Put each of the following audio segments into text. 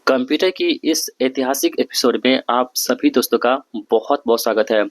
Computer की इस ऐतिहासिक एपिसोड में आप सभी दोस्तों का बहुत-बहुत स्वागत है।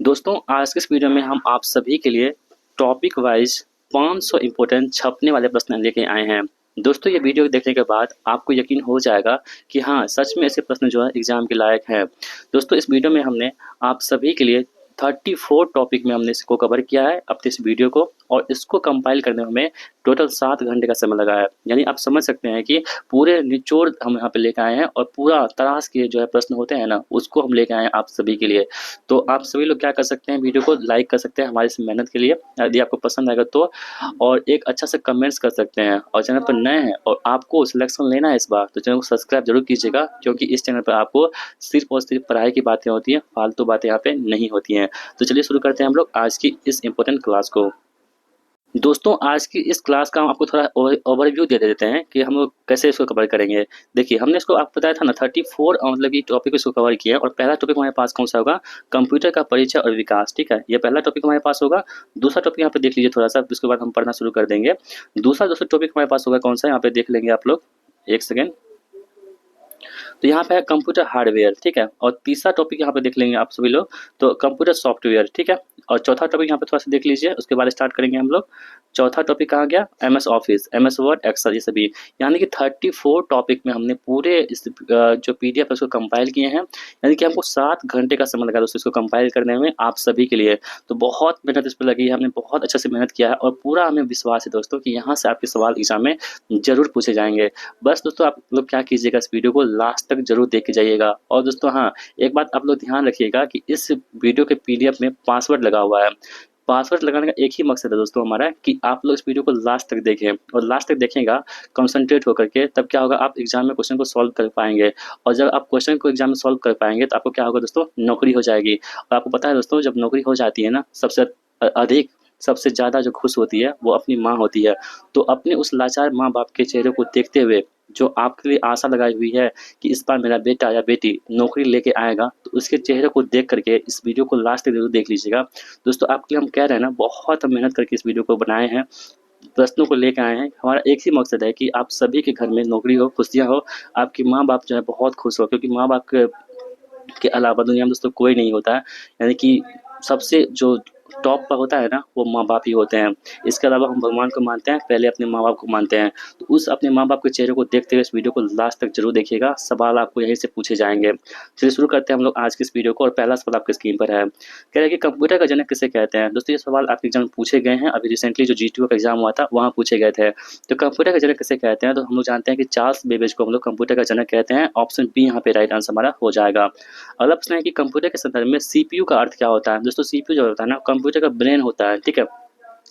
दोस्तों, आज के इस वीडियो में हम आप सभी के लिए टॉपिक वाइज़ 500 इम्पोर्टेंट छपने वाले प्रश्न लेके आए हैं। दोस्तों, ये वीडियो देखने के बाद आपको यकीन हो जाएगा कि हाँ, सच में ऐसे प्रश्न जो है एग्ज़ाम के लायक हैं। दोस्तों, इस वीडियो में हमने आप सभी के लिए 34 टॉपिक में हमने इसको कवर किया है अपने इस वीडियो को, और इसको कंपाइल करने में हमें टोटल 7 घंटे का समय लगा है। यानी आप समझ सकते हैं कि पूरे निचोड़ हम यहाँ पे लेके आए हैं, और पूरा तराश के जो है प्रश्न होते हैं ना, उसको हम लेके आए हैं आप सभी के लिए। तो आप सभी लोग क्या कर सकते हैं, वीडियो को लाइक कर सकते हैं हमारी इस मेहनत के लिए, यदि आपको पसंद आएगा तो, और एक अच्छा सा कमेंट्स कर सकते हैं। और चैनल पर नए हैं और आपको सिलेक्शन लेना है इस बार, तो चैनल को सब्सक्राइब जरूर कीजिएगा, क्योंकि इस चैनल पर आपको सिर्फ और सिर्फ पढ़ाई की बातें होती हैं, फालतू बातें यहाँ पे नहीं होती हैं। तो चलिए शुरू करते हैं हम लोग आज की इस इम्पोर्टेंट क्लास को। दोस्तों, आज की इस क्लास का हम आपको थोड़ा ओवरव्यू दे देते हैं कि हम लोग कैसे इसको कवर करेंगे। देखिए, हमने इसको आपको बताया था ना 34 मतलब कि टॉपिक इसको कवर किया है, और पहला टॉपिक हमारे पास कौन सा होगा, कंप्यूटर का परिचय और विकास। ठीक है, ये पहला टॉपिक हमारे पास होगा। दूसरा टॉपिक यहाँ पे देख लीजिए थोड़ा सा, उसके बाद हम पढ़ना शुरू कर देंगे। दूसरा दोस्तों टॉपिक हमारे पास होगा कौन सा, यहाँ पे देख लेंगे आप लोग, एक सेकेंड। तो यहाँ पे है कंप्यूटर हार्डवेयर। ठीक है, और तीसरा टॉपिक यहाँ पे देख लेंगे आप सभी लोग, तो कंप्यूटर सॉफ्टवेयर। ठीक है, और चौथा टॉपिक यहाँ पे थोड़ा सा देख लीजिए, उसके बाद स्टार्ट करेंगे हम लोग। चौथा टॉपिक कहाँ गया, MS office, MS word, excel, ये सभी। यानी कि 34 टॉपिक में हमने पूरे इस जो पीडीएफ है उसको कंपाइल किए हैं। यानी कि हमको 7 घंटे का समय लगा दोस्तों इसको कंपाइल करने में आप सभी के लिए। तो बहुत मेहनत इस पर लगी है, हमने बहुत अच्छे से मेहनत किया है, और पूरा हमें विश्वास है दोस्तों कि यहाँ से आपके सवाल एग्जाम में जरूर पूछे जाएंगे। बस दोस्तों, आप लोग क्या कीजिएगा, इस वीडियो को लास्ट तक जरूर देख के जाइएगा। और दोस्तों हाँ, एक बात आप लोग ध्यान रखिएगा कि इस वीडियो के पीडीएफ में पासवर्ड लगा हुआ है। पासवर्ड लगाने का एक ही मकसद है दोस्तों हमारा, कि आप लोग इस वीडियो को लास्ट तक देखें, और लास्ट तक देखेगा कंसंट्रेट होकर के, तब क्या होगा, आप एग्जाम में क्वेश्चन को सॉल्व कर पाएंगे। और जब आप क्वेश्चन को एग्जाम में सॉल्व कर पाएंगे तो आपको क्या होगा दोस्तों, नौकरी हो जाएगी। और आपको पता है दोस्तों, जब नौकरी हो जाती है ना, अधिक सबसे ज़्यादा जो खुश होती है वो अपनी माँ होती है। तो अपने उस लाचार माँ बाप के चेहरे को देखते हुए, जो आपके लिए आशा लगाई हुई है कि इस बार मेरा बेटा या बेटी नौकरी लेके आएगा, तो उसके चेहरे को देख करके इस वीडियो को लास्ट तक जरूर देख लीजिएगा। दोस्तों, आपके लिए हम कह रहे हैं ना, बहुत हम मेहनत करके इस वीडियो को बनाए हैं, प्रश्नों को लेकर आए हैं। हमारा एक ही मकसद है कि आप सभी के घर में नौकरी हो, खुशियाँ हो, आपके माँ बाप जो है बहुत खुश हो, क्योंकि माँ बाप के अलावा दुनिया में दोस्तों कोई नहीं होता है। यानी कि सबसे जो टॉप पर होता है ना, वो माँ बाप ही होते हैं। इसके अलावा हम भगवान को मानते हैं, पहले अपने माँ बाप को मानते हैं। तो उस अपने माँ बाप के चेहरे को देखते हुए इस वीडियो को लास्ट तक जरूर देखिएगा, सवाल आपको यहीं से पूछे जाएंगे। चलिए शुरू करते हैं हम लोग आज की इस वीडियो को, और पहला सवाल आपके स्क्रीन पर है। कह रहे हैं कि कंप्यूटर का जनक किसे कहते हैं। दोस्तों, ये सवाल आपके एग्जाम में पूछे गए हैं, अभी रिसेंटली जो जीटीओ का एग्जाम हुआ था वहाँ पूछे गए थे। तो कंप्यूटर का जनक किसे कहते हैं, तो हम लोग जानते हैं कि चार्ल्स बेबेज को हम लोग कंप्यूटर का जनक कहते हैं। ऑप्शन बी यहाँ पे राइट आंसर हमारा हो जाएगा। अगला प्रश्न है कि कंप्यूटर के संदर्भ में सीपीयू का अर्थ क्या होता है। दोस्तों, सीपीयू जो होता है ना, कंप्यूटर का ब्रेन होता है। ठीक है,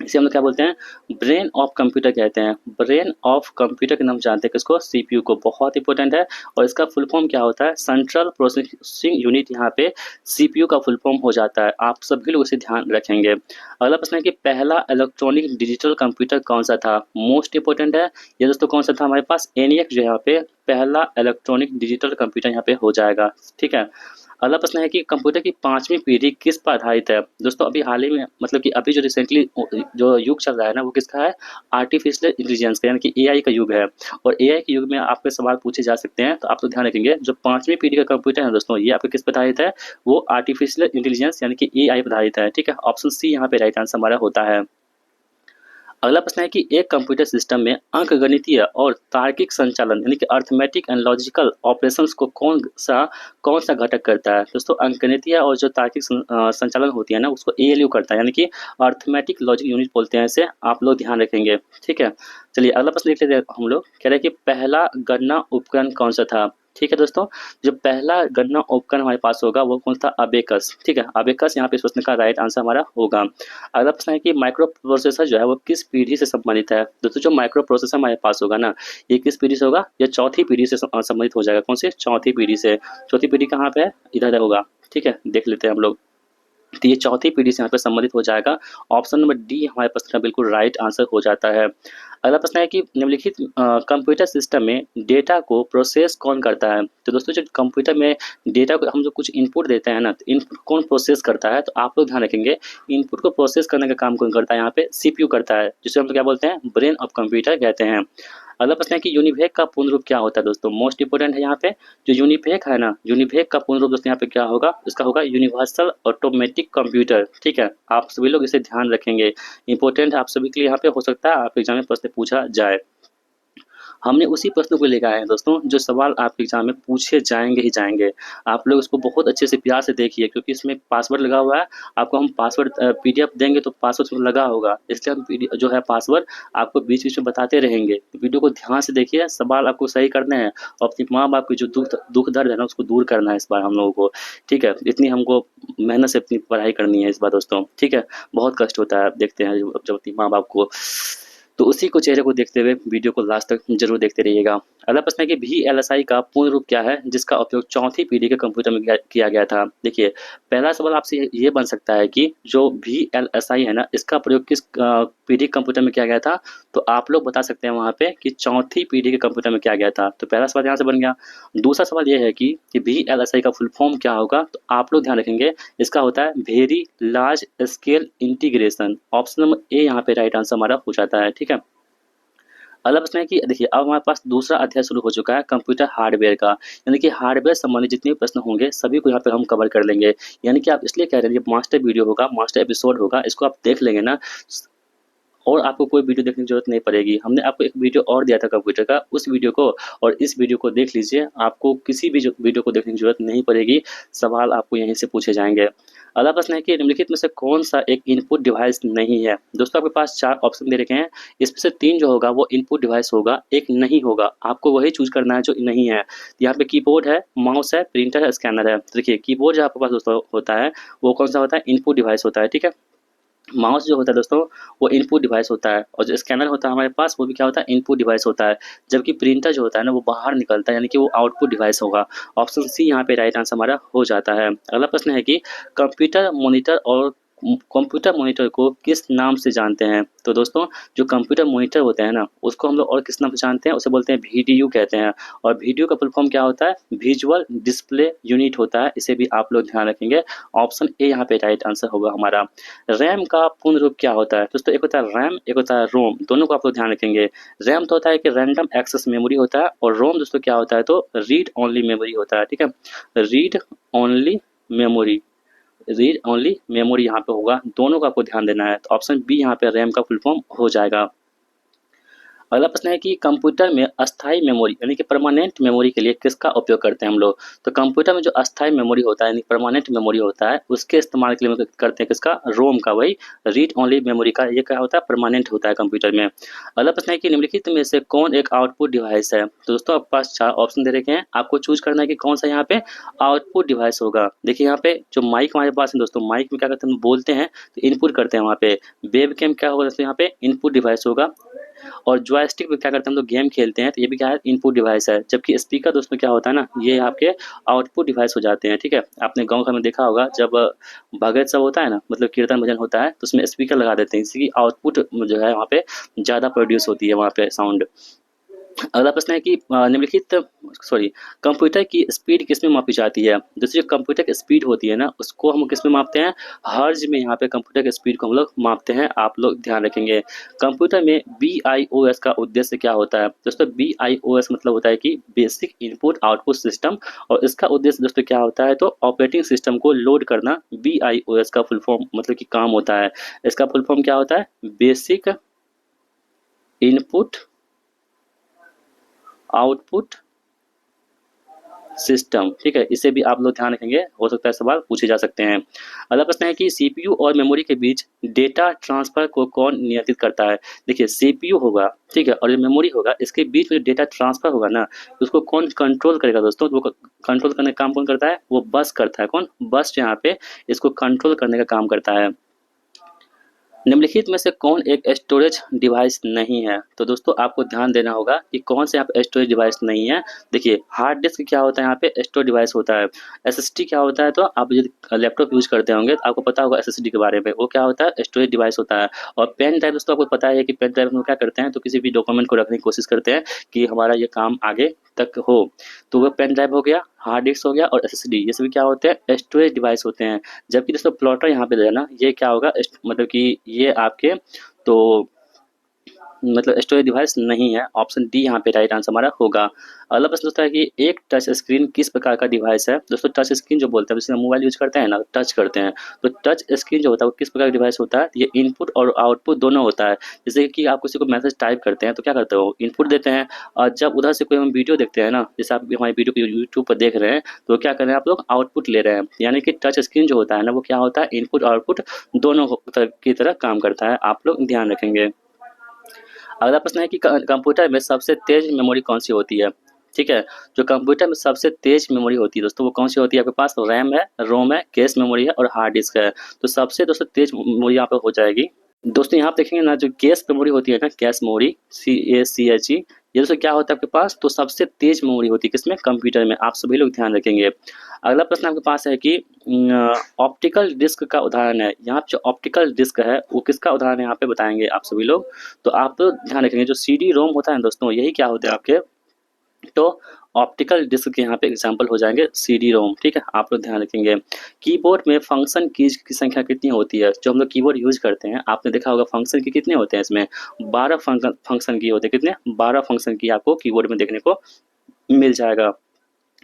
इसे हम लोग क्या बोलते हैं, ब्रेन ऑफ कंप्यूटर कहते हैं। ब्रेन ऑफ कंप्यूटर के नाम जानते हैं किसको, सीपीयू को। बहुत इंपॉर्टेंट है, और इसका फुल फॉर्म क्या होता है, सेंट्रल प्रोसेसिंग यूनिट, यहाँ पे सीपीयू का फुल फॉर्म हो जाता है। आप सभी लोग इसे ध्यान रखेंगे। अगला प्रश्न है कि पहला इलेक्ट्रॉनिक डिजिटल कंप्यूटर कौन सा था। मोस्ट इंपॉर्टेंट है ये दोस्तों, कौन सा था हमारे पास, एनियक जो यहाँ पे पहला इलेक्ट्रॉनिक डिजिटल कंप्यूटर यहाँ पे हो जाएगा। ठीक है, अगला प्रश्न है कि कंप्यूटर की 5वीं पीढ़ी किस पर आधारित है। दोस्तों, अभी हाल ही में, मतलब कि अभी जो रिसेंटली जो युग चल रहा है ना, वो किसका है, आर्टिफिशियल इंटेलिजेंस का, यानी कि एआई का युग है। और एआई के युग में आपके सवाल पूछे जा सकते हैं, तो आप तो ध्यान रखेंगे, जो 5वीं पीढ़ी का कंप्यूटर है दोस्तों, ये आपके किस पर आधारित है, वो आर्टिफिशियल इंटेलिजेंस यानी कि एआई पर आधारित है। ठीक है, ऑप्शन सी यहाँ पे राइट आंसर हमारा होता है। अगला प्रश्न है कि एक कंप्यूटर सिस्टम में अंकगणितीय और तार्किक संचालन यानी कि अर्थमेटिक एंड लॉजिकल ऑपरेशंस को कौन सा घटक करता है। दोस्तों, अंकगणितीय और जो तार्किक संचालन होती है ना, उसको एएलयू करता है, यानी कि अर्थमेटिक लॉजिक यूनिट बोलते हैं इसे, आप लोग ध्यान रखेंगे। ठीक है, चलिए अगला प्रश्न देख लेते हैं हम लोग। कह रहे हैं कि पहला गणना उपकरण कौन सा था। ठीक है दोस्तों, जो पहला गणना उपकरण हमारे पास होगा वो कौन था, अबेकस। ठीक है, अबेकस यहाँ पे इस प्रश्न का राइट आंसर हमारा होगा। अगला प्रश्न है कि माइक्रो प्रोसेसर जो है वो किस पीढ़ी से संबंधित है। दोस्तों, जो माइक्रो प्रोसेसर हमारे पास होगा ना, ये किस पीढ़ी से होगा, ये चौथी पीढ़ी से संबंधित हो जाएगा। कौन से, चौथी पीढ़ी से। चौथी पीढ़ी कहाँ पे है, इधर होगा। ठीक है, देख लेते हैं हम लोग, तो ये चौथी पीढ़ी से यहाँ पे संबंधित हो जाएगा। ऑप्शन नंबर डी हमारे प्रश्न का बिल्कुल राइट आंसर हो जाता है। अगला प्रश्न है कि निम्नलिखित कंप्यूटर सिस्टम में डेटा को प्रोसेस कौन करता है। तो दोस्तों, जो कंप्यूटर में डेटा को हम जो कुछ इनपुट देते हैं ना, तो इनपुट कौन प्रोसेस करता है, तो आप लोग ध्यान रखेंगे, इनपुट को प्रोसेस करने का काम कौन करता है, यहाँ पे सीपीयू करता है, जिसे हम लोग क्या बोलते हैं, ब्रेन ऑफ कंप्यूटर कहते हैं। अगला प्रश्न है कि यूनिवेक का पूर्ण रूप क्या होता है दोस्तों, मोस्ट इंपोर्टेंट है यहाँ पे। जो यूनिवेक है ना, यूनिवेक का पूर्ण रूप दोस्तों यहाँ पे क्या होगा, इसका होगा यूनिवर्सल ऑटोमेटिक कंप्यूटर। ठीक है, आप सभी लोग इसे ध्यान रखेंगे, इंपॉर्टेंट आप सभी के लिए यहाँ पे हो सकता है आप एग्जाम में प्रश्न पूछा जाए। हमने उसी प्रश्न को लेकर आए हैं दोस्तों, जो सवाल आपके एग्जाम में पूछे जाएंगे ही जाएंगे। आप लोग इसको बहुत अच्छे से प्यार से देखिए, क्योंकि इसमें पासवर्ड लगा हुआ है। आपको हम पासवर्ड पीडीएफ देंगे तो पासवर्ड उसमें लगा होगा, इसलिए हम जो है पासवर्ड आपको बीच बीच में बताते रहेंगे। वीडियो को ध्यान से देखिए, सवाल आपको सही करने हैं और अपने माँ बाप की जो दुख दर्द है ना, उसको दूर करना है इस बार हम लोगों को। ठीक है, इतनी हमको मेहनत से अपनी पढ़ाई करनी है इस बार दोस्तों। ठीक है, बहुत कष्ट होता है, देखते हैं जब अपनी माँ बाप को, तो उसी को चेहरे को देखते हुए वीडियो को लास्ट तक जरूर देखते रहिएगा। अगला प्रश्न है कि VLSI का पूर्ण रूप क्या है, जिसका उपयोग चौथी पीढ़ी के कंप्यूटर में किया गया था। देखिए, पहला सवाल आपसे ये बन सकता है कि जो VLSI है ना, इसका प्रयोग किस पीढ़ी कंप्यूटर में किया गया था, तो आप लोग बता सकते हैं वहाँ पे कि चौथी पीढ़ी के कंप्यूटर में किया गया था। तो पहला सवाल यहाँ से बन गया। दूसरा सवाल ये है कि VLSI का फुल फॉर्म क्या होगा, तो आप लोग ध्यान रखेंगे, इसका होता है very large scale integration. Option number A यहाँ पे राइट आंसर हमारा हो जाता है। ठीक है, अगला प्रश्न है कि देखिए, अब हमारे पास दूसरा अध्याय शुरू हो चुका है कंप्यूटर हार्डवेयर का, यानी कि हार्डवेयर संबंधित जितने भी प्रश्न होंगे सभी को यहाँ पे हम कवर कर लेंगे। यानी कि आप इसलिए कह रहे हैं, ये मास्टर वीडियो होगा, मास्टर एपिसोड होगा, इसको आप देख लेंगे ना, और आपको कोई वीडियो देखने की जरूरत नहीं पड़ेगी। हमने आपको एक वीडियो और दिया था कंप्यूटर का, उस वीडियो को और इस वीडियो को देख लीजिए, आपको किसी भी वीडियो को देखने की जरूरत नहीं पड़ेगी, सवाल आपको यहीं से पूछे जाएंगे। अगला प्रश्न है कि निम्नलिखित में से कौन सा एक इनपुट डिवाइस नहीं है। दोस्तों, आपके पास 4 ऑप्शन दे रखे हैं, इसमें से 3 जो होगा वो इनपुट डिवाइस होगा, एक नहीं होगा। आपको वही चूज करना है जो नहीं है। यहाँ पे कीबोर्ड है, माउस है, प्रिंटर है, स्कैनर है। तो देखिए, कीबोर्ड जो आपके पास दोस्तों होता है वो कौन सा होता है, इनपुट डिवाइस होता है। ठीक है, माउस जो होता है दोस्तों वो इनपुट डिवाइस होता है, और जो स्कैनर होता है हमारे पास वो भी क्या होता है, इनपुट डिवाइस होता है। जबकि प्रिंटर जो होता है ना, वो बाहर निकलता है, यानी कि वो आउटपुट डिवाइस होगा। ऑप्शन सी यहाँ पे राइट आंसर हमारा हो जाता है। अगला प्रश्न है कि कंप्यूटर मॉनिटर और कंप्यूटर मॉनिटर को किस नाम से जानते हैं। तो दोस्तों, जो कंप्यूटर मॉनिटर होते हैं ना, उसको हम लोग और किस नाम से जानते हैं, उसे बोलते हैं VDU कहते हैं। और VDU का फुल फॉर्म क्या होता है, विजुअल डिस्प्ले यूनिट होता है। इसे भी आप लोग ध्यान रखेंगे। ऑप्शन ए यहाँ पे राइट आंसर होगा हमारा। रैम का पूर्ण रूप क्या होता है दोस्तों, एक होता है रैम, एक होता है रोम, दोनों को आप लोग ध्यान रखेंगे। रैम तो होता है कि रैंडम एक्सेस मेमोरी होता है, और रोम दोस्तों क्या होता है, तो रीड ओनली मेमोरी होता है। ठीक है, read only memory, read only memory यहाँ पे होगा, दोनों का आपको ध्यान देना है। तो ऑप्शन बी यहाँ पे रैम का फुल फॉर्म हो जाएगा। अगला प्रश्न है कि कंप्यूटर में अस्थायी मेमोरी यानी कि परमानेंट मेमोरी के लिए किसका उपयोग करते हैं हम लोग। तो कंप्यूटर में जो अस्थायी मेमोरी होता है यानी परमानेंट मेमोरी होता है, उसके इस्तेमाल के लिए हम करते हैं किसका, रोम का, वही रीड ओनली मेमोरी का। ये क्या होता है, परमानेंट होता है कंप्यूटर में। अगला प्रश्न है कि निम्नलिखित में से कौन एक आउटपुट डिवाइस है। तो दोस्तों, आपके पास 4 ऑप्शन दे रखे हैं, आपको चूज करना है कि कौन सा यहाँ पे आउटपुट डिवाइस होगा। देखिए, यहाँ पे जो माइक हमारे पास है दोस्तों, माइक में क्या करते हैं, हम बोलते हैं तो इनपुट करते हैं वहाँ पे। वेब कैम क्या होगा दोस्तों, यहाँ पे इनपुट डिवाइस होगा। और जॉयस्टिक पे क्या करते हैं हम लोग, गेम खेलते हैं, तो ये भी क्या है, इनपुट डिवाइस है। जबकि स्पीकर दोस्तों क्या होता है ना, ये आपके आउटपुट डिवाइस हो जाते हैं। ठीक है, आपने गांव घर में देखा होगा, जब भगत सब होता है ना, मतलब कीर्तन भजन होता है, तो उसमें स्पीकर लगा देते हैं, इसकी आउटपुट जो है वहाँ पे ज़्यादा प्रोड्यूस होती है वहाँ पे साउंड। अगला प्रश्न है कि निम्नलिखित सॉरी कंप्यूटर की स्पीड किसमें मापी जाती है। दूसरी कंप्यूटर की स्पीड होती है ना, उसको हम किसमें मापते हैं, हर्ज में। यहाँ पे कंप्यूटर की स्पीड को हम लोग मापते हैं, आप लोग ध्यान रखेंगे। कंप्यूटर में BIOS का उद्देश्य क्या होता है दोस्तों, BIOS मतलब होता है कि बेसिक इनपुट आउटपुट सिस्टम, और इसका उद्देश्य दोस्तों क्या होता है, तो ऑपरेटिंग सिस्टम को लोड करना। BIOS का फुल फॉर्म मतलब कि काम होता है, इसका फुल फॉर्म क्या होता है, बेसिक इनपुट आउटपुट सिस्टम। ठीक है, इसे भी आप लोग ध्यान रखेंगे, हो सकता है सवाल पूछे जा सकते हैं। अगला प्रश्न है कि CPU और मेमोरी के बीच डेटा ट्रांसफर को कौन नियंत्रित करता है। देखिए, CPU होगा, ठीक है, और जो मेमोरी होगा, इसके बीच में डेटा ट्रांसफर होगा ना, उसको कौन कंट्रोल करेगा दोस्तों, वो कंट्रोल करने का काम कौन करता है, वो बस करता है। कौन, बस यहाँ पे इसको कंट्रोल करने का काम करता है। निम्नलिखित में से कौन एक स्टोरेज डिवाइस नहीं है। तो दोस्तों, आपको ध्यान देना होगा कि कौन से यहाँ पे स्टोरेज डिवाइस नहीं है। देखिए, हार्ड डिस्क क्या होता है, यहाँ पे स्टोरेज डिवाइस होता है। SSD क्या होता है, तो आप यदि लैपटॉप यूज करते होंगे तो आपको पता होगा SSD के बारे में, वो क्या होता है, स्टोरेज डिवाइस होता है। और पेन ड्राइव दोस्तों, आपको पता है कि पेन ड्राइव में क्या करते हैं, तो किसी भी डॉक्यूमेंट को रखने की कोशिश करते हैं कि हमारा ये काम आगे तक हो, तो वो पेन ड्राइव हो गया, हार्ड डिस्क हो गया, और SSD, ये सभी क्या होते हैं, स्टोरेज डिवाइस होते हैं। जबकि दोस्तों प्लॉटर यहाँ पे जो है ना, ये क्या होगा, मतलब कि ये आपके तो मतलब स्टोरेज डिवाइस नहीं है। ऑप्शन डी यहाँ पे राइट आंसर हमारा होगा। अगला प्रश्न होता है कि एक टच स्क्रीन किस प्रकार का डिवाइस है। दोस्तों टच स्क्रीन जो बोलते हैं, जैसे मोबाइल यूज करते हैं ना, टच करते हैं, तो टच स्क्रीन जो होता है वो किस प्रकार का डिवाइस होता है। ये इनपुट और आउटपुट दोनों होता है। जैसे कि आप किसी को मैसेज टाइप करते हैं तो क्या करते हो, इनपुट देते हैं, और जब उधर से कोई हम वीडियो देखते हैं ना, जैसे आप हमारी वीडियो को यूट्यूब पर देख रहे हैं, तो क्या कर रहे हैं आप लोग, आउटपुट ले रहे हैं। यानी कि टच स्क्रीन जो होता है ना, वो क्या होता है, इनपुट और आउटपुट दोनों की तरह काम करता है। आप लोग ध्यान रखेंगे। अगला प्रश्न है कि कंप्यूटर में सबसे तेज मेमोरी कौन सी होती है। ठीक है, जो कंप्यूटर में सबसे तेज मेमोरी होती है दोस्तों, वो कौन सी होती है। आपके पास रैम है, रोम है, कैश मेमोरी है और हार्ड डिस्क है। तो सबसे दोस्तों तेज मेमोरी यहाँ पे हो जाएगी। दोस्तों यहाँ पे देखेंगे ना, जो कैश मेमोरी होती है ना, कैश मेमोरी, CACHE, ये दोस्तों क्या होता है आपके पास, तो सबसे तेज मेमोरी होती है किसमें, कंप्यूटर में। आप सभी लोग ध्यान रखेंगे। अगला प्रश्न आपके पास है कि ऑप्टिकल डिस्क का उदाहरण है। यहाँ पे जो ऑप्टिकल डिस्क है वो किसका उदाहरण है, यहाँ पे बताएंगे आप सभी लोग। तो आप लोग ध्यान रखेंगे, जो CD रोम होता है ना दोस्तों, यही क्या होते हैं आपके, तो ऑप्टिकल डिस्क के यहाँ पे एग्जांपल हो जाएंगे CD रोम। ठीक है, आप लोग ध्यान रखेंगे। कीबोर्ड में फंक्शन कीज की संख्या कितनी होती है। जो हम लोग कीबोर्ड यूज करते हैं, आपने देखा होगा फंक्शन की कितने होते हैं इसमें, 12 फंक्शन की होते हैं। कितने, 12 फंक्शन की आपको कीबोर्ड में देखने को मिल जाएगा।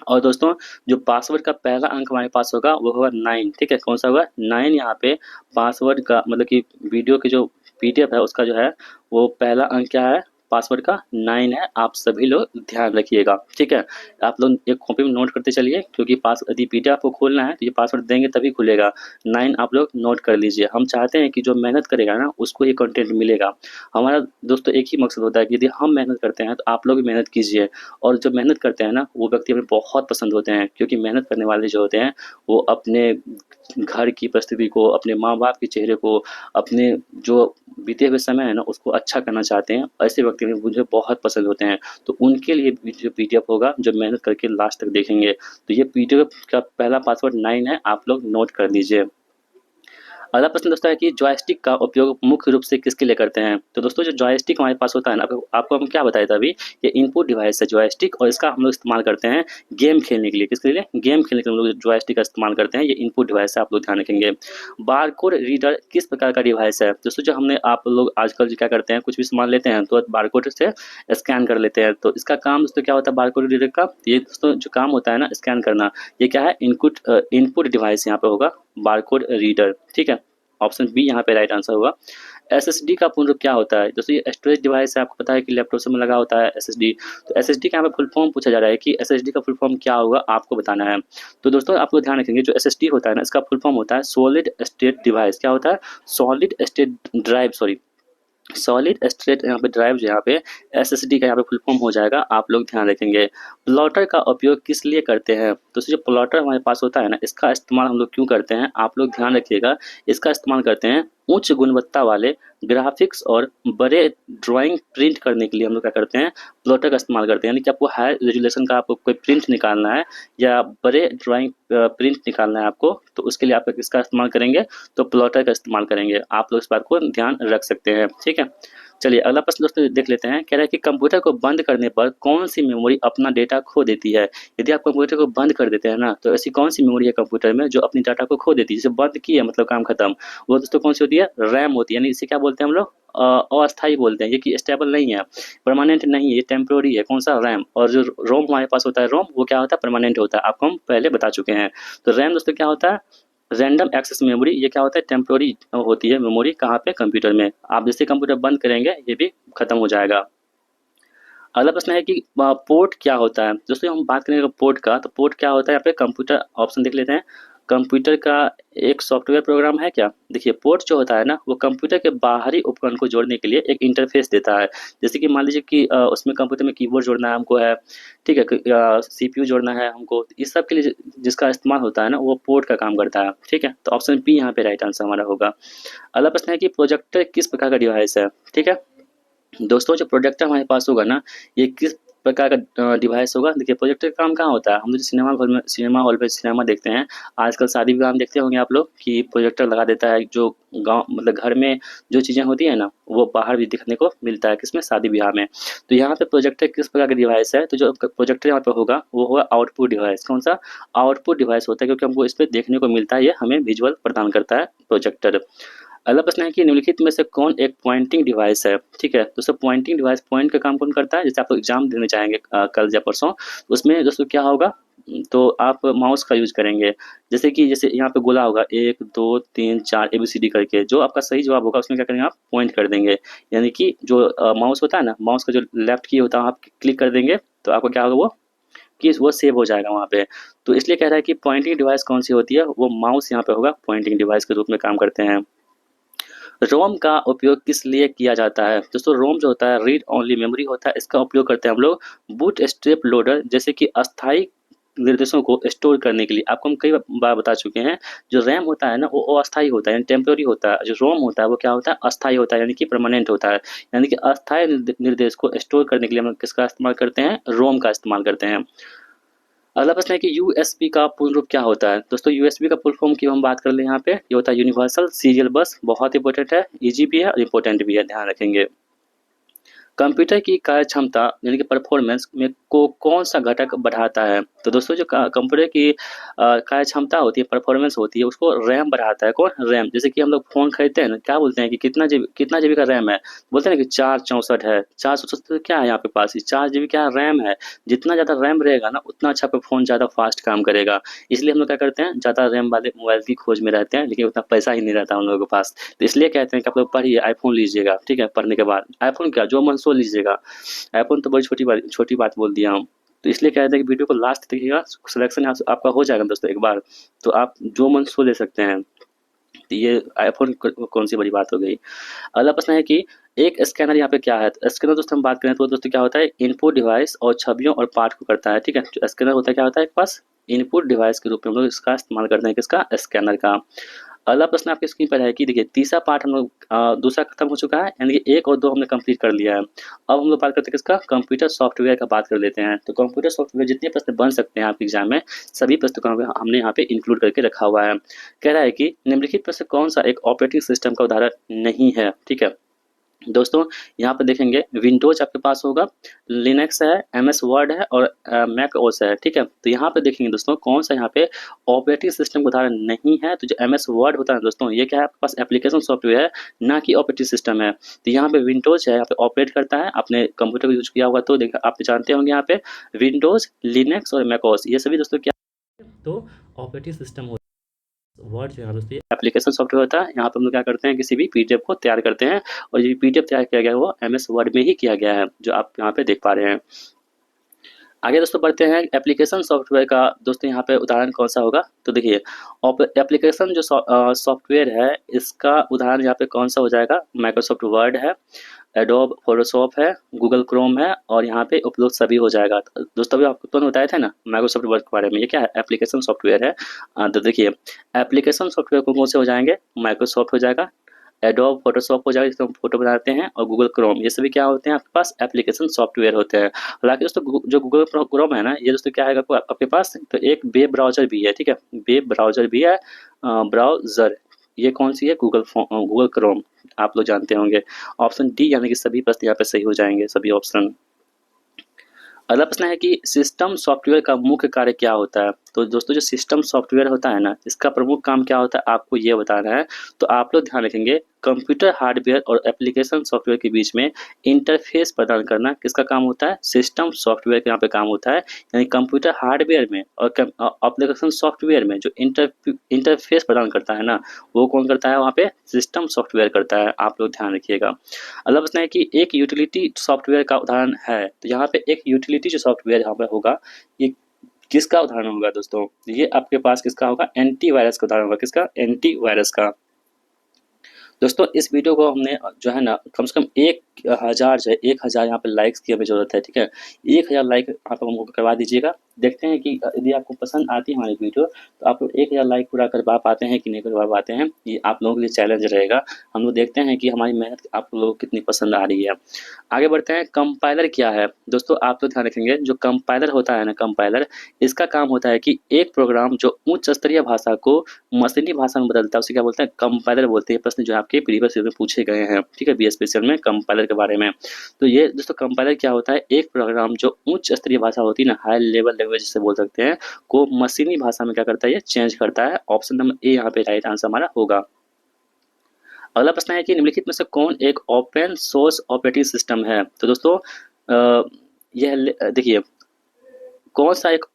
और दोस्तों जो पासवर्ड का पहला अंक हमारे पास होगा वो होगा 9। ठीक है, कौन सा होगा, 9। यहाँ पे पासवर्ड का मतलब कि वीडियो की जो PDF है उसका जो है वो पहला अंक क्या है, पासवर्ड का 9 है। आप सभी लोग ध्यान रखिएगा। ठीक है, आप लोग एक कॉपी में नोट करते चलिए, क्योंकि पास यदि PDF आपको खोलना है तो ये पासवर्ड देंगे तभी खुलेगा। 9 आप लोग नोट कर लीजिए। हम चाहते हैं कि जो मेहनत करेगा ना उसको ये कंटेंट मिलेगा। हमारा दोस्तों एक ही मकसद होता है कि यदि हम मेहनत करते हैं तो आप लोग भी मेहनत कीजिए। और जो मेहनत करते हैं ना वो व्यक्ति हमें बहुत पसंद होते हैं, क्योंकि मेहनत करने वाले जो होते हैं वो अपने घर की परिस्थिति को, अपने माँ बाप के चेहरे को, अपने जो बीते हुए समय है ना उसको अच्छा करना चाहते हैं। ऐसे व्यक्ति मुझे बहुत पसंद होते हैं। तो उनके लिए जो PDF होगा, जो मेहनत करके लास्ट तक देखेंगे, तो ये PDF का पहला पासवर्ड 9 है। आप लोग नोट कर लीजिए। अगला प्रश्न दोस्तों है कि जॉयस्टिक का उपयोग मुख्य रूप से किसके लिए करते हैं। तो दोस्तों जो जॉयस्टिक हमारे पास होता है ना, आपको हम क्या बताया था अभी, ये इनपुट डिवाइस है जॉयस्टिक, और इसका हम लोग इस्तेमाल करते हैं गेम खेलने के लिए। किसके लिए, गेम खेलने के लिए हम लोग जॉयस्टिक का इस्तेमाल करते हैं। ये इनपुट डिवाइस है, आप लोग ध्यान रखेंगे। बारकोड रीडर किस प्रकार का डिवाइस है। दोस्तों जो हमने, आप लोग आजकल क्या करते हैं, कुछ भी सामान लेते हैं तो बारकोड से स्कैन कर लेते हैं। तो इसका काम दोस्तों क्या होता है, बारकोड रीडर का ये दोस्तों जो काम होता है ना स्कैन करना, ये क्या है, इनपुट डिवाइस यहाँ पे होगा बारकोड रीडर। ठीक है, ऑप्शन बी यहाँ पे राइट आंसर होगा। SSD का पूर्ण रूप क्या होता है। दोस्तों ये स्टोरेज डिवाइस है, आपको पता है कि लैपटॉप से में लगा होता है SSD। तो SSD का यहाँ पे फुल फॉर्म पूछा जा रहा है कि SSD का फुल फॉर्म क्या होगा, आपको बताना है। तो दोस्तों आप लोग ध्यान रखेंगे, जो SSD होता है ना, इसका फुल फॉर्म होता है सॉलिड स्टेट डिवाइस। क्या होता है, solid state drive, sorry, solid state यहाँ पे ड्राइव, जो यहाँ पे SSD का यहाँ पे फुल फॉर्म हो जाएगा। आप लोग ध्यान रखेंगे। प्लॉटर का उपयोग किस लिए करते हैं। तो जो प्लॉटर हमारे पास होता है ना, इसका इस्तेमाल हम लोग क्यों करते हैं, आप लोग ध्यान रखिएगा। इसका इस्तेमाल करते हैं उच्च गुणवत्ता वाले ग्राफिक्स और बड़े ड्राइंग प्रिंट करने के लिए। हम लोग क्या करते हैं, प्लॉटर का इस्तेमाल करते हैं। यानी कि आपको हाई रेजोल्यूशन का आपको कोई प्रिंट निकालना है या बड़े ड्राइंग प्रिंट निकालना है आपको, तो उसके लिए आप किसका इस्तेमाल करेंगे, तो प्लॉटर का इस्तेमाल करेंगे। आप लोग इस बात को ध्यान रख सकते हैं। ठीक है, चलिए अगला प्रश्न दोस्तों देख लेते हैं। कह रहा है कि कंप्यूटर को बंद करने पर कौन सी मेमोरी अपना डेटा खो देती है। यदि आप कंप्यूटर को बंद कर देते हैं ना, तो ऐसी कौन सी मेमोरी है कंप्यूटर में जो अपनी डाटा को खो देती है। जैसे बंद की है मतलब काम खत्म, वो दोस्तों कौन सी होती है, रैम होती है। यानी इसे क्या बोलते हैं हम लोग, अस्थायी बोलते हैं। ये कि स्टेबल नहीं है, परमानेंट नहीं है, ये टेम्प्रोरी है। कौन सा, रैम। और जो रोम हमारे पास होता है, रोम, वो क्या होता है, परमानेंट होता है। आपको हम पहले बता चुके हैं। तो रैम दोस्तों क्या होता है, रैंडम एक्सेस मेमोरी। ये क्या होता है, टेम्प्रोरी होती है मेमोरी। कहाँ पे, कंप्यूटर में। आप जैसे कंप्यूटर बंद करेंगे ये भी खत्म हो जाएगा। अगला प्रश्न है कि पोर्ट क्या होता है। दोस्तों हम बात करेंगे पोर्ट का, तो पोर्ट क्या होता है, यहाँ पे कंप्यूटर, ऑप्शन देख लेते हैं। कंप्यूटर का एक सॉफ्टवेयर प्रोग्राम है क्या। देखिए पोर्ट जो होता है ना, वो कंप्यूटर के बाहरी उपकरण को जोड़ने के लिए एक इंटरफेस देता है। जैसे कि मान लीजिए कि उसमें कंप्यूटर में कीबोर्ड जोड़ना है हमको है, ठीक है, CPU जोड़ना है हमको, इस सब के लिए जिसका इस्तेमाल होता है ना, वो पोर्ट का काम करता है। ठीक है, तो ऑप्शन बी यहाँ पे राइट आंसर हमारा होगा। अगला प्रश्न है कि प्रोजेक्टर किस प्रकार का डिवाइस है। ठीक है दोस्तों, जो प्रोजेक्टर हमारे पास होगा ना, ये किस प्रकार का डिवाइस होगा। देखिए प्रोजेक्टर का काम कहाँ होता है, हम लोग सिनेमा हॉल में सिनेमा देखते हैं। आजकल शादी विवाह में देखते होंगे आप लोग कि प्रोजेक्टर लगा देता है। जो गांव मतलब घर में जो चीज़ें होती है ना, वो बाहर भी दिखने को मिलता है, किसमें, शादी विवाह में। तो यहाँ पे प्रोजेक्टर किस प्रकार का डिवाइस है, तो जो प्रोजेक्टर यहाँ पे होगा वो होगा आउटपुट डिवाइस। कौन सा, आउटपुट डिवाइस होता है, क्योंकि हमको इस पर देखने को मिलता है, ये हमें विजुअल प्रदान करता है प्रोजेक्टर। अगला प्रश्न है कि निम्नलिखित में से कौन एक पॉइंटिंग डिवाइस है। ठीक है दोस्तों, पॉइंटिंग डिवाइस पॉइंट का काम कौन करता है। जैसे आप लोग एग्जाम देने जाएंगे कल या परसों, उसमें दोस्तों क्या होगा, तो आप माउस का यूज करेंगे। जैसे यहाँ पे गोला होगा 1 2 3 4 ABCD करके, जो आपका सही जवाब होगा उसमें क्या करेंगे, आप पॉइंट कर देंगे। यानी कि जो माउस होता है ना, माउस का जो लेफ्ट की होता है आप क्लिक कर देंगे तो आपको क्या होगा, वो कि वो सेव हो जाएगा वहाँ पे। तो इसलिए कह रहा है कि पॉइंटिंग डिवाइस कौन सी होती है, वो माउस यहाँ पे होगा, पॉइंटिंग डिवाइस के रूप में काम करते हैं। रोम का उपयोग किस लिए किया जाता है। दोस्तों रोम जो होता है रीड ओनली मेमोरी होता है, इसका उपयोग करते हैं हम लोग बूट स्ट्रैप लोडर जैसे कि अस्थायी निर्देशों को स्टोर करने के लिए। आपको हम कई बार बता चुके हैं, जो रैम होता है ना वो अस्थायी होता है, यानी टेम्पोररी होता है। जो रोम होता है वो क्या होता है, अस्थायी होता है, यानी कि परमानेंट होता है। यानी कि अस्थायी निर्देश को स्टोर करने के लिए हम किसका इस्तेमाल करते हैं, रोम का इस्तेमाल करते हैं। अगला प्रश्न है कि यूएसबी का पूर्ण रूप क्या होता है। दोस्तों यूएसबी का फुल फॉर्म की हम बात कर ले यहाँ पे, ये होता है यूनिवर्सल सीरियल बस। बहुत इंपॉर्टेंट है, इजी भी है और इम्पोर्टेंट भी है, ध्यान रखेंगे। कंप्यूटर की कार्यक्षमता यानी कि परफॉर्मेंस में को कौन सा घटक बढ़ाता है। तो दोस्तों जो कंप्यूटर की कार्यक्षमता होती है, परफॉर्मेंस होती है, उसको रैम बढ़ाता है। कौन, रैम। जैसे कि हम लोग फोन खरीदते हैं ना, क्या बोलते हैं कि कितना जीबी का रैम है, बोलते हैं ना कि 464 है। 464 तो क्या है यहाँ पे पास, 4 GB क्या रैम है। जितना ज़्यादा रैम रहेगा ना उतना अच्छा पे फ़ोन ज़्यादा फास्ट काम करेगा। इसलिए हम लोग क्या करते हैं, ज़्यादा रैम वाले मोबाइल की खोज में रहते हैं, लेकिन उतना पैसा ही नहीं रहता हम लोगों के पास। तो इसलिए कहते हैं कि आप लोग पढ़िए, आईफोन लीजिएगा। ठीक है, पढ़ने के बाद आईफोन क्या, जो मन सो लीजिएगा। आईफोन तो बड़ी छोटी बात बोल दिया हम। तो इसलिए कहते हैं कि वीडियो को लास्ट तक देखिएगा, सिलेक्शन आपका हो जाएगा दोस्तों एक बार, तो आप जो मन सो ले सकते हैं। तो ये आईफोन कौन सी बड़ी बात हो गई। अगला प्रश्न है कि एक स्कैनर यहाँ पे क्या है। तो स्कैनर दोस्तों हम बात करें तो दोस्तों क्या होता है, इनपुट डिवाइस और छवियों और पाठ को करता है। ठीक है, जो स्कैनर होता है क्या होता है, एक पास इनपुट डिवाइस के रूप में हम लोग इसका इस्तेमाल करते हैं, किसका, स्कैनर का। अगला प्रश्न आपकी स्क्रीन पर है कि देखिए तीसरा पार्ट हम लोग दूसरा खत्म हो चुका है, यानी कि 1 और 2 हमने कंप्लीट कर लिया है। अब हम लोग बात करते हैं किसका, कंप्यूटर सॉफ्टवेयर का बात कर लेते हैं। तो कंप्यूटर सॉफ्टवेयर जितने प्रश्न बन सकते हैं आपके एग्जाम में, सभी पुस्तकों को हमने यहाँ पे इंक्लूड करके रखा हुआ है। कह रहा है कि निम्नलिखित में से कौन सा एक ऑपरेटिंग सिस्टम का उदाहरण नहीं है। ठीक है दोस्तों, यहाँ पे देखेंगे विंडोज आपके पास होगा, लिनक्स है, MS वर्ड है और मैक ओएस है। ठीक है, तो यहाँ पे देखेंगे दोस्तों कौन सा यहाँ पे ऑपरेटिंग सिस्टम का उदाहरण नहीं है। तो जो MS वर्ड होता है दोस्तों, ये क्या है, आपके पास एप्लीकेशन सॉफ्टवेयर है, ना कि ऑपरेटिंग सिस्टम है। तो यहाँ पे विंडोज है, यहाँ पे ऑपरेट करता है। आपने कंप्यूटर को यूज किया होगा तो देखिए आप जानते होंगे, यहाँ पे विंडोज, लिनक्स और मैक ओएस, ये सभी दोस्तों क्या, तो ऑपरेटिंग सिस्टम वर्ड जो है दोस्तों एप्लीकेशन सॉफ्टवेयर होता है। यहाँ पे हम लोग क्या करते हैं, किसी भी पीडीएफ को तैयार करते हैं, और ये पीडीएफ तैयार किया गया है वो MS वर्ड में ही किया गया है, जो आप यहाँ पे देख पा रहे हैं। आगे दोस्तों बढ़ते हैं, एप्लीकेशन सॉफ्टवेयर का दोस्तों यहाँ पे उदाहरण कौन सा होगा। तो देखिए एप्लीकेशन जो सॉफ्टवेयर है, इसका उदाहरण यहाँ पे कौन सा हो जाएगा, माइक्रोसॉफ्ट वर्ड है, एडोब फोटोशॉप है, गूगल क्रोम है, और यहाँ पे उपलब्ध सभी हो जाएगा। तो दोस्तों अभी आपको तुरंत बताया था ना माइक्रोसॉफ्ट वर्ड के बारे में, ये क्या है, एप्लीकेशन सॉफ्टवेयर है। तो देखिए एप्लीकेशन सॉफ्टवेयर कौन से हो जाएंगे, माइक्रोसॉफ्ट हो जाएगा, एडोब फोटोशॉप हो जाएगा जिसमें हम फोटो बनाते हैं, और गूगल क्रोम, ये सभी क्या होते हैं, आपके पास एप्लीकेशन सॉफ्टवेयर होते हैं। हालांकि दोस्तों जो गूगल क्रोम है ना, ये दोस्तों क्या है आपके पास, तो एक वेब ब्राउजर भी है। ठीक है, वेब ब्राउजर भी है, ब्राउजर, ये कौन सी है, गूगल क्रोम, आप लोग जानते होंगे। ऑप्शन डी यानी कि सभी प्रश्न यहाँ पे सही हो जाएंगे, सभी ऑप्शन। अगला प्रश्न है कि सिस्टम सॉफ्टवेयर का मुख्य कार्य क्या होता है। तो दोस्तों जो सिस्टम सॉफ्टवेयर होता है ना, इसका प्रमुख काम क्या होता है, आपको ये बताना है। तो आप लोग ध्यान रखेंगे, कंप्यूटर हार्डवेयर और एप्लीकेशन सॉफ्टवेयर के बीच में इंटरफेस प्रदान करना किसका काम होता है, सिस्टम सॉफ्टवेयर का यहाँ पे काम होता है। यानी कंप्यूटर हार्डवेयर में और एप्लीकेशन सॉफ्टवेयर में जो इंटरफेस प्रदान करता है ना, वो कौन करता है, वहाँ पे सिस्टम सॉफ्टवेयर करता है। आप लोग ध्यान रखिएगा। अगला प्रश्न है कि एक यूटिलिटी सॉफ्टवेयर का उदाहरण है। तो यहाँ पे एक यूटिलिटी जो सॉफ्टवेयर यहाँ पे होगा, ये किसका उदाहरण होगा दोस्तों, ये आपके पास किसका होगा, एंटीवायरस का उदाहरण होगा, किसका, एंटीवायरस का। दोस्तों इस वीडियो को हमने जो है ना कम से कम 1000 जो है 1000 यहाँ पे लाइक्स की हमें ज़रूरत है। ठीक है, 1000 लाइक आप हमको करवा दीजिएगा। देखते हैं कि यदि आपको पसंद आती है हमारी वीडियो, तो आप लोग 1000 लाइक पूरा करवा पाते हैं कि नहीं करवा पाते हैं, ये आप लोगों के लिए चैलेंज रहेगा। हम लोग देखते हैं कि हमारी मेहनत आप लोगों को कितनी पसंद आ रही है। आगे बढ़ते हैं, कंपाइलर क्या है। दोस्तों आप लोग ध्यान रखेंगे, जो कंपाइलर होता है ना, कंपाइलर, इसका काम होता है कि एक प्रोग्राम जो उच्च स्तरीय भाषा को मशीनी भाषा में बदलता है, उसे क्या बोलते हैं, कंपाइलर बोलते हैं। प्रश्न जो आपके प्रीवियस ईयर में पूछे गए हैं। ठीक है, बी स्पेशल में कंपाइलर के बारे में। तो ये दोस्तों कंपाइलर क्या होता है, एक प्रोग्राम जो उच्च स्तरीय भाषा होती है ना, हाई लेवल लैंग्वेज जिसे बोल सकते हैं, को मशीनी भाषा में क्या करता है, ये चेंज करता है। ऑप्शन नंबर ए यहाँ पे राइट आंसर हमारा होगा। अगला प्रश्न है कि निम्नलिखित में से कौन एक ओपन सोर्स ऑपरेटिंग सिस्टम है? तो दोस्तों देखिए कौन सा एक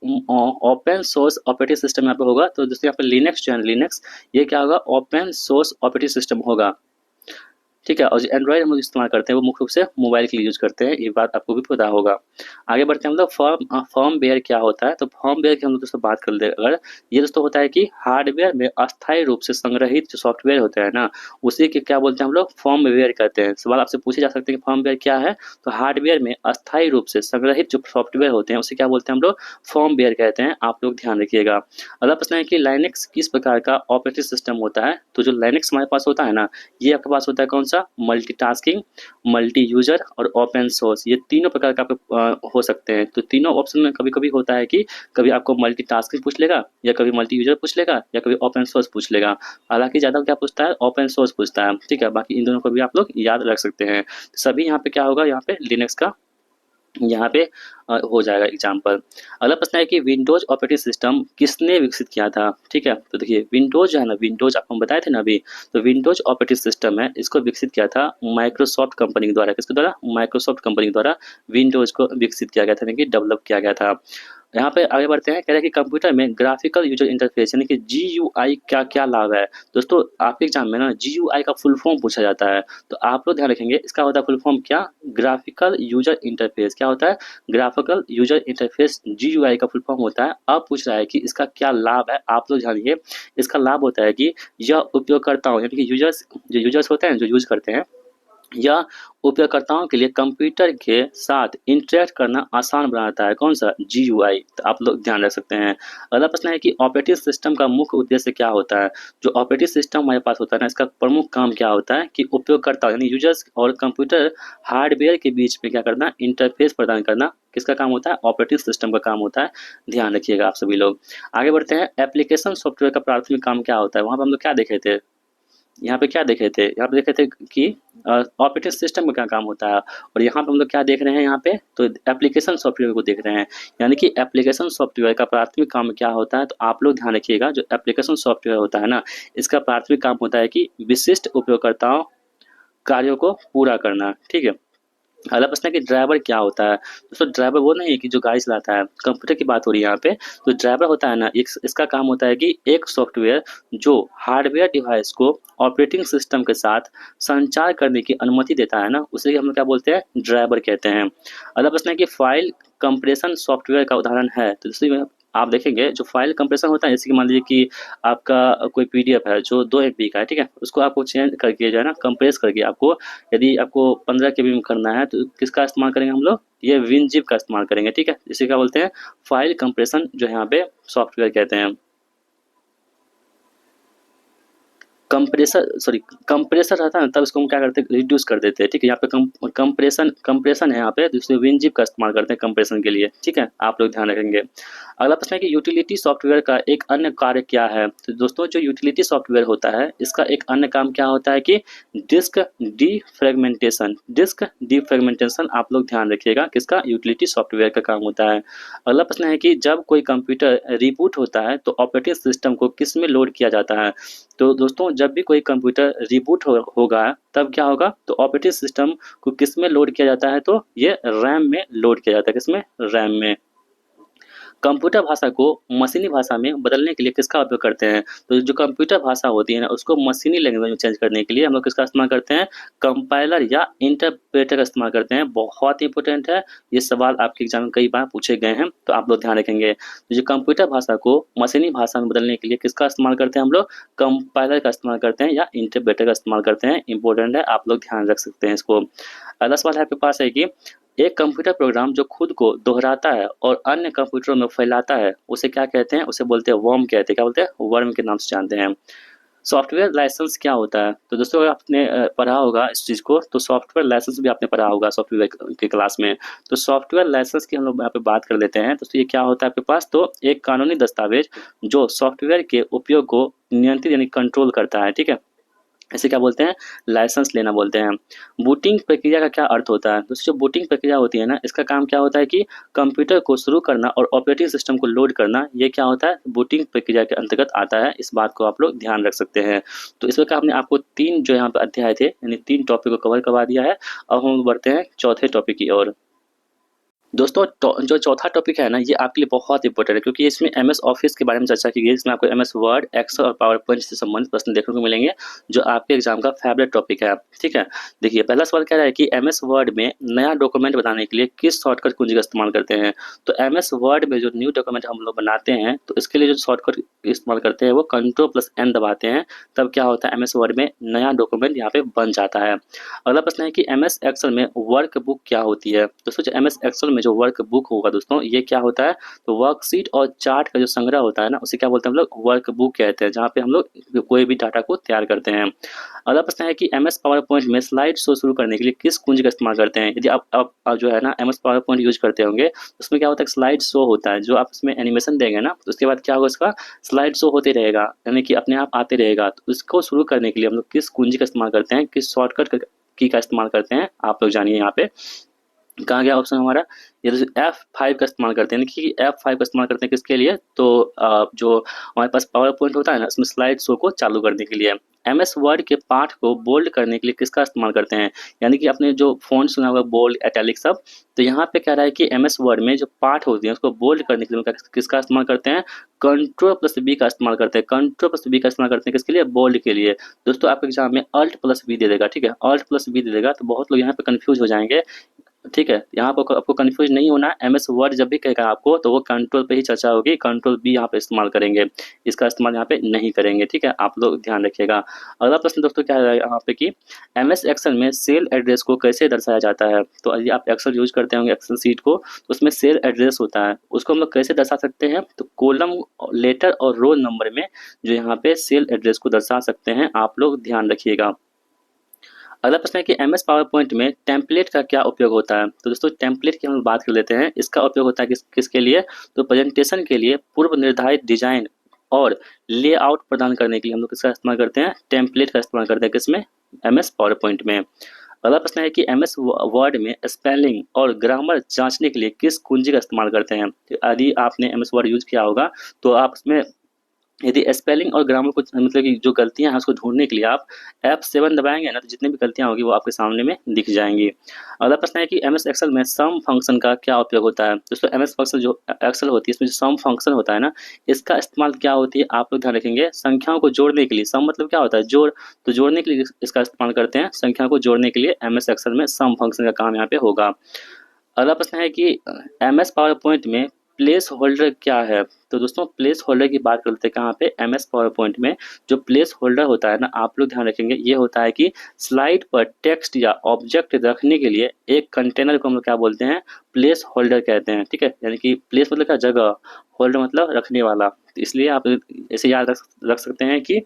ओपन सोर्स ऑपरेटिंग सिस्टम यहाँ पे होगा? तो दोस्तों यहाँ पे लिनक्स जो है लिनक्स, ये क्या होगा? ओपन सोर्स ऑपरेटिंग सिस्टम होगा। ठीक है, और जो एंड्रॉइड हम लोग इस्तेमाल करते हैं वो मुख्य रूप से मोबाइल के लिए यूज करते हैं, ये बात आपको भी पता होगा। आगे बढ़ते हैं हम लोग। फर्मवेयर क्या होता है? तो फर्मवेयर की हम लोग दोस्तों बात कर ले अगर, ये दोस्तों होता है कि हार्डवेयर में अस्थायी रूप से संग्रहित जो सॉफ्टवेयर होते हैं ना, उसी के क्या बोलते हैं हम लोग? फर्मवेयर कहते हैं। सवाल आपसे पूछे जा सकते हैं कि फर्मवेयर क्या है? तो हार्डवेयर में अस्थायी रूप से संग्रहित जो सॉफ्टवेयर होते हैं उसे क्या बोलते हैं हम लोग? फर्मवेयर कहते हैं। आप लोग ध्यान रखिएगा। अगला प्रश्न है कि लाइनेक्स किस प्रकार का ऑपरेटिंग सिस्टम होता है? तो जो लाइनेक्स हमारे पास होता है ना, ये आपके पास होता है कौन सा? मल्टीटास्किंग, मल्टी यूजर और ओपन सोर्स, ये तीनों प्रकार का हो सकते हैं। तो तीनों ऑप्शन में कभी कभी होता है कि कभी आपको मल्टीटास्किंग पूछ लेगा, या कभी मल्टी यूजर पूछ लेगा, या कभी ओपन सोर्स पूछ लेगा। हालांकि ज्यादा क्या पूछता है? ओपन सोर्स पूछता है। ठीक है, बाकी इन दोनों को भी आप लोग याद रख सकते हैं। सभी यहाँ पे क्या होगा? यहाँ पे लिनक्स का यहाँ पे हो जाएगा एग्जाम्पल। अगला प्रश्न है कि विंडोज ऑपरेटिंग सिस्टम किसने विकसित किया था? ठीक है, तो देखिए विंडोज जो है ना, विंडोज आपको बताए थे ना अभी, तो विंडोज ऑपरेटिंग सिस्टम है, इसको विकसित किया था माइक्रोसॉफ्ट कंपनी के द्वारा। किसके द्वारा? माइक्रोसॉफ्ट कंपनी के द्वारा विंडोज को विकसित किया गया था, यानी कि डेवलप किया गया था। यहाँ पे आगे बढ़ते हैं। कह रहे हैं कि कंप्यूटर में ग्राफिकल यूजर इंटरफेस यानी कि GUI क्या क्या लाभ है? दोस्तों आपके एग्जाम में ना GUI का फुल फॉर्म पूछा जाता है, तो आप लोग ध्यान रखेंगे इसका होता है फुल फॉर्म क्या? Graphical user interface. क्या होता है? ग्राफिकल यूजर इंटरफेस GUI का फुल फॉर्म होता है। अब पूछ रहा है कि इसका क्या लाभ है? आप लोग जानिए। इसका लाभ होता है कि यह उपयोगकर्ताओं यानी कि यूजर्स होते हैं जो यूज करते हैं, या उपयोगकर्ताओं के लिए कंप्यूटर के साथ इंटरेक्ट करना आसान बनाता है। कौन सा? GUI। तो आप लोग ध्यान रख सकते हैं। अगला प्रश्न है कि ऑपरेटिंग सिस्टम का मुख्य उद्देश्य क्या होता है? जो ऑपरेटिंग सिस्टम हमारे पास होता है ना, इसका प्रमुख काम क्या होता है? कि उपयोगकर्ता यानी यूजर्स और कंप्यूटर हार्डवेयर के बीच में क्या करना? इंटरफेस प्रदान करना। किसका काम होता है? ऑपरेटिंग सिस्टम का काम होता है। ध्यान रखिएगा आप सभी लोग। आगे बढ़ते हैं। एप्लीकेशन सॉफ्टवेयर का प्राथमिक काम क्या होता है? वहां पर हम लोग क्या देखे थे? यहाँ पे क्या देखे थे? यहाँ पे देखे थे कि ऑपरेटिंग सिस्टम का क्या काम होता है, और यहाँ पे हम लोग क्या देख रहे हैं? यहाँ पे तो एप्लीकेशन सॉफ्टवेयर को देख रहे हैं, यानी कि एप्लीकेशन सॉफ्टवेयर का प्राथमिक काम क्या होता है? तो आप लोग ध्यान रखिएगा, जो एप्लीकेशन सॉफ्टवेयर होता है ना, इसका प्राथमिक काम होता है कि विशिष्ट उपयोगकर्ताओं कार्यों को पूरा करना। ठीक है। अगला प्रश्न है कि ड्राइवर क्या होता है? दोस्तों ड्राइवर वो नहीं है कि जो गाड़ी चलाता है, कंप्यूटर की बात हो रही है यहाँ पे। तो ड्राइवर होता है ना, इसका काम होता है कि एक सॉफ्टवेयर जो हार्डवेयर डिवाइस को ऑपरेटिंग सिस्टम के साथ संचार करने की अनुमति देता है ना, उसे हम लोग क्या बोलते हैं? ड्राइवर कहते हैं। अगला प्रश्न है कि फाइल कंप्रेशन सॉफ्टवेयर का उदाहरण है? तो दोस्तों आप देखेंगे जो फाइल कंप्रेशन होता है, जैसे कि मान लीजिए कि आपका कोई PDF है जो 2 MB का है, ठीक है, उसको आपको चेंज करके जो है ना, कंप्रेस करके आपको, यदि आपको 15 KB में करना है तो किसका इस्तेमाल करेंगे हम लोग? ये WinZip का इस्तेमाल करेंगे। ठीक है, इसे क्या बोलते हैं? फाइल कंप्रेशन जो यहाँ पे सॉफ्टवेयर कहते हैं। कंप्रेसर रहता है ना, तब इसको हम क्या करते हैं? रिड्यूस कर देते हैं। ठीक है, यहाँ पे कंप्रेशन है यहाँ पे, तो इसमें WinZip का इस्तेमाल करते हैं कंप्रेशन के लिए। ठीक है, आप लोग ध्यान रखेंगे। अगला प्रश्न है कि यूटिलिटी सॉफ्टवेयर का एक अन्य कार्य क्या है? तो दोस्तों जो यूटिलिटी सॉफ्टवेयर होता है, इसका एक अन्य काम क्या होता है कि डिस्क डीफ्रेगमेंटेशन। आप लोग ध्यान रखिएगा, किसका? यूटिलिटी सॉफ्टवेयर का काम होता है। अगला प्रश्न है कि जब कोई कंप्यूटर रिबूट होता है तो ऑपरेटिंग सिस्टम को किस में लोड किया जाता है? तो दोस्तों जब भी कोई कंप्यूटर रिबूट होगा तब क्या होगा? तो ऑपरेटिंग सिस्टम को किस में लोड किया जाता है? तो ये रैम में लोड किया जाता है। किसमें? रैम में। कंप्यूटर भाषा को मशीनी भाषा में बदलने के लिए किसका उपयोग करते हैं? तो जो कंप्यूटर भाषा होती है ना, उसको मशीनी लैंग्वेज में चेंज करने के लिए हम लोग किसका इस्तेमाल करते हैं? कंपाइलर या इंटरप्रेटर का इस्तेमाल करते हैं। बहुत इंपॉर्टेंट है, ये सवाल आपके एग्जाम में कई बार पूछे गए हैं, तो आप लोग ध्यान रखेंगे। तो जो कंप्यूटर भाषा को मशीनी भाषा में बदलने के लिए किसका इस्तेमाल करते हैं हम लोग? कंपाइलर का इस्तेमाल करते हैं या इंटरप्रेटर का इस्तेमाल करते हैं। इंपॉर्टेंट है, आप लोग ध्यान रख सकते हैं इसको। अगला सवाल आपके पास है कि एक कंप्यूटर प्रोग्राम जो खुद को दोहराता है और अन्य कंप्यूटरों में फैलाता है, उसे क्या कहते हैं? उसे बोलते हैं वर्म कहते हैं। क्या बोलते हैं? वर्म के नाम से जानते हैं। सॉफ्टवेयर लाइसेंस क्या होता है? तो दोस्तों अगर आपने पढ़ा होगा इस चीज़ को, तो सॉफ्टवेयर लाइसेंस भी आपने पढ़ा होगा सॉफ्टवेयर के क्लास में। तो सॉफ्टवेयर लाइसेंस की हम लोग यहाँ पे बात कर लेते हैं। तो ये क्या होता है आपके पास? तो एक कानूनी दस्तावेज जो सॉफ्टवेयर के उपयोग को नियंत्रित यानी कंट्रोल करता है। ठीक है, इसे क्या बोलते हैं, लाइसेंस लेना बोलते हैं। बूटिंग प्रक्रिया का क्या अर्थ होता है, दोस्तों जो बूटिंग प्रक्रिया होती है ना, इसका काम क्या होता है कि कंप्यूटर को शुरू करना और ऑपरेटिंग सिस्टम को लोड करना, ये क्या होता है, बूटिंग प्रक्रिया के अंतर्गत आता है। इस बात को आप लोग ध्यान रख सकते हैं। तो इस प्रकार हमने आपको 3 जो यहाँ पे अध्याय थे, यानी 3 टॉपिक को कवर करवा दिया है। अब हम बढ़ते हैं चौथे टॉपिक की ओर। दोस्तों जो चौथा टॉपिक है ना, ये आपके लिए बहुत इंपॉर्टेंट है, क्योंकि इसमें एमएस ऑफिस के बारे में चर्चा की गई है। इसमें आपको एमएस वर्ड, एक्सेल और पावर पॉइंट से संबंधित प्रश्न देखने को मिलेंगे, जो आपके एग्जाम का फेवरेट टॉपिक है। ठीक है, देखिए पहला सवाल कह रहा है कि एमएस वर्ड में नया डॉक्यूमेंट बनाने के लिए किस शॉर्टकट कुंजी का इस्तेमाल करते हैं। तो एमएस वर्ड में जो न्यू डॉक्यूमेंट हम लोग बनाते हैं, तो इसके लिए जो शॉर्टकट इस्तेमाल करते हैं वो Ctrl+N दबाते हैं, तब क्या होता है, एमएस वर्ड में नया डॉक्यूमेंट यहाँ पे बन जाता है। अगला प्रश्न है कि एमएस एक्सेल में वर्क बुक क्या होती है। दोस्तों जो एमएस एक्सेल में जो वर्क बुक होगा दोस्तों, ये क्या होता है, तो वर्कशीट और चार्ट का जो संग्रह होता है ना, उसे क्या बोलते हैं हम लोग, वर्क बुक कहते हैं, जहाँ पे हम लोग कोई भी डाटा को तैयार करते हैं। अगला प्रश्न है कि एमएस पावर पॉइंट में स्लाइड शो शुरू करने के लिए किस कुंजी का इस्तेमाल करते हैं। यदि आप जो है ना एमएस पावर पॉइंट यूज करते होंगे, तो उसमें क्या होता है, स्लाइड शो होता है, जो आप उसमें एनिमेशन देंगे ना, तो उसके बाद क्या होगा, उसका स्लाइड शो होते रहेगा, यानी कि अपने आप आते रहेगा। तो उसको शुरू करने के लिए हम लोग किस कुंजी का इस्तेमाल करते हैं, किस शॉर्टकट की का इस्तेमाल करते हैं, आप लोग जानिए। यहाँ पे कहाँ गया ऑप्शन हमारा, ये तो F5 का इस्तेमाल करते हैं। देखिए F5 का इस्तेमाल करते हैं किसके लिए, तो जो हमारे पास पावर पॉइंट होता है ना, उसमें स्लाइड शो को चालू करने के लिए। एमएस वर्ड के पाठ को बोल्ड करने के लिए किसका इस्तेमाल करते हैं, यानी कि आपने जो फोन सुना होगा बोल्ड, इटैलिक सब, तो यहाँ पे कह रहा है कि एमएस वर्ड में जो पाठ होती है उसको बोल्ड करने के लिए किसका इस्तेमाल करते हैं, Ctrl+B का इस्तेमाल करते हैं। Ctrl+B का इस्तेमाल करते हैं किसके लिए, बोल्ड के लिए। दोस्तों आपके एग्जाम में Alt+B दे देगा, ठीक है, Alt+B दे देगा, तो बहुत लोग यहाँ पे कंफ्यूज हो जाएंगे। ठीक है, यहाँ पर आपको कंफ्यूज नहीं होना। एमएस वर्ड जब भी कहेगा आपको, तो वो कंट्रोल पे ही चर्चा होगी, Ctrl+B यहाँ पे इस्तेमाल करेंगे, इसका इस्तेमाल यहाँ पे नहीं करेंगे। ठीक है, आप लोग ध्यान रखिएगा। अगला प्रश्न दोस्तों क्या है यहाँ पे कि एमएस एक्सेल में सेल एड्रेस को कैसे दर्शाया जाता है। तो यदि आप एक्सेल यूज करते होंगे, एक्सेल सीट को, तो उसमें सेल एड्रेस होता है, उसको हम लोग कैसे दर्शा सकते हैं, तो कॉलम, लेटर और रोल नंबर में जो यहाँ पे सेल एड्रेस को दर्शा सकते हैं, आप लोग ध्यान रखिएगा। अगला प्रश्न है कि एमएस पावर पॉइंट में टेम्पलेट का क्या उपयोग होता है। तो दोस्तों टेम्पलेट की हम बात कर लेते हैं। इसका उपयोग होता है किसके लिए, तो प्रेजेंटेशन के लिए पूर्व निर्धारित डिजाइन और लेआउट प्रदान करने के लिए हम लोग किसका इस्तेमाल करते हैं, टेम्पलेट का इस्तेमाल करते हैं, किसमें, एमएस पावर पॉइंट में। अगला प्रश्न है कि एमएस वर्ड में स्पेलिंग और ग्रामर जांचने के लिए किस कुंजी का इस्तेमाल करते हैं। तो यदि आपने एमएस वर्ड यूज किया होगा, तो आप उसमें यदि स्पेलिंग और ग्रामर को मतलब कि जो गलतियाँ हैं उसको ढूँढने के लिए आप F7 दबाएँगे ना, तो जितनी भी गलतियाँ होगी वो आपके सामने में दिख जाएँगी। अगला प्रश्न है कि एमएस एक्सेल में सम फंक्शन का क्या उपयोग होता है। दोस्तों एमएस फंक्शन जो एक्सेल होती है, इसमें जो सम फंक्शन होता है ना, इसका इस्तेमाल क्या होती है, आप लोग ध्यान रखेंगे, संख्याओं को जोड़ने के लिए। सम मतलब क्या होता है, जोड़, तो जोड़ने के लिए इसका इस्तेमाल करते हैं, संख्या को जोड़ने के लिए एमएस एक्सेल में सम फंक्शन का काम यहाँ पे होगा। अगला प्रश्न है कि एमएस पावर पॉइंट में प्लेस होल्डर क्या है। तो दोस्तों प्लेस होल्डर की बात करते हैं कहाँ पे, एमएस पावर पॉइंट में जो प्लेस होल्डर होता है ना, आप लोग ध्यान रखेंगे, ये होता है कि स्लाइड पर टेक्स्ट या ऑब्जेक्ट रखने के लिए एक कंटेनर को हम लोग क्या बोलते हैं, प्लेस होल्डर कहते हैं। ठीक है, यानी कि प्लेस मतलब क्या, जगह, होल्डर मतलब रखने वाला, तो इसलिए आप ऐसे याद रख सकते हैं कि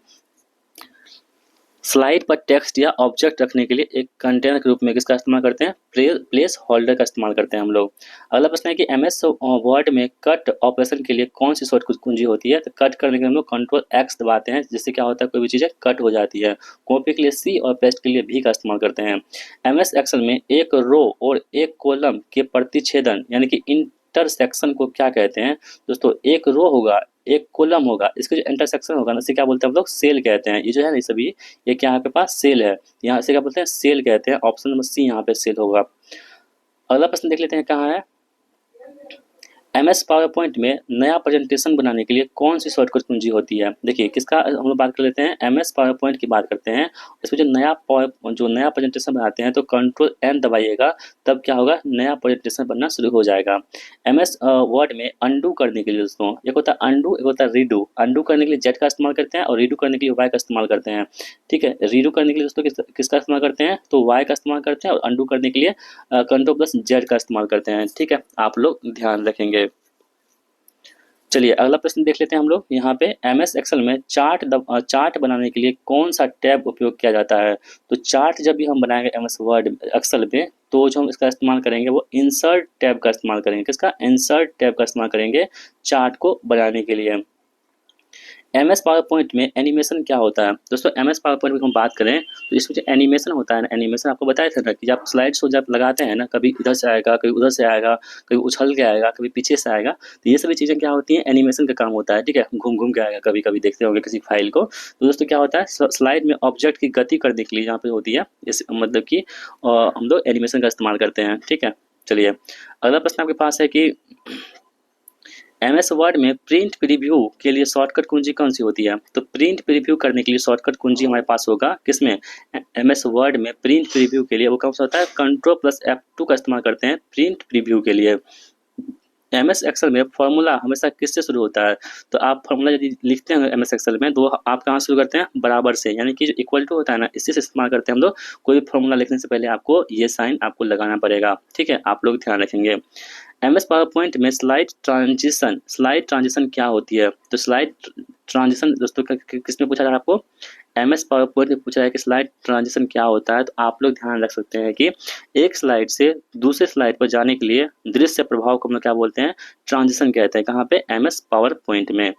स्लाइड पर टेक्स्ट या ऑब्जेक्ट रखने के लिए एक कंटेनर के रूप में किसका इस्तेमाल करते हैं, प्लेस होल्डर का इस्तेमाल करते हैं हम लोग। अगला प्रश्न है कि एमएस वर्ड में कट ऑपरेशन के लिए कौन सी शॉर्ट कुंजी होती है। तो कट करने के लिए हम लोग Ctrl+X दबाते हैं, जिससे क्या होता है, कोई भी चीज़ें कट हो जाती है। कॉपी के लिए C और पेस्ट के लिए V का इस्तेमाल करते हैं। एमएस एक्सेल में एक रो और एक कॉलम के प्रतिच्छेदन यानी कि इंटरसेक्शन को क्या कहते हैं। दोस्तों एक रो होगा, एक कॉलम होगा, इसका जो इंटरसेक्शन होगा ना, इसे क्या बोलते हैं हम लोग, सेल कहते हैं। ये जो है ना सभी, ये क्या आपके पास सेल है, यहाँ से क्या बोलते हैं, सेल कहते हैं। ऑप्शन नंबर सी यहाँ पे सेल होगा। अगला प्रश्न देख लेते हैं कहाँ है, एमएस पावर पॉइंट में नया प्रेजेंटेशन बनाने के लिए कौन सी शॉर्टकट कुंजी होती है। देखिए किसका हम लोग बात कर लेते हैं, एमएस पावर पॉइंट की बात करते हैं। इसमें जो नया प्रेजेंटेशन बनाते हैं, तो Ctrl+N दबाइएगा, तब क्या होगा, नया प्रेजेंटेशन बनना शुरू हो जाएगा। एमएस वर्ड में अंडू करने के लिए दोस्तों, एक होता है अंडू, एक होता है रीडू। अंडू करने के लिए जेड का इस्तेमाल करते हैं और रीडू करने के लिए वाई का इस्तेमाल करते हैं। ठीक है, रीडू करने के लिए दोस्तों किसका इस्तेमाल करते हैं, तो वाई का इस्तेमाल करते हैं, और अंडू करने के लिए Ctrl+Z का इस्तेमाल करते हैं। ठीक है, आप लोग ध्यान रखेंगे। चलिए अगला प्रश्न देख लेते हैं हम लोग। यहाँ पे एमएस एक्सेल में चार्ट बनाने के लिए कौन सा टैब उपयोग किया जाता है। तो चार्ट जब भी हम बनाएंगे एमएस वर्ड एक्सेल में, तो जो हम इसका इस्तेमाल करेंगे वो इंसर्ट टैब का इस्तेमाल करेंगे। किसका, इंसर्ट टैब का इस्तेमाल करेंगे चार्ट को बनाने के लिए। एमएस पावर पॉइंट में एनिमेशन क्या होता है दोस्तों? एमएस पावर पॉइंट में हम बात करें तो इसमें जो एनिमेशन होता है ना, एनिमेशन आपको बताया था ना कि जब स्लाइड शो जब लगाते हैं ना, कभी इधर से आएगा, कभी उधर से आएगा, कभी उछल के आएगा, कभी पीछे से आएगा, तो ये सभी चीज़ें क्या होती हैं, एनिमेशन का काम होता है। ठीक है, घूम घूम के आएगा, कभी कभी देखते होंगे किसी फाइल को। तो दोस्तों क्या होता है, स्लाइड में ऑब्जेक्ट की गति करने के लिए यहाँ पे होती है इस मतलब कि हम लोग एनिमेशन का इस्तेमाल करते हैं। ठीक है, चलिए अगला प्रश्न आपके पास है कि एमएस वर्ड में प्रिंट प्रीव्यू के लिए शॉर्टकट कुंजी कौन सी होती है? तो प्रिंट प्रीव्यू करने के लिए शॉर्टकट कुंजी हमारे पास होगा किसमें, एमएस वर्ड में प्रिंट प्रीव्यू के लिए वो कौन सा होता है, Ctrl+F2 का इस्तेमाल करते हैं प्रिंट प्रीव्यू के लिए। एमएस एक्सेल में फॉर्मूला हमेशा किससे शुरू होता है? तो आप फॉर्मूला यदि लिखते हैं एमएस एक्सेल में तो आप कहाँ शुरू करते हैं, बराबर से, यानी कि जो इक्वल टू होता है ना, इसी से इस्तेमाल करते हैं हम लोग। कोई भी फॉर्मूला लिखने से पहले आपको ये साइन आपको लगाना पड़ेगा। ठीक है, आप लोग ध्यान रखेंगे। एमएस पावर पॉइंट में स्लाइड ट्रांजिशन क्या होती है? तो स्लाइड ट्रांजिशन दोस्तों किसमें पूछा जा रहा है आपको, एमएस पावर पॉइंट में पूछा है कि स्लाइड ट्रांजिशन क्या होता है। तो आप लोग ध्यान रख सकते हैं कि एक स्लाइड से दूसरे स्लाइड पर जाने के लिए दृश्य प्रभाव को हम लोग क्या बोलते हैं, ट्रांजिशन कहते हैं। कहाँ पे, एमएस पावर पॉइंट में।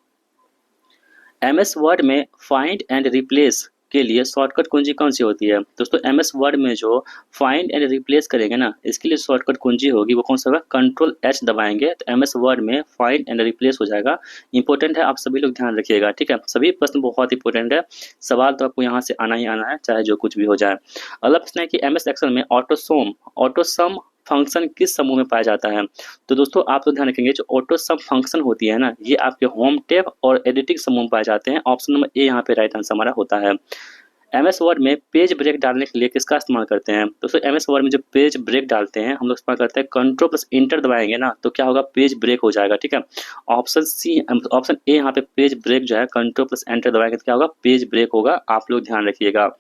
एमएस वर्ड में फाइंड एंड रिप्लेस के लिए शॉर्टकट कुंजी कौन सी होती है? दोस्तों एमएस वर्ड में जो फाइंड एंड रिप्लेस करेंगे ना, इसके लिए शॉर्टकट कुंजी होगी वो कौन सा होगा, Ctrl+H दबाएंगे तो एमएस वर्ड में फाइंड एंड रिप्लेस हो जाएगा। इंपॉर्टेंट है, आप सभी लोग ध्यान रखिएगा। ठीक है, सभी प्रश्न बहुत इंपॉर्टेंट है, सवाल तो आपको यहाँ से आना ही आना है, चाहे जो कुछ भी हो जाए। अगला प्रश्न है कि एमएस एक्सेल में ऑटोसम फंक्शन किस समूह में पाया जाता है? तो दोस्तों आप तो ध्यान रखेंगे, जो ऑटो सम फंक्शन होती है ना, ये आपके होम टैब और एडिटिंग समूह में पाए जाते हैं। ऑप्शन नंबर ए यहाँ पे राइट आंसर हमारा होता है। एमएस वर्ड में पेज ब्रेक डालने के लिए किसका इस्तेमाल करते हैं? दोस्तों एमएस वर्ड में जो पेज ब्रेक डालते हैं हम लोग इस्तेमाल करते हैं, Ctrl+Enter दबाएंगे ना तो क्या होगा, पेज ब्रेक हो जाएगा। ठीक है, ऑप्शन ए यहाँ पे पेज ब्रेक जो है, Ctrl+Enter दबाएंगे तो क्या होगा, पेज ब्रेक होगा। आप लोग ध्यान रखिएगा।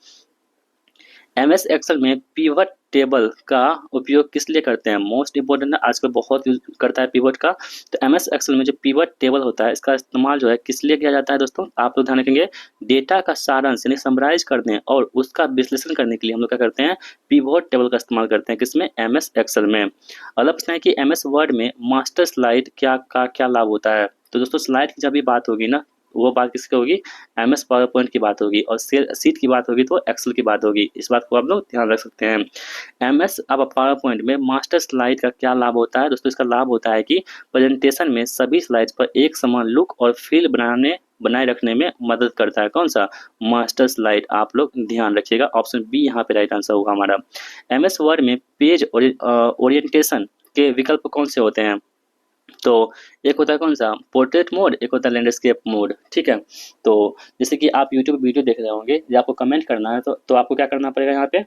एमएस एक्सेल में पिवट टेबल का उपयोग किस लिए करते हैं? मोस्ट इंपोर्टेंट है, आजकल बहुत यूज करता है पिवट का। तो एमएस एक्सेल में जो पिवट टेबल होता है इसका इस्तेमाल जो है किस लिए किया जाता है दोस्तों? आप लोग ध्यान रखेंगे, डेटा का सारांश यानी समराइज करने और उसका विश्लेषण करने के लिए हम लोग क्या करते हैं, पिवट टेबल का इस्तेमाल करते हैं। किसमें, एमएस एक्सेल में। अगला प्रश्न है कि एमएस वर्ड में मास्टर स्लाइड क्या लाभ होता है? तो दोस्तों स्लाइड की जब भी बात होगी ना, वो बात किसकी होगी, एमएस पावर पॉइंट की बात होगी, और सीट की बात होगी तो एक्सेल की बात होगी। इस बात को आप लोग ध्यान रख सकते हैं। एमएस अब पावर पॉइंट में मास्टर स्लाइड का क्या लाभ होता है? दोस्तों इसका लाभ होता है कि प्रेजेंटेशन में सभी स्लाइड्स पर एक समान लुक और फील बनाए रखने में मदद करता है। कौन सा, मास्टर स्लाइड। आप लोग ध्यान रखिएगा, ऑप्शन बी यहाँ पे राइट आंसर होगा हमारा। एमएस वर्ड में पेज ओरिएंटेशन के विकल्प कौन से होते हैं? तो एक होता है कौन सा, पोर्ट्रेट मोड, एक होता है लैंडस्केप मोड। ठीक है, तो जैसे कि आप यूट्यूब वीडियो देख रहे होंगे, यदि आपको कमेंट करना है तो आपको क्या करना पड़ेगा, यहाँ पे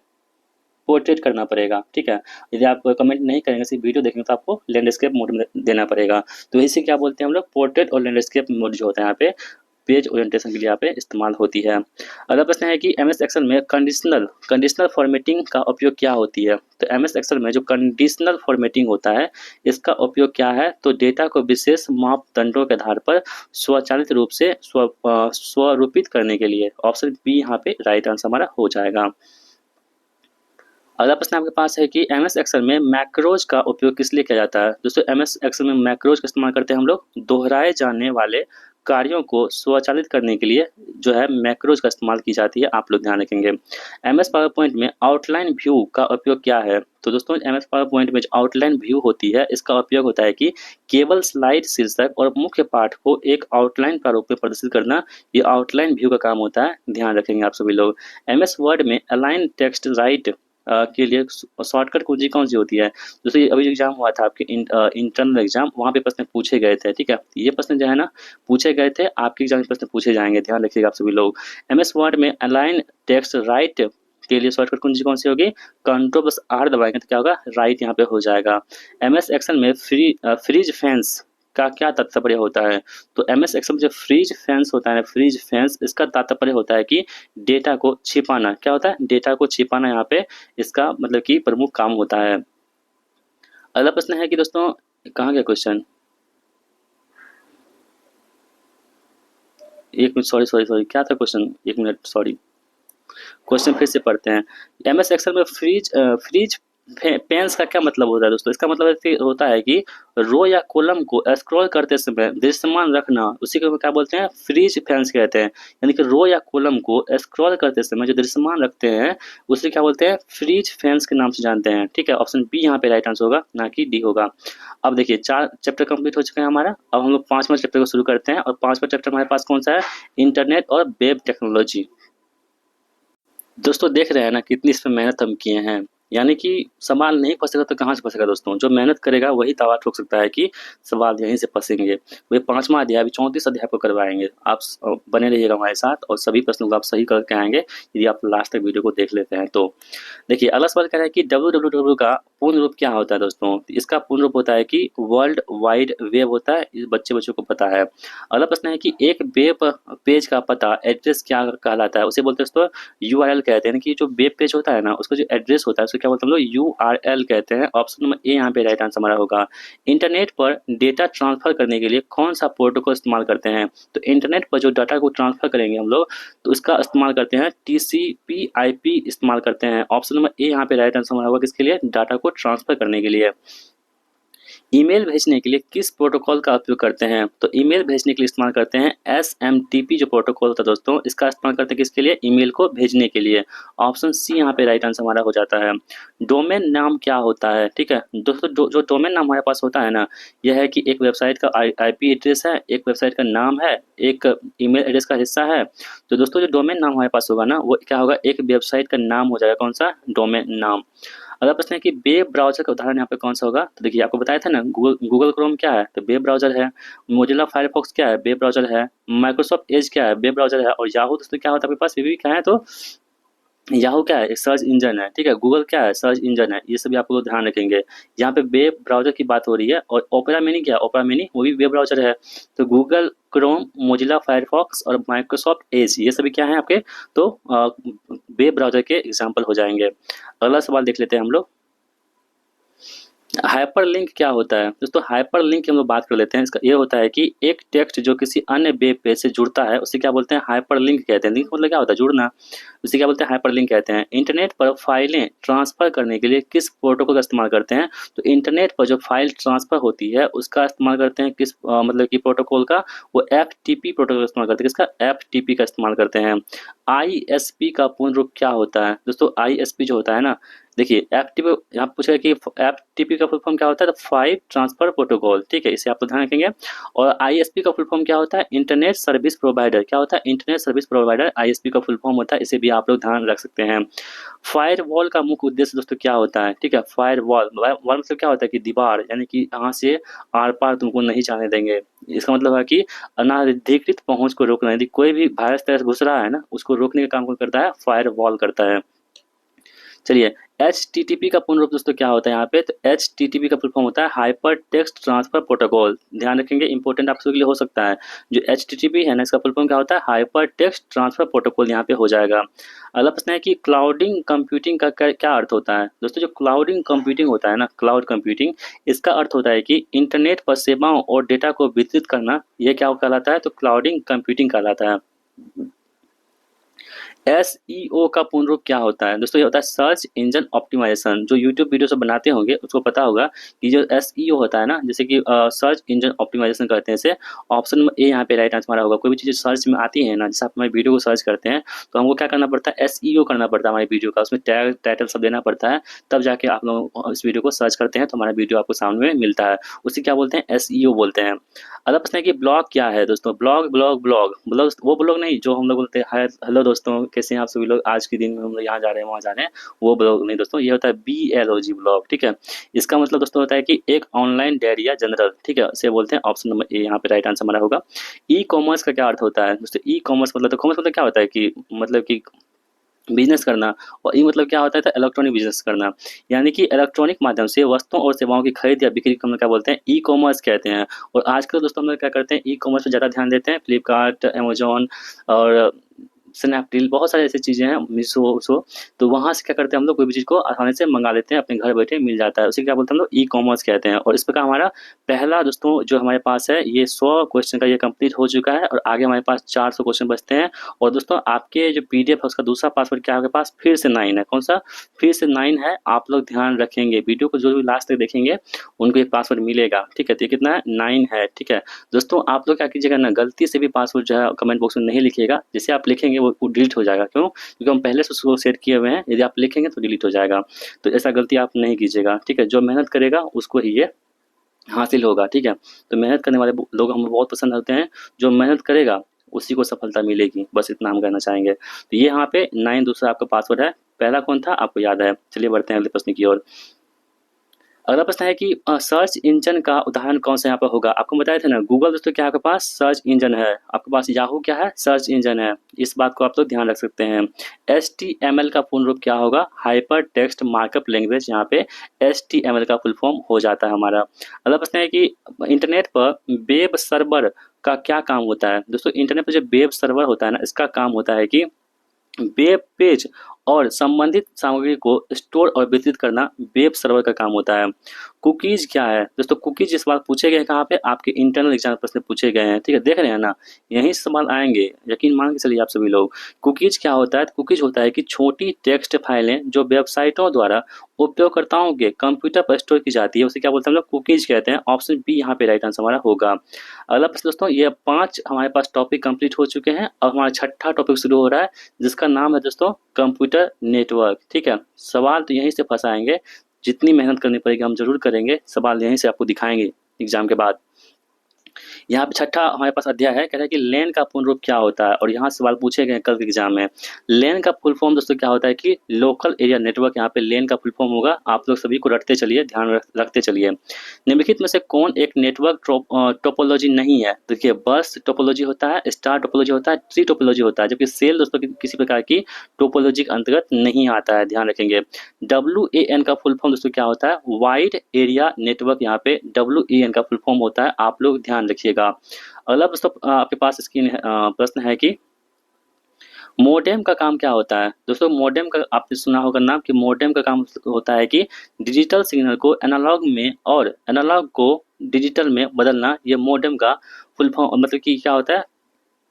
पोर्ट्रेट करना पड़ेगा। ठीक है, यदि आप कमेंट नहीं करेंगे, सिर्फ वीडियो देखेंगे तो आपको लैंडस्केप मोड में देना पड़ेगा। तो इसे क्या बोलते हैं हम लोग, पोर्ट्रेट और लैंडस्केप मोड जो होता है यहाँ पे पेज ओरिएंटेशन के लिए यहाँ पे इस्तेमाल होती है। अगला प्रश्न है कि एमएस एक्सेल में कंडीशनल फॉर्मेटिंग का उपयोग क्या होती है? तो एमएस एक्सेल में जो कंडीशनल फॉर्मेटिंग होता है इसका उपयोग क्या है? तो डेटा को विशेष मापदंडों के आधार पर स्वचालित रूप से स्वरूपित करने के लिए। ऑप्शन बी यहाँ पे राइट आंसर हमारा हो जाएगा। अगला प्रश्न आपके पास है कि एमएस एक्सेल में मैक्रोज का उपयोग किस लिए किया जाता है? दोस्तों एमएस एक्सेल में मैक्रोज का इस्तेमाल करते हैं हम लोग दोहराए जाने वाले कार्यों को स्वचालित करने के लिए जो है मैक्रोज का इस्तेमाल की जाती है। आप लोग ध्यान रखेंगे। एमएस पावर पॉइंट में आउटलाइन व्यू का उपयोग क्या है? तो दोस्तों एमएस पावर पॉइंट में जो आउटलाइन व्यू होती है इसका उपयोग होता है कि केवल स्लाइड शीर्षक और मुख्य पाठ को एक आउटलाइन प्रारूप में प्रदर्शित करना, ये आउटलाइन व्यू का काम होता है। ध्यान रखेंगे आप सभी लोग। एमएस वर्ड में अलाइन टेक्स्ट राइट के लिए शॉर्टकट कुंजी कौन सी होती है? जैसे अभी एग्जाम हुआ था आपके इंटरनल एग्जाम, वहाँ पे प्रश्न पूछे गए थे। ठीक है, ये प्रश्न जो है ना पूछे गए थे, आपके एग्जाम में प्रश्न पूछे जाएंगे, ध्यान रखिएगा आप सभी लोग। एमएस वर्ड में अलाइन टेक्स्ट राइट के लिए शॉर्टकट कुंजी कौन सी होगी? Ctrl+R दबाएंगे तो क्या होगा, राइट यहाँ पे हो जाएगा। एमएस एक्सेल में फ्रीज फैंस का क्या तात्पर्य होता है? तो एमएस एक्सेल में जो फ्रीज फैंस होता है, फ्रीज फैंस, इसका तात्पर्य होता है कि डेटा को छिपाना। क्या होता है, डेटा को छिपाना यहाँ पे इसका मतलब कि प्रमुख काम होता है। अगला प्रश्न है कि दोस्तों, कहाँ गया क्वेश्चन, एक मिनट, सॉरी क्या था क्वेश्चन, एक मिनट सॉरी, क्वेश्चन फिर से पढ़ते हैं। एमएस एक्सेल में फ्रीज पेंस का क्या मतलब होता है दोस्तों? इसका मतलब होता है कि रो या कॉलम को स्क्रॉल करते समय दृश्यमान रखना, उसी को क्या बोलते हैं, फ्रीज पेंस कहते हैं। यानी कि रो या कॉलम को स्क्रॉल करते समय जो दृश्यमान रखते हैं उसे क्या बोलते हैं, फ्रीज पेंस के नाम से जानते हैं। ठीक है, ऑप्शन बी यहाँ पे राइट आंसर होगा, ना कि डी होगा। अब देखिए 4 चैप्टर कंप्लीट हो चुके हैं हमारा। अब हम लोग 5वां चैप्टर को शुरू करते हैं, और 5वां चैप्टर हमारे पास कौन सा है, इंटरनेट और वेब टेक्नोलॉजी। दोस्तों देख रहे हैं ना कितनी इसमें मेहनत हम किए हैं। यानी कि सवाल नहीं फंसेगा तो कहाँ से फंसेगा दोस्तों, जो मेहनत करेगा वही दावा ठोक सकता है कि सवाल यहीं से फंसेंगे। वही 5वां अध्याय, अभी 34 अध्याय को करवाएंगे। आप बने रहिएगा हमारे साथ, और सभी प्रश्नों को आप सही करके आएंगे यदि आप लास्ट तक वीडियो को देख लेते हैं तो। देखिए अगला सवाल कह रहा है कि www का पूर्ण रूप क्या होता है दोस्तों? इसका पूर्ण रूप होता है कि वर्ल्ड वाइड वेब होता है, इस बच्चों को पता है। अगला प्रश्न है कि एक वेब पेज का पता एड्रेस क्या कहलाता है? उसे बोलते हैं दोस्तों यूआरएल कहते हैं। कि जो वेब पेज होता है ना उसका जो एड्रेस होता है उसको क्या बोलते हैं हम लोग, यूआरएल कहते हैं। ऑप्शन नंबर ए यहाँ पे राइट आंसर हमारा होगा। इंटरनेट पर डेटा ट्रांसफर करने के लिए कौन सा प्रोटोकॉल इस्तेमाल करते हैं? तो इंटरनेट पर जो डाटा को ट्रांसफर करेंगे हम लोग तो उसका इस्तेमाल करते हैं टीसीपी/आईपी इस्तेमाल करते हैं। ऑप्शन नंबर ए यहाँ पे राइट आंसर हमारा होगा, किसके लिए, डाटा को ट्रांसफर करने के लिए। ईमेल भेजने के लिए किस प्रोटोकॉल का उपयोग करते हैं? तो ईमेल भेजने के लिए इस्तेमाल करते हैं एसएमटीपी जो प्रोटोकॉल होता है दोस्तों, इसका इस्तेमाल करते हैं किसके लिए, ईमेल को भेजने के लिए। ऑप्शन सी यहाँ पे राइट आंसर हमारा हो जाता है। डोमेन नाम क्या होता है? ठीक है दोस्तों, जो डोमेन नाम हमारे पास होता है ना, यह है कि एक वेबसाइट का आईपी एड्रेस है, एक वेबसाइट का नाम है, एक ईमेल एड्रेस का हिस्सा है। तो दोस्तों जो डोमेन नाम हमारे पास होगा ना वो क्या होगा, एक वेबसाइट का नाम हो जाएगा, कौन सा, डोमेन नाम। अगला प्रश्न है कि वेब ब्राउज़र का उदाहरण यहाँ पे कौन सा होगा? तो देखिए आपको बताया था ना, गूगल क्रोम क्या है, तो वेब ब्राउज़र है। मोजिला फायरफॉक्स क्या है, वेब ब्राउज़र है। माइक्रोसॉफ्ट एज क्या है, वेब ब्राउज़र है। और याहू दोस्तों क्या होता है आपके पास, ये भी क्या है, तो याहू क्या है, एक सर्च इंजन है। ठीक है, गूगल क्या है, सर्च इंजन है। ये सभी आप लोग ध्यान रखेंगे। यहाँ पे वेब ब्राउज़र की बात हो रही है, और ओपेरा मिनी क्या है, ओपेरा मिनी वो भी वेब ब्राउज़र है। तो गूगल क्रोम, मोजिला फायरफॉक्स और माइक्रोसॉफ्ट एज ये सभी क्या हैं आपके, तो वेब ब्राउज़र के एग्जाम्पल हो जाएंगे। अगला सवाल देख लेते हैं हम लोग। हाइपरलिंक क्या होता है? दोस्तों हाइपरलिंक की हम लोग बात कर लेते हैं। इसका ये होता है कि एक टेक्स्ट जो किसी अन्य वेब पेज से जुड़ता है उसे क्या बोलते हैं, हाइपरलिंक कहते हैं। लिंक मतलब क्या होता है, जुड़ना, उसे क्या बोलते हैं, हाइपरलिंक कहते हैं। इंटरनेट पर फाइलें ट्रांसफर करने के लिए किस प्रोटोकॉल का इस्तेमाल करते हैं? तो इंटरनेट पर जो फाइल ट्रांसफर होती है उसका इस्तेमाल करते हैं किस मतलब कि प्रोटोकॉल का, वो एफटीपी प्रोटोकॉल का इस्तेमाल करते हैं। किसका, एफटीपी का इस्तेमाल करते हैं। आईएसपी का पूर्ण रूप क्या होता है? दोस्तों आईएसपी जो होता है ना, देखिए एफटीपी यहाँ पूछा है कि एफटीपी का फुल फॉर्म क्या होता है, तो फाइल ट्रांसफर प्रोटोकॉल। ठीक है, इसे आप तो ध्यान रखेंगे। और आईएसपी का फुल फॉर्म क्या होता है, इंटरनेट सर्विस प्रोवाइडर। क्या होता है, इंटरनेट सर्विस प्रोवाइडर, आईएसपी का फुल फॉर्म होता है। इसे भी आप लोग ध्यान रख सकते हैं। फायरवॉल का मुख्य उद्देश्य दोस्तों क्या होता है? ठीक है, फायरवॉल वॉल मतलब क्या होता है कि दीवार, यानी कि यहाँ से आर पार तुमको नहीं जाने देंगे। इसका मतलब है कि अनाधिकृत पहुंच को रोकना, यदि कोई भी वायरस तरह घुस रहा है ना उसको रोकने का काम कौन करता है, फायरवॉल करता है। चलिए HTTP का पूर्ण रूप दोस्तों क्या होता है यहाँ पे, तो HTTP का फुल फॉर्म होता है हाइपर टेक्स्ट ट्रांसफर प्रोटोकॉल। ध्यान रखेंगे, इंपॉर्टेंट आप सभी के लिए हो सकता है। जो HTTP है ना इसका फुल फॉर्म क्या होता है, हाइपर टेक्स्ट ट्रांसफर प्रोटोकॉल यहाँ पे हो जाएगा। अगला प्रश्न है कि क्लाउडिंग कंप्यूटिंग का क्या अर्थ होता है? दोस्तों जो क्लाउडिंग कंप्यूटिंग होता है ना, क्लाउड कंप्यूटिंग, इसका अर्थ होता है कि इंटरनेट पर सेवाओं और डेटा को वितरित करना। ये क्या कहलाता है, तो क्लाउडिंग कंप्यूटिंग कहलाता है। एसईओ का पूर्ण रूप क्या होता है? दोस्तों ये होता है सर्च इंजन ऑप्टिमाइजेशन। जो यूट्यूब वीडियो से बनाते होंगे उसको पता होगा कि जो एसईओ होता है ना, जैसे कि सर्च इंजन ऑप्टिमाइजेशन करते हैं इसे। ऑप्शन नंबर ए यहाँ पे राइट आंसर हमारा होगा। कोई भी चीज़ सर्च में आती है ना, जैसे आप हमारी वीडियो को सर्च करते हैं तो हमको क्या करना पड़ता है, एसईओ करना पड़ता है हमारी वीडियो का। उसमें टैग टाइटल सब देना पड़ता है, तब जाके आप लोग इस वीडियो को सर्च करते हैं तो हमारा वीडियो आपको सामने में मिलता है। उसे क्या बोलते हैं, एसईओ बोलते हैं। अगला प्रश्न है कि ब्लॉग क्या है? दोस्तों ब्लॉग ब्लॉग ब्लॉग ब्लॉग वो ब्लॉग नहीं जो हम लोग बोलते हैं हेलो दोस्तों कैसे हैं आप सभी लोग, आज के दिन में हम लोग यहाँ जा रहे हैं वहाँ जा रहे हैं, वो ब्लॉग नहीं दोस्तों। ये होता है BLOG ब्लॉग। ठीक है, इसका मतलब दोस्तों होता है कि एक ऑनलाइन डायरी या जनरल। ठीक है, इसे बोलते हैं। ऑप्शन नंबर ए यहाँ पे राइट आंसर हमारा होगा। ई कॉमर्स का क्या अर्थ होता है दोस्तों? ई कॉमर्स मतलब, तो कॉमर्स मतलब क्या होता है कि मतलब कि बिजनेस करना। और ये मतलब क्या होता है, इलेक्ट्रॉनिक बिजनेस करना, यानी कि इलेक्ट्रॉनिक माध्यम से वस्तुओं और सेवाओं की खरीद या बिक्री को हम लोग क्या बोलते हैं, ई कॉमर्स कहते हैं। और आजकल दोस्तों हम लोग क्या करते हैं, ई कॉमर्स पर ज़्यादा ध्यान देते हैं। फ्लिपकार्ट, अमेजोन और स्नैपडील, बहुत सारी ऐसी चीज़ें हैं, मीशो, तो वहाँ से क्या करते हैं हम लोग कोई भी चीज़ को आसानी से मंगा लेते हैं, अपने घर बैठे मिल जाता है। उसे क्या बोलते हैं हम लोग ई-कॉमर्स कहते हैं। और इस प्रकार हमारा पहला दोस्तों जो हमारे पास है ये 100 क्वेश्चन का ये कंप्लीट हो चुका है और आगे हमारे पास 400 क्वेश्चन बचते हैं। और दोस्तों आपके जो पीडीएफ है उसका दूसरा पासवर्ड क्या है आपके पास, फिर से 9 है। कौन-सा? फिर से 9 है। आप लोग ध्यान रखेंगे, वीडियो को जो भी लास्ट तक देखेंगे उनको ये पासवर्ड मिलेगा, ठीक है? तो ये कितना है? 9 है, ठीक है? दोस्तों आप लोग क्या कीजिएगा ना, गलती से भी पासवर्ड जो है कमेंट बॉक्स में नहीं लिखिएगा। जैसे आप लिखेंगे वो डिलीट हो जाएगा। क्यों? क्योंकि हम पहले से उसको सेट किए हुए हैं, यदि आप लिखेंगे तो डिलीट हो जाएगा। तो ऐसा गलती आप नहीं कीजिएगा, ठीक है? जो मेहनत करेगा उसको ही ये हासिल होगा, ठीक है? तो मेहनत करने वाले लोग हमें बहुत पसंद होते हैं, जो मेहनत करेगा उसी को सफलता मिलेगी, बस इतना हम कहना चाहेंगे। तो ये यहाँ पे 9 दूसरा आपका पासवर्ड है, पहला कौन था आपको याद है। चलिए बढ़ते हैं अगले प्रश्न की ओर। अगला प्रश्न है कि सर्च इंजन का उदाहरण कौन सा यहाँ पर होगा? आपको बताया था ना, गूगल दोस्तों क्या आपके पास सर्च इंजन है, आपके पास याहू क्या है, सर्च इंजन है। इस बात को आप लोग ध्यान रख सकते हैं। HTML का पूर्ण रूप क्या होगा? Hyper text markup language. यहाँ पे HTML का फुल फॉर्म हो जाता है हमारा। अगला प्रश्न है कि इंटरनेट पर वेब सर्वर का क्या काम होता है? दोस्तों इंटरनेट पर जो वेब सर्वर होता है ना, इसका काम होता है कि वेब पेज और संबंधित सामग्री को स्टोर और वितरित करना वेब सर्वर का काम होता है। कुकीज़ क्या है? दोस्तों कुकीज़ इस बार पूछे गए हैं कहाँ पे? आपके इंटरनल एग्जाम प्रश्न पूछे गए हैं, ठीक है? देख रहे हैं ना? यहीं से सवाल आएँगे, यकीन मान के चलिए आप सभी लोग। कुकीज़ क्या होता है? कुकीज़ होता है कि छोटी टेक्स्ट फाइलें जो वेबसाइटों द्वारा उपयोगकर्ताओं के कंप्यूटर पर स्टोर की जाती है, उसे क्या बोलते हैं हम लोग? कुकीज़ कहते हैं। ऑप्शन बी यहाँ पे राइट आंसर हमारा होगा। अगला प्रश्न दोस्तों, ये 5 हमारे पास टॉपिक कंप्लीट हो चुके हैं। अब हमारा छठा टॉपिक शुरू हो रहा है जिसका नाम है दोस्तों कंप्यूटर नेटवर्क, ठीक है? सवाल तो यहीं से फँसाएँगे, जितनी मेहनत करनी पड़ेगी हम ज़रूर करेंगे, सवाल यहीं से आपको दिखाएँगे एग्ज़ाम के बाद। यहाँ पे छठा हमारे पास अध्याय है, कह रहा है कि लैन का पूर्ण रूप क्या होता है? और यहाँ सवाल पूछे गए हैं कल के एग्जाम में। लैन का फुल फॉर्म दोस्तों क्या होता है कि लोकल एरिया नेटवर्क, यहाँ पे लैन का फुल फॉर्म होगा। आप लोग सभी को रटते चलिए, ध्यान रखते चलिए। निम्नलिखित में से कौन एक नेटवर्क टोपोलॉजी नहीं है? देखिए बस टोपोलॉजी होता है, स्टार टोपोलॉजी होता है, ट्री टोपोलॉजी होता है, जबकि सेल दोस्तों किसी प्रकार की टोपोलॉजी के अंतर्गत नहीं आता है, ध्यान रखेंगे। WAN का फुल फॉर्म दोस्तों क्या होता है? वाइड एरिया नेटवर्क, यहाँ पे WAN का फुल फॉर्म होता है, आप लोग ध्यान रखिएगा। अगला प्रश्न आपके पास प्रश्न है कि मोडेम का काम क्या होता है? दोस्तों मोडेम का आपने सुना होगा नाम कि मोडेम का काम होता है कि डिजिटल सिग्नल को एनालॉग में और एनालॉग को डिजिटल में बदलना। ये मोडेम का फुल फॉर्म मतलब कि क्या होता है,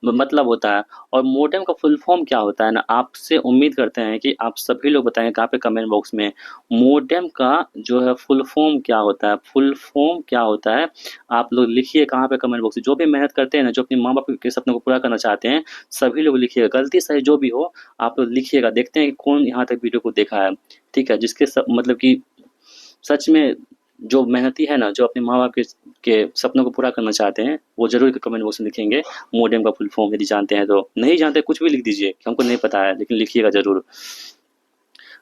मतलब होता है। और मोडेम का फुल फॉर्म क्या होता है ना, आपसे उम्मीद करते हैं कि आप सभी लोग बताएंगे कहाँ पे कमेंट बॉक्स में, मोडेम का जो है फुल फॉर्म क्या होता है, फुल फॉर्म क्या होता है, आप लोग लिखिए कहाँ पे कमेंट बॉक्स में। जो भी मेहनत करते हैं ना, जो अपने माँ बाप के सपने को पूरा करना चाहते हैं, सभी लोग लिखिएगा, गलती सही जो भी हो आप लोग लिखिएगा। देखते हैं कि कौन यहाँ तक वीडियो को देखा है, ठीक है? जिसके मतलब कि सच में जो मेहनती है ना, जो अपने माँ बाप के सपनों को पूरा करना चाहते हैं, वो ज़रूर कमेंट बॉक्स में लिखेंगे मोडेम का फुल फॉर्म, यदि जानते हैं तो। नहीं जानते कुछ भी लिख दीजिए कि हमको नहीं पता है, लेकिन लिखिएगा ज़रूर।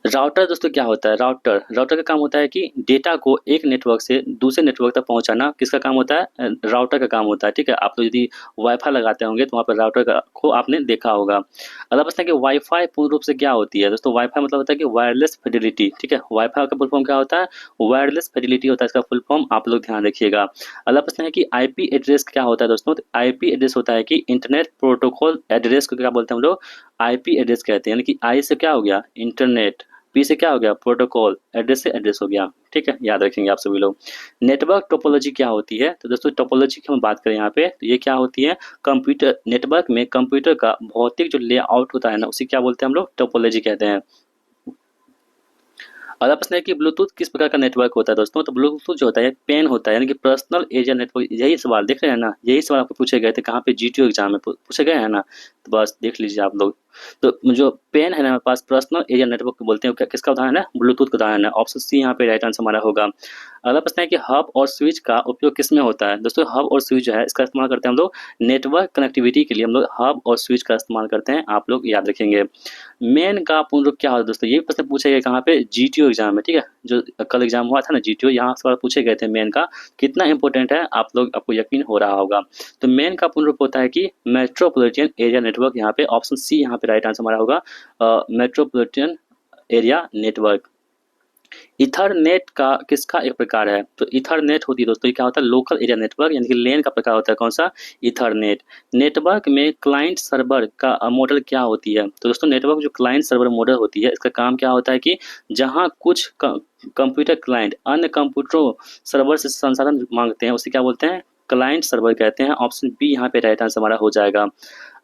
राउटर दोस्तों क्या होता है? राउटर का काम होता है कि डेटा को एक नेटवर्क से दूसरे नेटवर्क तक पहुंचाना। किसका काम होता है? राउटर का काम होता है, ठीक है? आप लोग यदि वाईफाई लगाते होंगे तो वहाँ पर राउटर को आपने देखा होगा। अगला प्रश्न है कि वाईफाई पूर्ण रूप से क्या होती है? दोस्तों वाईफाई मतलब होता है कि वायरलेस फिडिलिटी, ठीक है? वाईफाई का फुल फॉर्म क्या होता है? वायरलेस फिडिलिटी होता है इसका फुल फॉर्म, आप लोग ध्यान रखिएगा। अगला प्रश्न है कि आईपी एड्रेस क्या होता है दोस्तों? तो आईपी एड्रेस होता है कि इंटरनेट प्रोटोकॉल एड्रेस को क्या बोलते हैं हम लोग? आईपी एड्रेस कहते हैं। यानी कि आई से क्या हो गया? इंटरनेट, पी से क्या हो गया? प्रोटोकॉल, एड्रेस से एड्रेस हो गया, ठीक है? याद रखेंगे आप सभी लोग। नेटवर्क टोपोलॉजी क्या होती है? तो दोस्तों टोपोलॉजी की हम बात करें यहाँ पे, तो ये क्या होती है? कंप्यूटर नेटवर्क में कंप्यूटर का भौतिक जो लेआउट होता है ना, उसे क्या बोलते हैं हम लोग? टोपोलॉजी कहते हैं। अगला प्रश्न है कि ब्लूटूथ किस प्रकार का नेटवर्क होता है दोस्तों? तो ब्लूटूथ जो होता है पेन होता है, यानी कि पर्सनल एरिया नेटवर्क। यही सवाल देख रहे हैं ना, यही सवाल आपको पूछे गए थे कहाँ पे? जीटीओ एग्जाम में पूछे गए हैं ना, तो बस देख लीजिए आप लोग। तो जो पेन है ना हमारे पास, पर्सनल एरिया नेटवर्क को बोलते हैं। किसका उदाहरण है? ब्लूटूथ का उदाहरण है। ऑप्शन सी यहाँ पे राइट आंसर हमारा होगा। अगला प्रश्न है कि हब और स्विच का उपयोग किस में होता है? दोस्तों हब और स्विच जो है इसका इस्तेमाल करते हैं हम लोग नेटवर्क कनेक्टिविटी के लिए, हम लोग हब और स्विच का इस्तेमाल करते हैं, आप लोग याद रखेंगे। मेन का पूर्ण रूप क्या होता है दोस्तों? ये प्रश्न पूछे गए कहाँ पे? जीटीओ एग्जाम में, ठीक है? जो कल एग्जाम हुआ था ना जीटीओ, यहाँ सवाल पूछे गए थे मेन का। कितना इंपॉर्टेंट है आप लोग, आपको यकीन हो रहा होगा। तो मेन का पूर्ण रूप होता है कि मेट्रोपॉलिटन एरिया नेटवर्क, यहाँ पे ऑप्शन सी यहाँ पे राइट आंसर हमारा होगा, मेट्रोपॉलिटन एरिया नेटवर्क। इथरनेट का किसका एक प्रकार है? तो इथरनेट होती है दोस्तों, ये क्या होता है? लोकल एरिया नेटवर्क, यानी कि लेन का प्रकार होता है कौन सा? इथरनेट। नेटवर्क में क्लाइंट सर्वर का मॉडल क्या होती है? तो दोस्तों नेटवर्क जो क्लाइंट सर्वर मॉडल होती है, इसका काम क्या होता है कि जहाँ कुछ कंप्यूटर क्लाइंट अन्य कंप्यूटरों सर्वर से संसाधन मांगते हैं, उसे क्या बोलते हैं? क्लाइंट सर्वर कहते हैं। ऑप्शन बी यहाँ पे राइट आंसर हमारा हो जाएगा।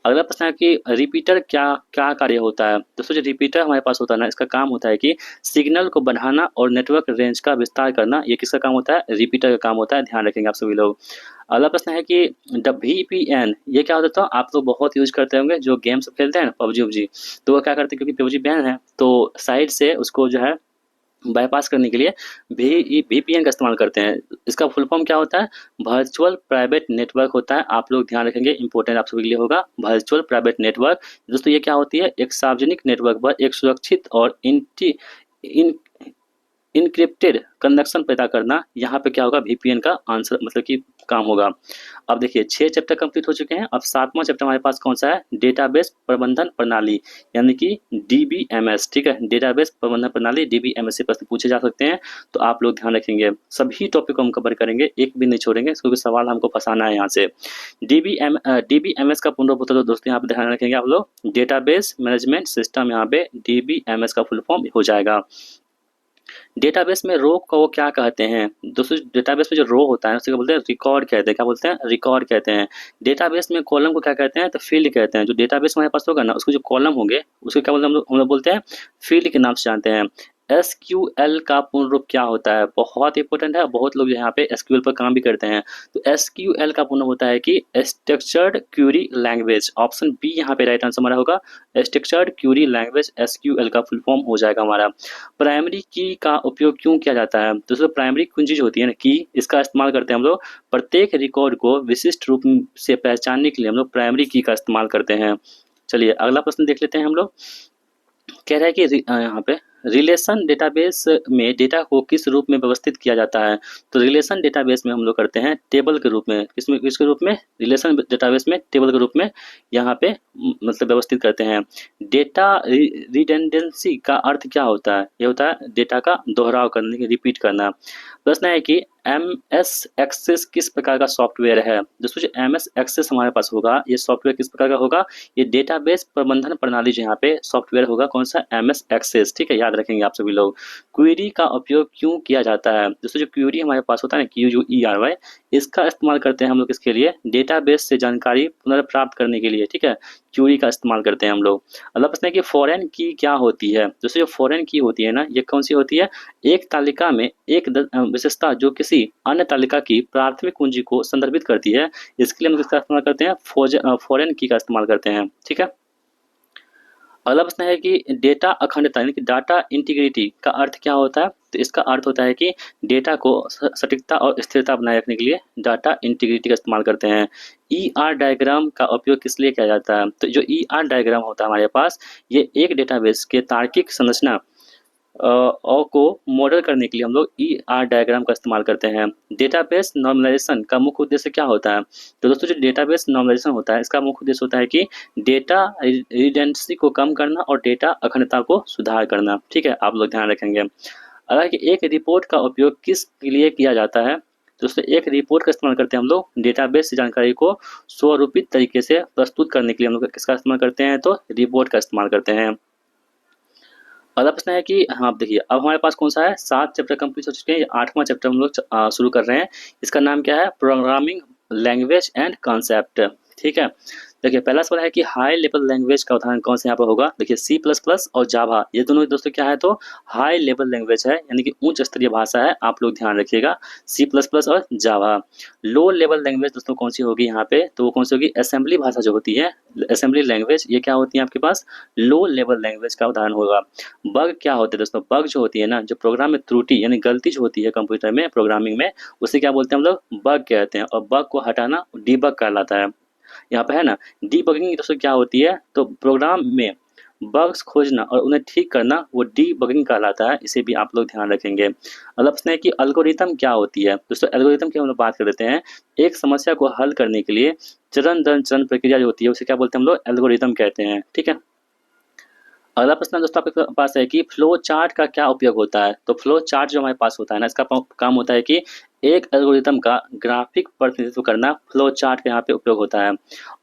अगला प्रश्न है कि रिपीटर क्या क्या कार्य होता है? दोस्तों जो रिपीटर हमारे पास होता है ना, इसका काम होता है कि सिग्नल को बढ़ाना और नेटवर्क रेंज का विस्तार करना। ये किसका काम होता है? रिपीटर का काम होता है, ध्यान रखेंगे आप सभी लोग। अगला प्रश्न है कि VPN ये क्या होता है? तो आप लोग बहुत यूज करते होंगे, जो गेम सब खेलते हैं पबजी उबजी, तो वो क्या करते हैं, क्योंकि पबजी बैन है तो साइड से उसको जो है बाईपास करने के लिए VPN का इस्तेमाल करते हैं। इसका फुल फॉर्म क्या होता है? वर्चुअल प्राइवेट नेटवर्क होता है। आप लोग ध्यान रखेंगे, इंपॉर्टेंट आप सभी के लिए होगा वर्चुअल प्राइवेट नेटवर्क। दोस्तों ये क्या होती है? एक सार्वजनिक नेटवर्क पर एक सुरक्षित और इनक्रिप्टेड कनेक्शन पैदा करना। यहाँ पे क्या होगा? VPN का आंसर मतलब कि काम होगा। अब देखिए 6 चैप्टर कंप्लीट हो चुके हैं। अब 7वां चैप्टर हमारे पास कौन सा है? डेटाबेस प्रबंधन प्रणाली, यानी कि DBMS। ठीक है, डेटाबेस प्रबंधन प्रणाली DBMS से प्रश्न पूछे जा सकते हैं, तो आप लोग ध्यान रखेंगे। सभी टॉपिक को हम कवर करेंगे, एक भी नहीं छोड़ेंगे, क्योंकि सवाल हमको फंसाना है यहाँ से। DBMS का पूर्ण रूप होता है दोस्तों, यहाँ पे ध्यान रखेंगे आप लोग, डेटाबेस मैनेजमेंट सिस्टम। यहाँ पे DBMS का फुल फॉर्म हो जाएगा। डेटाबेस में रो को क्या कहते हैं? दोस्तों डेटाबेस में जो रो होता है उसे क्या बोलते हैं? रिकॉर्ड कहते हैं। क्या बोलते हैं? रिकॉर्ड कहते हैं। डेटाबेस में कॉलम को क्या कहते हैं? तो फील्ड कहते हैं। जो डेटाबेस हमारे पास होगा ना, उसके जो कॉलम होंगे उसको क्या बोलते हैं? हम लोग बोलते हैं फील्ड के नाम से जानते हैं। SQL का पूर्ण रूप क्या होता है? बहुत इंपॉर्टेंट है, बहुत लोग यहाँ पे SQL पर काम भी करते हैं। तो SQL का पूर्ण होता है कि structured query language. Option B यहाँ पे राइट आंसर हमारा होगा, स्ट्रक्चर्ड क्यूरी लैंग्वेज SQL का फुल फॉर्म हो जाएगा हमारा। प्राइमरी की का उपयोग क्यों किया जाता है? दोस्तों प्राइमरी कुंजी जो होती है ना, की, इसका इस्तेमाल करते हैं हम लोग प्रत्येक रिकॉर्ड को विशिष्ट रूप से पहचानने के लिए। हम लोग प्राइमरी की का इस्तेमाल करते हैं। चलिए अगला प्रश्न देख लेते हैं हम लोग। कह रहा है कि यहाँ पे रिलेशन डेटाबेस में डेटा को किस रूप में व्यवस्थित किया जाता है? तो रिलेशन डेटाबेस में हम लोग करते हैं टेबल के रूप में। किसके रूप में? रिलेशन डेटाबेस में टेबल के रूप में यहाँ पे मतलब व्यवस्थित करते हैं। डेटा रिडेंडेंसी का अर्थ क्या होता है? ये होता है डेटा का दोहराव करने, रिपीट करना। प्रश्न है कि MS एक्सेस किस प्रकार का सॉफ्टवेयर है? दोस्तों जो MS एक्सेस हमारे पास होगा, ये सॉफ्टवेयर किस प्रकार का होगा? ये डेटाबेस प्रबंधन प्रणाली जो यहाँ पे सॉफ्टवेयर होगा कौन सा? MS access. ठीक है, याद रखेंगे आप सभी लोग। क्वेरी का उपयोग क्यों किया जाता है? दोस्तों जो क्वेरी हमारे पास होता है ना, QUERY, इसका इस्तेमाल करते हैं हम लोग किसके लिए? डेटाबेस से जानकारी पुनर्प्राप्त करने के लिए। ठीक है, क्वेरी का इस्तेमाल करते हैं हम लोग। अगला प्रश्न है कि फॉरेन की क्या होती है? दोस्तों जो फॉरेन की होती है ना, ये कौन सी होती है? एक तालिका में एक विशेषता जो किसी अन्य तालिका की प्राथमिक कुंजी को संदर्भित करती है, इसके लिए हम किसका इस्तेमाल करते हैं? फॉरेन की का इस्तेमाल करते हैं। ठीक है, अगला प्रश्न है कि डेटा अखंडता यानी कि डाटा इंटीग्रिटी का अर्थ क्या होता है? तो इसका अर्थ होता है कि डेटा को सटीकता और स्थिरता बनाए रखने के लिए डाटा इंटीग्रिटी का इस्तेमाल करते हैं। ER डायग्राम का उपयोग किस लिए किया जाता है? तो जो ER डायग्राम होता है हमारे पास, ये एक डेटाबेस के तार्किक संरचना को मॉडल करने के लिए हम लोग ER डायग्राम का इस्तेमाल करते हैं। डेटाबेस नॉर्मलाइजेशन का मुख्य उद्देश्य क्या होता है? तो दोस्तों जो डेटाबेस नॉर्मलाइजेशन होता है, इसका मुख्य उद्देश्य होता है कि डेटा रिडेंडेंसी को कम करना और डेटा अखंडता को सुधार करना। ठीक है, आप लोग ध्यान रखेंगे। अगर कि एक रिपोर्ट का उपयोग किस लिए किया जाता है? दोस्तों एक रिपोर्ट का इस्तेमाल करते हैं हम लोग डेटाबेस से जानकारी को स्वरूपित तरीके से प्रस्तुत करने के लिए। हम लोग किसका इस्तेमाल करते हैं? तो रिपोर्ट का इस्तेमाल करते हैं। अगला प्रश्न है कि हाँ आप देखिए, अब हमारे पास कौन सा है? 7 चैप्टर कंप्लीट हो चुके हैं, 8वां चैप्टर हम लोग शुरू कर रहे हैं। इसका नाम क्या है? Programming language and concept. ठीक है, देखिए पहला सवाल है कि हाई लेवल लैंग्वेज का उदाहरण कौन से यहाँ पर होगा? देखिए C++ और जावा, ये दोनों दोस्तों क्या है? तो हाई लेवल लैंग्वेज है, यानी कि उच्च स्तरीय भाषा है। आप लोग ध्यान रखिएगा, C++ और जावा। लो लेवल लैंग्वेज दोस्तों कौन सी होगी यहाँ पे? तो वो कौन सी होगी? असेंबली भाषा जो होती है, असेंबली लैंग्वेज, ये क्या होती है आपके पास? लो लेवल लैंग्वेज का उदाहरण होगा। बग क्या होते हैं दोस्तों? बग जो होती है ना, जो प्रोग्राम में त्रुटि यानी गलती जो होती है कंप्यूटर में प्रोग्रामिंग में, उसे क्या बोलते हैं हम लोग? बग कहते हैं। और बग को हटाना डीबग कहलाता है। यहाँ पे है ना, डीबगिंग दोस्तों क्या होती है? तो प्रोग्राम में बग्स खोजना और उन्हें ठीक करना, वो डीबगिंग कहलाता है। इसे भी आप लोग ध्यान रखेंगे। अगला प्रश्न है कि एल्गोरिथम क्या होती है? दोस्तों एल्गोरिथम की हम लोग बात कर लेते हैं। एक समस्या को हल करने के लिए चरण दर चरण प्रक्रिया जो होती है, उसे क्या बोलते हैं हम लोग? एल्गोरिथम कहते हैं। ठीक है, अगला प्रश्न दोस्तों आपके पास है कि फ्लो चार्ट का क्या उपयोग होता है। तो फ्लो चार्ट जो हमारे पास होता है ना, इसका काम होता है कि एक एल्गोरिथम का ग्राफिक प्रतिनिधित्व करना फ्लो चार्ट का यहाँ पे उपयोग होता है।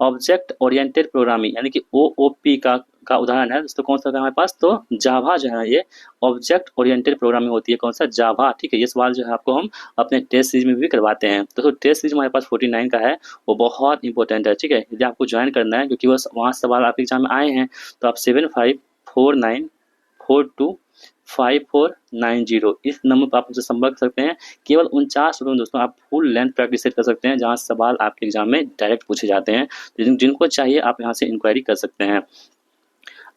ऑब्जेक्ट ओरिएंटेड प्रोग्रामिंग यानी कि ओओपी का उदाहरण है दोस्तों कौन सा होता है हमारे पास, तो जावा जो है ये ऑब्जेक्ट ओरिएंटेड प्रोग्रामिंग होती है। कौन सा, जावा। ठीक है, ये सवाल जो है आपको हम अपने टेस्ट सीरीज में भी करवाते हैं। तो टेस्ट सीरीज हमारे पास 49 का है, वो बहुत इंपॉर्टेंट है। ठीक है, यदि आपको ज्वाइन करना है क्योंकि वो वहाँ सवाल आपके एग्जाम में आए हैं, तो आप 7549425490 इस नंबर पर आप मुझसे संपर्क कर सकते हैं। केवल 49 रुपये में दोस्तों आप फुल लेंथ प्रैक्टिस कर सकते हैं, जहाँ सवाल आपके एग्जाम में डायरेक्ट पूछे जाते हैं। तो जिनको चाहिए आप यहाँ से इंक्वायरी कर सकते हैं।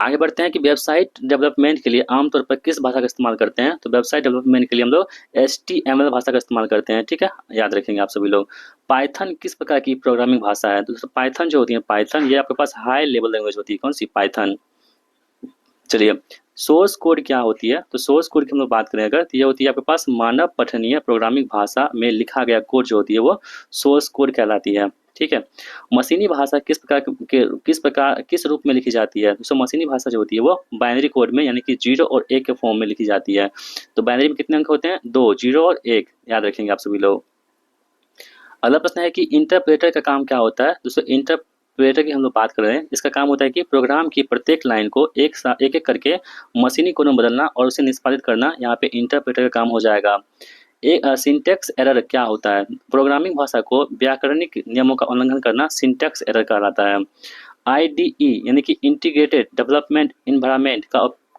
आगे बढ़ते हैं कि वेबसाइट डेवलपमेंट के लिए आमतौर पर किस भाषा का इस्तेमाल करते हैं। तो वेबसाइट डेवलपमेंट के लिए हम लोग HTML भाषा का इस्तेमाल करते हैं। ठीक है, याद रखेंगे आप सभी लोग। पाइथन किस प्रकार की प्रोग्रामिंग भाषा है। तो दोस्तों पाइथन जो होती है, पाइथन ये आपके पास हाई लेवल लैंग्वेज होती है। कौन सी, पाइथन। चलिए, सोर्स कोड क्या होती है। तो सोर्स कोड की हम लोग बात करें अगर, तो ये होती है आपके पास मानव पठनीय प्रोग्रामिंग भाषा में लिखा गया कोड जो होती है वो सोर्स कोड कहलाती है। ठीक है, मशीनी भाषा किस रूप में लिखी जाती है। तो मशीनी भाषा जो होती है वो बाइनरी कोड में यानी कि 0 और 1 के फॉर्म में लिखी जाती है। तो बाइनरी में कितने अंक होते हैं, 2, 0 और 1, याद रखेंगे आप सभी लोग। अगला प्रश्न है कि इंटरप्रेटर का काम क्या होता है। दोस्तों इंटरप्रेटर की हम लोग बात कर रहे हैं, इसका काम होता है कि प्रोग्राम की प्रत्येक लाइन को एक एक करके मशीनी कोड में बदलना और उसे निष्पादित करना, यहाँ पे इंटरप्रेटर का काम हो जाएगा। एक सिंटैक्स एरर क्या होता है। प्रोग्रामिंग भाषा को व्याकरणिक नियमों का उल्लंघन करना सिंटैक्स एरर कहलाता है। IDE यानी कि इंटीग्रेटेड डेवलपमेंट इन्वायरमेंट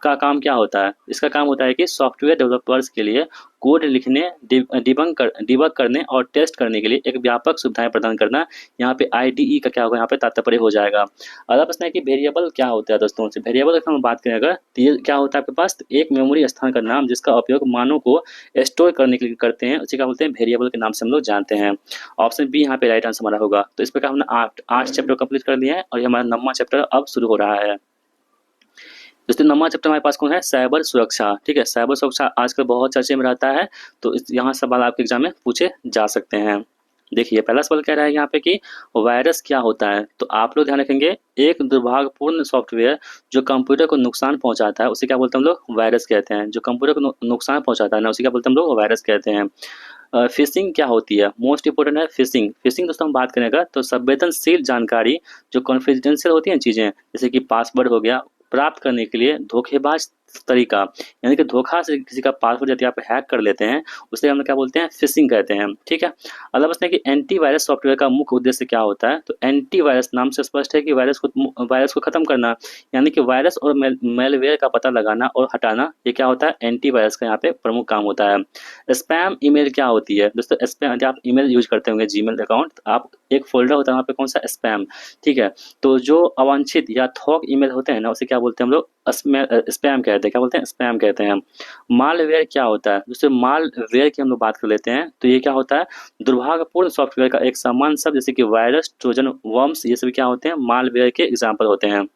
का काम क्या होता है। इसका काम होता है कि सॉफ्टवेयर डेवलपर्स के लिए कोड लिखने, डिबग करने और टेस्ट करने के लिए एक व्यापक सुविधाएं प्रदान करना। यहाँ पे IDE का क्या होगा, यहाँ पे तात्पर्य हो जाएगा। अगला प्रश्न है कि वेरिएबल क्या होता है। दोस्तों से वेरिएबल की हम बात करें अगर, तो ये क्या होता है आपके पास, एक मेमोरी स्थान का नाम जिसका उपयोग मानों को स्टोर करने के लिए करते हैं, उसे क्या बोलते हैं, वेरिएबल के नाम से हम लोग जानते हैं। ऑप्शन बी यहाँ पे राइट आंसर हमारा होगा। तो इस प्रकार हमने 8 चैप्टर कंप्लीट कर लिए हैं और ये हमारा 9वां चैप्टर अब शुरू हो रहा है। दोस्तों 9वां चैप्टर हमारे पास कौन है, साइबर सुरक्षा। ठीक है, साइबर सुरक्षा आजकल बहुत चर्चे में रहता है, तो यहाँ सवाल आपके एग्जाम में पूछे जा सकते हैं। देखिए पहला सवाल कह रहा है यहाँ पे कि वायरस क्या होता है। तो आप लोग ध्यान रखेंगे, एक दुर्भाग्यपूर्ण सॉफ्टवेयर जो कंप्यूटर को नुकसान पहुंचाता है उसे क्या बोलते हैं हम लोग, वायरस कहते हैं। जो कंप्यूटर को नुकसान पहुंचाता है ना, उसे क्या बोलते हैं हम लोग, वायरस कहते हैं। फिशिंग क्या होती है, मोस्ट इंपोर्टेंट है फिशिंग। फिशिंग दोस्तों हम बात करेंगे तो संवेदनशील जानकारी जो कॉन्फिडेंशियल होती है चीज़ें, जैसे कि पासवर्ड हो गया, प्राप्त करने के लिए धोखेबाज तरीका, यानी कि धोखा से किसी का पासवर्ड यदि आप हैक कर लेते हैं, उसे हम क्या बोलते हैं, फिशिंग कहते हैं। ठीक है, अगला प्रश्न है कि एंटीवायरस सॉफ्टवेयर का मुख्य उद्देश्य क्या होता है। तो एंटीवायरस नाम से स्पष्ट है कि वायरस को खत्म करना, यानी कि वायरस और मेलवेयर का पता लगाना और हटाना, ये क्या होता है, एंटीवायरस का यहाँ पे प्रमुख काम होता है। स्पैम ईमेल क्या होती है। दोस्तों स्पैम, यदि आप ईमेल यूज करते होंगे जीमेल अकाउंट, तो आप एक फोल्डर होता है वहाँ पे कौन सा, स्पैम। ठीक है, तो जो अवांछित या थोक ईमेल होते हैं ना, उसे क्या बोलते हैं हम लोग, स्पैम कहते हैं। क्या बोलते हैं, स्पैम कहते हैं। मालवेयर क्या होता है। दोस्तों मालवेयर की हम लोग बात कर लेते हैं, तो ये क्या होता है, दुर्भाग्यपूर्ण सॉफ्टवेयर का एक सामान्य शब्द, जैसे कि वायरस, ट्रोजन, वर्म्स, ये सभी क्या होते हैं, मालवेयर के एग्जाम्पल होते हैं।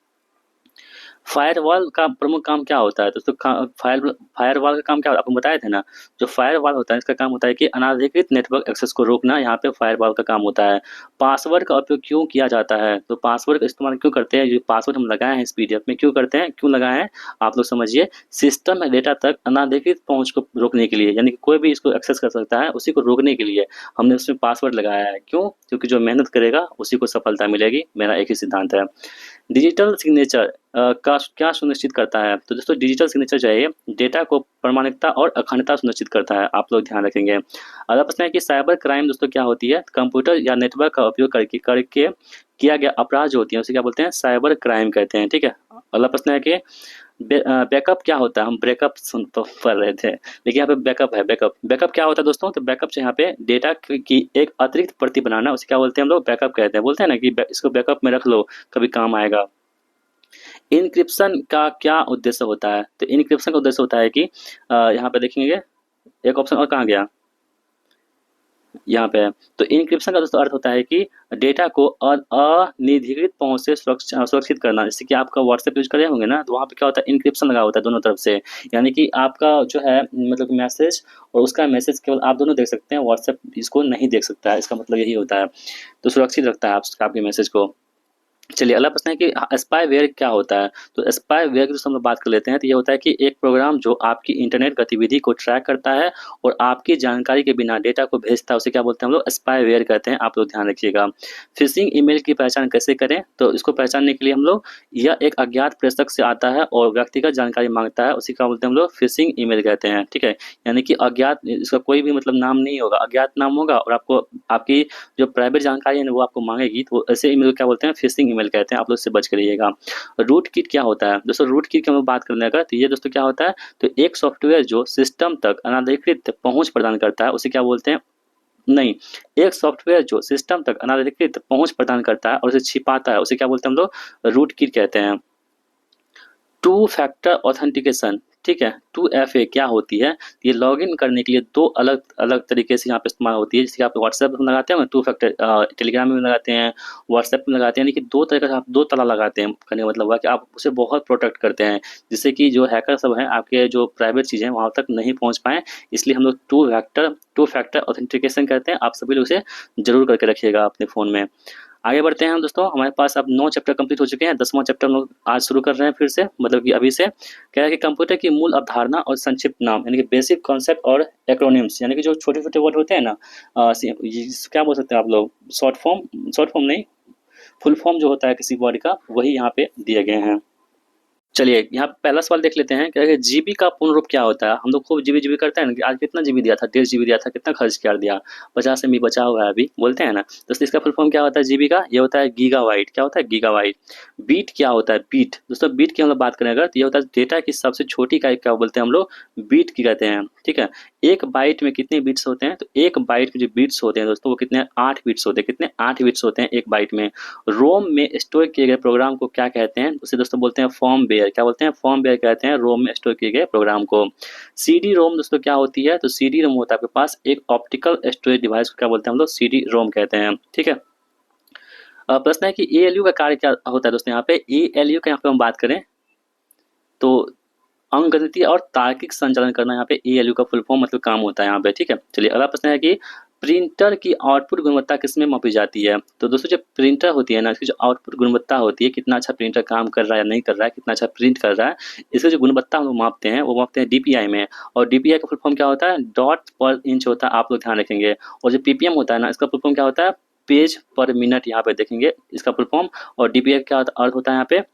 फायरवॉल का प्रमुख काम क्या होता है। दोस्तों फायरवॉल का काम क्या होता है, आपको बताए थे ना, जो फायरवॉल होता है इसका काम होता है कि अनाधिकृत नेटवर्क एक्सेस को रोकना, यहाँ पे फायरवॉल का काम होता है। पासवर्ड का उपयोग क्यों किया जाता है। तो पासवर्ड का इस्तेमाल क्यों करते हैं, जो पासवर्ड हम लगाए हैं इस PDF में, क्यों करते हैं, क्यों लगाए हैं, आप लोग समझिए। सिस्टम में डेटा तक अनाधिकृत पहुंच को रोकने के लिए, यानी कि कोई भी इसको एक्सेस कर सकता है, उसी को रोकने के लिए हमने उसमें पासवर्ड लगाया है। क्यों, क्योंकि जो मेहनत करेगा उसी को सफलता मिलेगी, मेरा एक ही सिद्धांत है। डिजिटल सिग्नेचर का क्या सुनिश्चित करता है। तो दोस्तों डिजिटल सिग्नेचर जो है डेटा को प्रामाणिकता और अखंडता सुनिश्चित करता है, आप लोग ध्यान रखेंगे। अगला प्रश्न है कि साइबर क्राइम दोस्तों क्या होती है। कंप्यूटर या नेटवर्क का उपयोग करके किया गया अपराध जो होती है उसे क्या बोलते हैं, साइबर क्राइम कहते हैं। ठीक है, अगला प्रश्न है कि बैकअप क्या होता है। हम ब्रेकअप सुन तो पढ़ रहे थे, लेकिन यहाँ पे बैकअप है। बैकअप क्या होता है दोस्तों, तो बैकअप से यहाँ पे डेटा की एक अतिरिक्त प्रति बनाना, उसे क्या बोलते हैं हम लोग, बैकअप कहते हैं। बोलते हैं ना कि इसको बैकअप में रख लो, कभी काम आएगा। इनक्रिप्शन का क्या उद्देश्य होता है। तो इनक्रिप्शन का उद्देश्य होता है कि यहाँ पे देखेंगे एक ऑप्शन और कहाँ गया, यहाँ पे। तो इनक्रिप्शन का दोस्तों अर्थ होता है कि डेटा को अनिधिकृत पहुंच से सुरक्षित करना। जैसे कि आपका व्हाट्सएप यूज करे होंगे ना, तो वहाँ पे क्या होता है, इनक्रिप्शन लगा होता है दोनों तरफ से, यानी कि आपका जो है मतलब मैसेज और उसका मैसेज केवल आप दोनों देख सकते हैं, व्हाट्सएप इसको नहीं देख सकता है, इसका मतलब यही होता है। तो सुरक्षित रखता है आपके मैसेज को। चलिए अगला प्रश्न है कि स्पाईवेयर क्या होता है। तो स्पाईवेयर की हम लोग बात कर लेते हैं। तो ये होता है कि एक प्रोग्राम जो आपकी इंटरनेट गतिविधि को ट्रैक करता है और आपकी जानकारी के बिना डेटा को भेजता है, उसे क्या बोलते हैं हम लोग, स्पाईवेयर कहते हैं। आप लोग ध्यान रखिएगा। फिशिंग ईमेल की पहचान कैसे करें। तो इसको पहचानने के लिए हम लोग, यह एक अज्ञात प्रेषक से आता है और व्यक्तिगत जानकारी मांगता है, उसी का बोलते हैं हम लोग फिशिंग ईमेल कहते हैं। ठीक है, यानी कि अज्ञात, इसका कोई भी मतलब नाम नहीं होगा, अज्ञात नाम होगा और आपको आपकी जो प्राइवेट जानकारी है ना वो आपको मांगेगी, तो ऐसे ईमेल को क्या बोलते हैं, फिशिंग ईमेल कहते हैं। आप लोग इससे बच कर रहिएगा। रूट किट क्या होता है दोस्तों। रूट किट की हम लोग बात करने का, तो ये दोस्तों क्या होता है, तो एक सॉफ्टवेयर जो सिस्टम तक अनाधिकृत पहुंच प्रदान करता है, उसे क्या बोलते हैं, नहीं, एक सॉफ्टवेयर जो सिस्टम तक अनाधिकृत पहुंच प्रदान करता है और उसे छिपाता है, उसे क्या बोलते हैं हम लोग, रूट किट कहते हैं। टू फैक्टर ऑथेंटिकेशन, ठीक है, 2FA क्या होती है। ये लॉगिन करने के लिए दो अलग अलग तरीके से यहाँ पे इस्तेमाल होती है। जैसे कि आप व्हाट्सएप में लगाते हैं, टू फैक्टर टेलीग्राम में लगाते हैं, व्हाट्सएप में लगाते हैं, यानी कि दो तरह का आप दो ताला लगाते हैं। कहने का मतलब हुआ कि आप उसे बहुत प्रोटेक्ट करते हैं, जिससे कि जो हैकर सब हैं आपके जो प्राइवेट चीज़ें हैं वहाँ तक नहीं पहुँच पाएँ। इसलिए हम लोग टू फैक्टर ऑथेंटिकेशन कहते हैं। आप सभी लोग इसे जरूर करके रखिएगा अपने फ़ोन में। आगे बढ़ते हैं हम दोस्तों। हमारे पास अब 9 चैप्टर कंप्लीट हो चुके हैं। 10वां चैप्टर हम लोग आज शुरू कर रहे हैं फिर से, मतलब कि अभी से। क्या है कि कंप्यूटर की मूल अवधारणा और संक्षिप्त नाम, यानी कि बेसिक कॉन्सेप्ट और एक्रोनिम्स, यानी कि जो छोटे-छोटे वर्ड होते हैं ना, क्या बोल सकते हैं आप लोग, शॉर्ट फॉर्म नहीं, फुल फॉर्म जो होता है किसी वर्ड का, वही यहाँ पे दिए गए हैं। चलिए यहाँ पे पहला सवाल देख लेते हैं। क्या है जीबी का पूर्ण रूप क्या होता है। हम लोग खूब जीबी जीबी करते हैं ना कि आज कितना जीबी दिया था, 1.5 GB दिया था, कितना खर्च कर दिया, 50 MB बचा हुआ है अभी, बोलते हैं ना। दोस्तों इसका फुल फॉर्म क्या होता है जीबी का, ये होता है गीगाबाइट। क्या होता है, गीगाबाइट। बीट क्या होता है, बीट। दोस्तों बीट की हम लोग बात करें अगर, तो ये होता है डेटा की सबसे छोटी इकाई, क्या बोलते हैं हम लोग, बीट की कहते हैं। ठीक है, एक बाइट में कितने बीट्स होते हैं, तो एक बाइट में जो बीट्स होते हैं दोस्तों वो कितने, 8 बीट्स होते हैं। कितने, 8 बीट्स होते हैं एक बाइट में। रोम में स्टोर किए गए प्रोग्राम को क्या कहते हैं, उसे दोस्तों बोलते हैं फर्मवेयर। क्या बोलते हैं, फर्मवेयर कहते हैं रोम में स्टोर किए गए प्रोग्राम को। सीडी रोम दोस्तों क्या होती है, तो सीडी रोम होता है आपके पास एक ऑप्टिकल स्टोरेज डिवाइस को क्या बोलते हैं हम लोग, सीडी रोम कहते हैं। ठीक है, प्रश्न है कि एएलयू का कार्य क्या होता है दोस्तों। यहाँ पे एएलयू का यहाँ पे हम बात करें तो अंकगणितीय और तार्किक संचालन करना, यहाँ पे एएलयू का फुल फॉर्म मतलब काम होता है यहाँ पे। ठीक है, चलिए अगला प्रश्न है कि प्रिंटर की आउटपुट गुणवत्ता किसमें मापी जाती है। तो दोस्तों जो प्रिंटर होती है ना, इसकी जो आउटपुट गुणवत्ता होती है, कितना अच्छा प्रिंटर काम कर रहा है या नहीं कर रहा है, कितना अच्छा प्रिंट कर रहा है, इसकी जो गुणवत्ता हम लोग मापते हैं वो मापते हैं डीपीआई में। और डीपीआई का फुल फॉर्म क्या होता है, डॉट पर इंच होता है, आप लोग ध्यान रखेंगे। और जो पीपीएम होता है ना, इसका फुल फॉर्म क्या होता है, पेज पर मिनट, यहाँ पे देखेंगे इसका फुल फॉर्म। और डीपीआई का अर्थ होता है यहाँ पे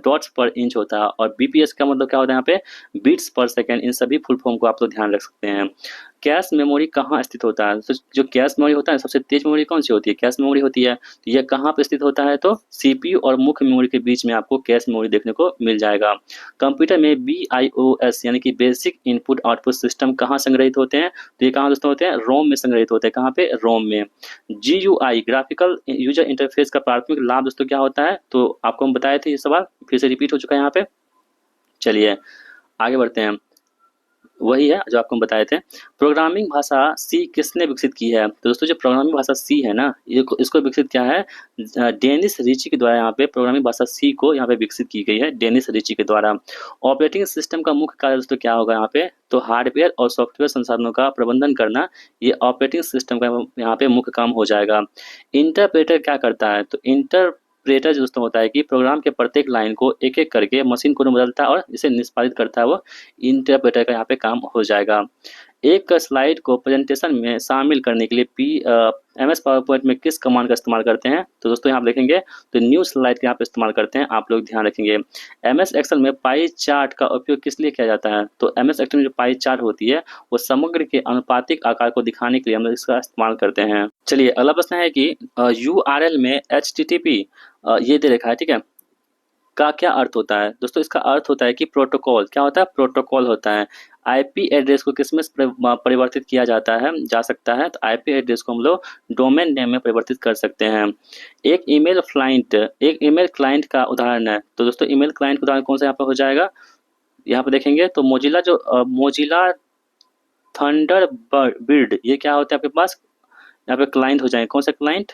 डॉट्स पर इंच होता है। और बीपीएस का मतलब क्या होता है यहाँ पे, बीट्स पर सेकेंड। इन सभी फुल फॉर्म को आप लोग ध्यान रख सकते हैं। कैश मेमोरी कहाँ स्थित होता है, तो जो कैश मेमोरी होता है सबसे तेज मेमोरी कौन सी होती है, कैश मेमोरी होती है। तो यह कहाँ पे स्थित होता है, तो सीपीयू और मुख्य मेमोरी के बीच में आपको कैश मेमोरी देखने को मिल जाएगा। कंप्यूटर में बीआईओएस यानी कि बेसिक इनपुट आउटपुट सिस्टम कहाँ संग्रहित होते हैं, तो ये कहाँ दोस्तों होते हैं, रोम में संग्रहित होते हैं। कहाँ पे, रोम में। जीयूआई ग्राफिकल यूजर इंटरफेस का प्राथमिक लाभ दोस्तों क्या होता है, तो आपको हम बताए थे ये सवाल, फिर से रिपीट हो चुका है यहाँ पे। चलिए आगे बढ़ते हैं। वही है जो आपको हम बताए थे। प्रोग्रामिंग भाषा सी किसने विकसित की है, तो दोस्तों जो प्रोग्रामिंग भाषा सी है ना, इसको विकसित किया है डेनिस रिची के द्वारा। यहाँ पे प्रोग्रामिंग भाषा सी को यहाँ पे विकसित की गई है डेनिस रिची के द्वारा। ऑपरेटिंग सिस्टम का मुख्य कार्य दोस्तों क्या होगा यहाँ पे, तो हार्डवेयर और सॉफ्टवेयर संसाधनों का प्रबंधन करना, ये ऑपरेटिंग सिस्टम का यहाँ पे मुख्य काम हो जाएगा। इंटरप्रेटर क्या करता है, तो इंटरप्रेटर दोस्तों होता है कि प्रोग्राम के प्रत्येक लाइन को एक एक करके मशीन कोड में बदलता है और इसे निष्पादित करता है, वो इंटरप्रेटर का यहाँ पे काम हो जाएगा। एक स्लाइड को प्रेजेंटेशन में शामिल करने के लिए MS पावर पॉइंट में किस कमांड का इस्तेमाल करते हैं, तो दोस्तों यहाँ आप देखेंगे तो न्यू स्लाइड का यहाँ पे इस्तेमाल करते हैं। आप लोग ध्यान रखेंगे। MS एक्सेल में पाई चार्ट का उपयोग किस लिए किया जाता है, तो MS एक्सेल में जो पाई चार्ट होती है वो समग्र के अनुपातिक आकार को दिखाने के लिए हम लोग इसका इस्तेमाल करते हैं। चलिए अगला प्रश्न है कि URL में HTTP ये दे रखा है, ठीक है, का क्या अर्थ होता है दोस्तों। इसका अर्थ होता है कि प्रोटोकॉल। क्या होता है, प्रोटोकॉल होता है। आईपी एड्रेस को किसमें परिवर्तित किया जाता है, जा सकता है, तो आईपी एड्रेस को हम लोग डोमेन नेम में परिवर्तित कर सकते हैं। एक ईमेल क्लाइंट का उदाहरण है, तो दोस्तों ईमेल क्लाइंट का उदाहरण कौन सा यहाँ पर हो जाएगा, यहाँ पर देखेंगे तो मोजिला थंडरबर्ड, ये क्या होता है आपके पास, यहाँ पे क्लाइंट हो जाएगा। कौन सा क्लाइंट,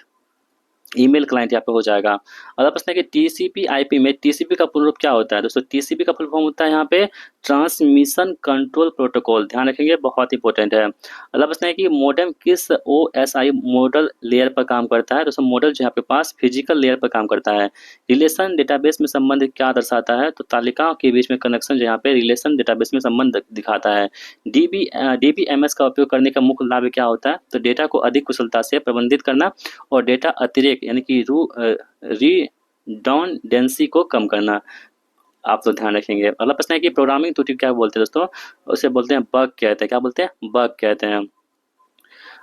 ईमेल क्लाइंट यहाँ पे हो जाएगा। अगला प्रश्न है कि टीसीपी आईपी में टीसीपी का पूर्ण रूप क्या होता है? दोस्तों टीसीपी का फुल फॉर्म होता है यहाँ पे ट्रांसमिशन कंट्रोल प्रोटोकॉल, ध्यान रखेंगे, बहुत इंपॉर्टेंट है। अगला प्रश्न है कि मॉडेम किस ओएसआई मॉडल लेयर पर काम करता है? दोस्तों मॉडल जो यहाँ पे पास फिजिकल लेयर पर काम करता है। रिलेशन डेटाबेस में संबंध क्या दर्शाता है? तो तालिकाओं के बीच में कनेक्शन जो यहाँ पे रिलेशन डेटाबेस में संबंध दिखाता है। डीबीएमएस का उपयोग करने का मुख्य लाभ क्या होता है? तो डेटा को अधिक कुशलता से प्रबंधित करना और डेटा अतिरेक यानी कि रिडंडेंसी को कम करना, आप तो ध्यान रखेंगे। अगला प्रश्न है कि प्रोग्रामिंग त्रुटि क्या बोलते हैं दोस्तों? उसे बोलते हैं बग कहते हैं। क्या बोलते हैं? बग कहते हैं।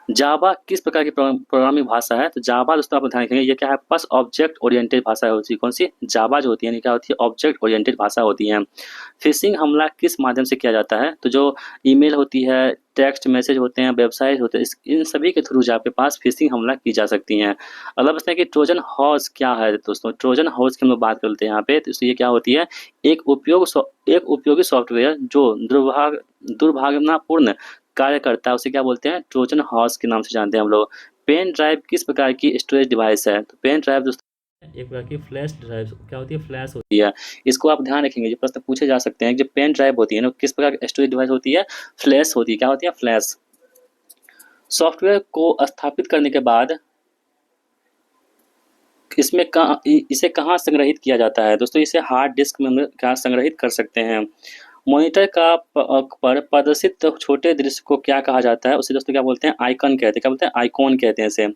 जावा किस प्रकार की प्रोग्रामिंग भाषा है? तो जावा दोस्तों आप ध्यान रखेंगे, ये क्या है पास ऑब्जेक्ट ओरिएंटेड भाषा होती है। कौन सी? जावा जो होती है क्या होती है? ऑब्जेक्ट ओरिएंटेड भाषा होती है। फिशिंग हमला किस माध्यम से किया जाता है? तो जो ईमेल होती है, टेक्स्ट मैसेज होते हैं, वेबसाइट होते हैं, इन सभी के थ्रू आपके पास फिशिंग हमला की जा सकती हैं। अगला प्रश्न है कि ट्रोजन हॉर्स क्या है? दोस्तों ट्रोजन हॉर्स की हम लोग बात करते हैं यहाँ पे। तो ये क्या होती है? एक उपयोगी सॉफ्टवेयर जो दुर्भावनापूर्ण कार्य करता है, उसे क्या बोलते हैं? ट्रोजन हॉर्स के नाम से जानते हैं हम लोग। पेन ड्राइव किस प्रकार की स्टोरेज डिवाइस है? तो पेन ड्राइव दोस्तों एक प्रकार की फ्लैश ड्राइव क्या होती है? फ्लैश होती है। इसको आप ध्यान रखेंगे, जो प्रश्न पूछे जा सकते हैं। जो पेन ड्राइव होती है ना, किस प्रकार की स्टोरेज डिवाइस होती है? फ्लैश होती है। क्या होती है? फ्लैश। सॉफ्टवेयर को स्थापित करने के बाद इसे कहाँ संग्रहित किया जाता है? दोस्तों इसे हार्ड डिस्क में हम क्या संग्रहित कर सकते हैं। मॉनिटर का पर प्रदर्शित छोटे दृश्य को क्या कहा जाता है? उसे दोस्तों क्या बोलते हैं? आइकन कहते हैं। क्या बोलते हैं? आइकॉन कहते हैं इसे।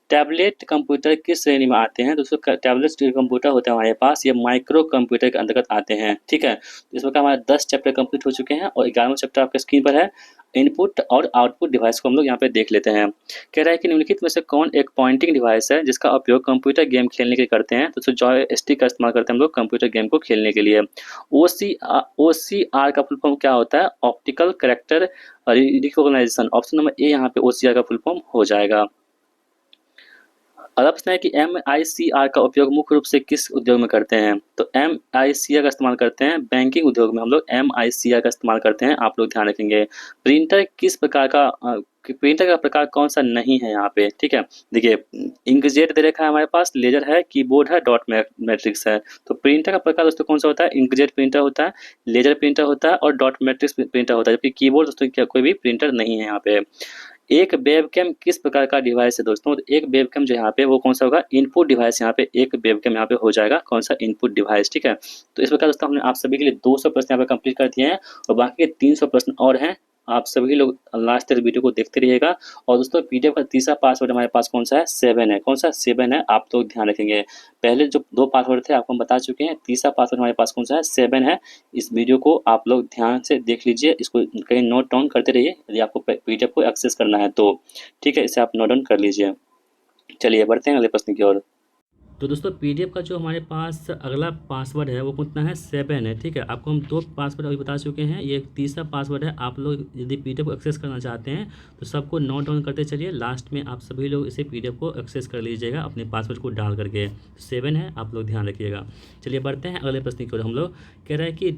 टैबलेट कंप्यूटर किस श्रेणी में आते हैं? दोस्तों टैबलेट जो कंप्यूटर होते हैं हमारे पास, ये माइक्रो कंप्यूटर के अंतर्गत आते हैं। ठीक है, इस प्रकार हमारे 10 चैप्टर कंप्लीट हो चुके हैं और 11वां चैप्टर आपके स्क्रीन पर है। इनपुट और आउटपुट डिवाइस को हम लोग यहाँ पे देख लेते हैं। कह रहा है कि निम्नलिखित में से कौन एक पॉइंटिंग डिवाइस है जिसका उपयोग कंप्यूटर गेम खेलने के लिए करते हैं? तो जॉयस्टिक का इस्तेमाल करते हैं हम लोग कंप्यूटर गेम को खेलने के लिए। OCR का फुल फॉर्म क्या होता है? Optical character recognization. Option number A यहाँ पे OCR का फुल फॉर्म हो जाएगा। अगला प्रश्न है कि MICR का उपयोग मुख्य रूप से किस उद्योग में करते हैं? तो MICR का इस्तेमाल करते हैं बैंकिंग उद्योग में, हम लोग MICR का इस्तेमाल करते हैं, आप लोग ध्यान रखेंगे। प्रिंटर किस प्रकार का प्रिंटर का प्रकार कौन सा नहीं है यहाँ पे? ठीक है, देखिए इंकजेट दे रखा है हमारे पास, लेजर है, कीबोर्ड है, डॉट मैट्रिक्स है। तो प्रिंटर का प्रकार दोस्तों कौन सा होता है? इंकजेट प्रिंटर होता है, लेजर प्रिंटर होता है और डॉट मैट्रिक्स प्रिंटर होता है। जबकि कीबोर्ड दोस्तों कोई भी प्रिंटर नहीं है यहाँ पे। एक वेबकैम किस प्रकार का डिवाइस है दोस्तों? तो एक वेबकैम जो यहाँ पे वो कौन सा होगा? Input device. यहाँ पे एक वेबकैम यहाँ पे हो जाएगा कौन सा? Input device. ठीक है, तो इस प्रकार दोस्तों हमने आप सभी के लिए 200 प्रश्न यहाँ पे कंप्लीट कर दिए हैं और बाकी के 300 प्रश्न और हैं। आप सभी लोग लास्ट तक वीडियो को देखते रहिएगा। और दोस्तों पीडीएफ का तीसरा पासवर्ड हमारे पास कौन सा है? 7 है। कौन सा? 7 है, आप तो ध्यान रखेंगे। पहले जो 2 पासवर्ड थे आपको हम बता चुके हैं, तीसरा पासवर्ड हमारे पास कौन सा है? 7 है। इस वीडियो को आप लोग ध्यान से देख लीजिए, इसको कहीं नोट डाउन करते रहिए यदि आपको पीडीएफ को एक्सेस करना है तो। ठीक है, इसे आप नोट डाउन कर लीजिए। चलिए बढ़ते हैं अगले प्रश्न की ओर। तो दोस्तों पीडीएफ का जो हमारे पास अगला पासवर्ड है वो कितना है? 7 है। ठीक है, आपको हम 2 पासवर्ड अभी बता चुके हैं, ये तीसरा पासवर्ड है। आप लोग यदि पीडीएफ को एक्सेस करना चाहते हैं तो सबको नोट डाउन करते चलिए, लास्ट में आप सभी लोग इसे पीडीएफ को एक्सेस कर लीजिएगा अपने पासवर्ड को डाल करके। 7 है, आप लोग ध्यान रखिएगा। चलिए बढ़ते हैं अगले प्रश्न की ओर। हम लोग कह रहे हैं कि